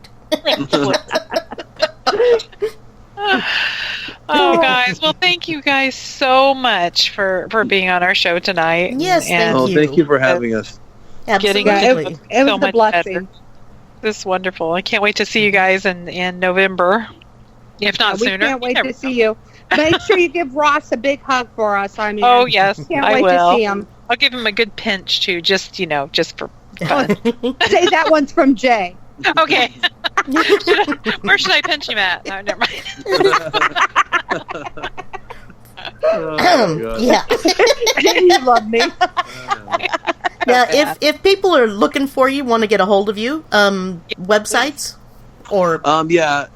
Oh, guys. Well, thank you guys so much for being on our show tonight. Yes, thank you. Thank you for having us. Absolutely. It was so a much blessing. better. This is wonderful. I can't wait to see you guys in November, if not We sooner. can't wait to see you. Make sure you give Ross a big hug for us. I mean, Oh, yes, can't I wait will. to see him. I'll give him a good pinch too, just for fun. Say that one's from Jay. Okay. Where should I pinch him at? No, never mind. Yeah. Jay, you love me. Now, if people are looking for you, want to get a hold of you, websites or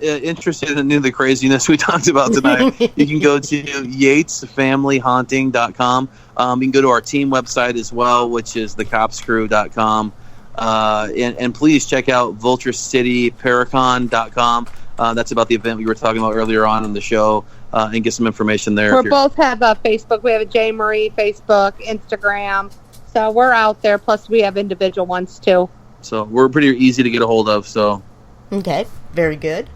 interested in any of the craziness we talked about tonight, you can go to yatesfamilyhaunting.com. You can go to our team website as well, which is thecopscrew.com. And please check out vulturecityparacon.com. That's about the event we were talking about earlier on in the show, and get some information there. We both have Facebook. We have a J. Marie Facebook, Instagram. So we're out there. Plus, we have individual ones too. So we're pretty easy to get a hold of. So okay, very good.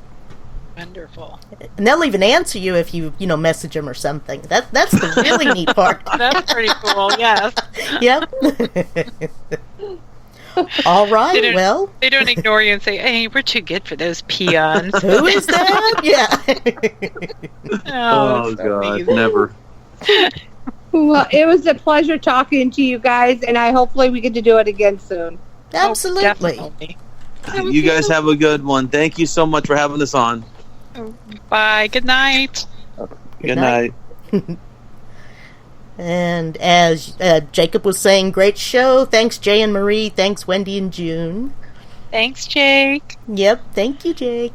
Wonderful. And they'll even answer you if you message them or something. That's the really neat part. That's pretty cool. Yes. Yep. All right. Well, they don't ignore you and say, "Hey, we're too good for those peons." Who is that? Yeah. Oh God, amazing. Never. Well, it was a pleasure talking to you guys, and hopefully we get to do it again soon. Absolutely. Definitely. You guys have a good one. Thank you so much for having us on. Bye. Good night. Good night. And as Jacob was saying, great show. Thanks, Jay and Marie. Thanks, Wendy and June. Thanks, Jake. Yep, thank you, Jake.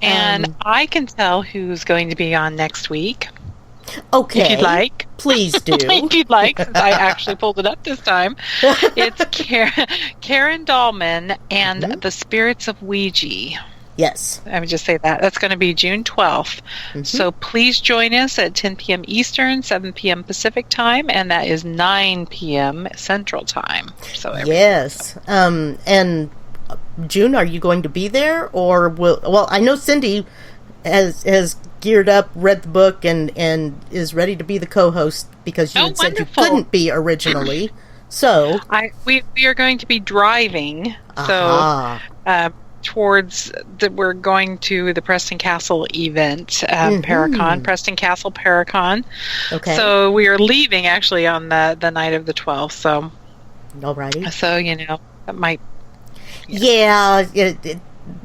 And I can tell who's going to be on next week. Okay. If you'd like. Please do. If you'd like, since I actually pulled it up this time. It's Karen Dahlman and the Spirits of Ouija. Yes. I would just say that. That's going to be June 12th. So please join us at 10 p.m. Eastern, 7 p.m. Pacific time, and that is 9 p.m. Central time. So yes. And June, are you going to be there? Or well, I know Cindy has geared up, read the book, and is ready to be the co-host because you had said you couldn't be originally. So we are going to be driving. So towards we're going to the Preston Castle event, Paracon, Preston Castle Paracon. Okay. So we are leaving actually on the night of the 12th. So alrighty. So that might. Yeah,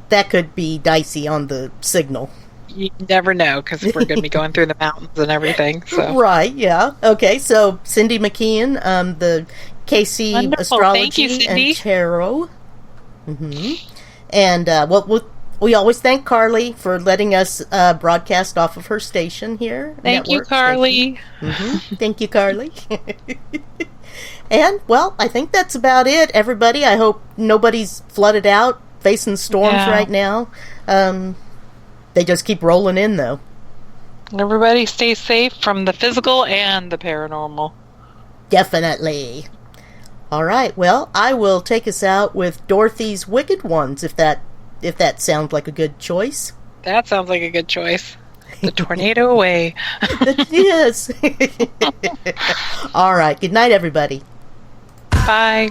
that could be dicey on the signal. You never know because we're going to be going through the mountains and everything. So. Right, yeah. Okay, so Cindy McKeon, the KC Wonderful. Astrology Thank you, Cindy. and Tarot. And we always thank Carly for letting us broadcast off of her station here. Thank you, Carly. Thank you, Carly. And, well, I think that's about it, everybody. I hope nobody's flooded out, facing storms right now. They just keep rolling in, though. Everybody stay safe from the physical and the paranormal. Definitely. All right, well, I will take us out with Dorothy's Wicked Ones, if that sounds like a good choice. That sounds like a good choice. The tornado away. Yes. All right, good night, everybody. Bye.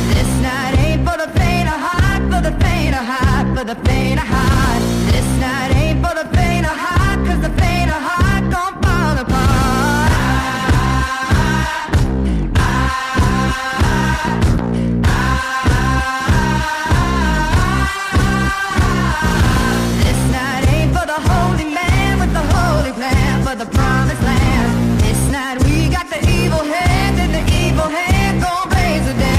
This night ain't for the faint of heart, for the faint of heart, for the faint of heart. This night ain't for the faint of heart, 'cause the faint of heart gon' fall apart. This night ain't for the holy man with the holy plan for the promised land. This night we got the evil hand, and the evil hand gon' raise the dead.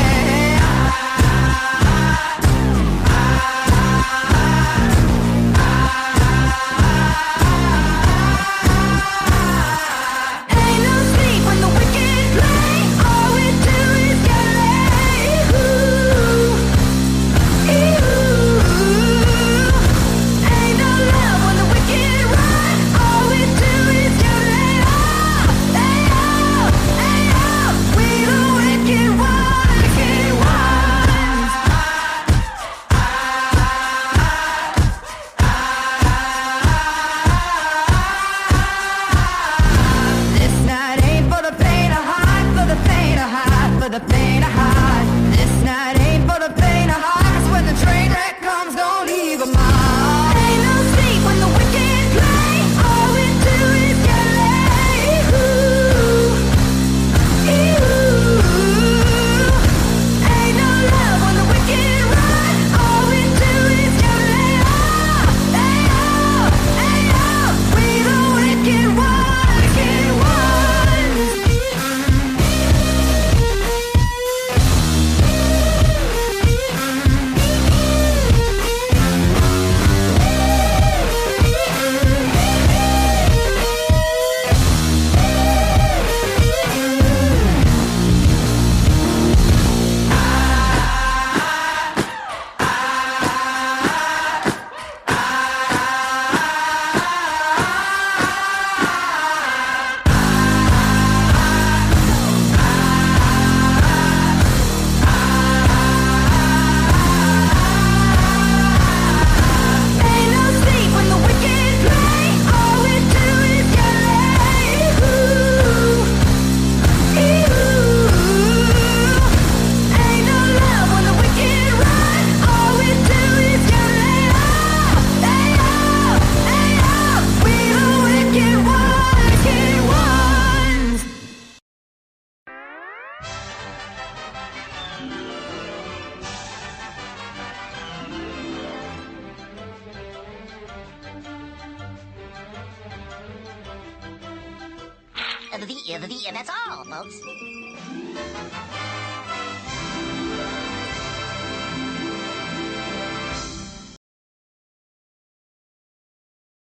That's all, folks.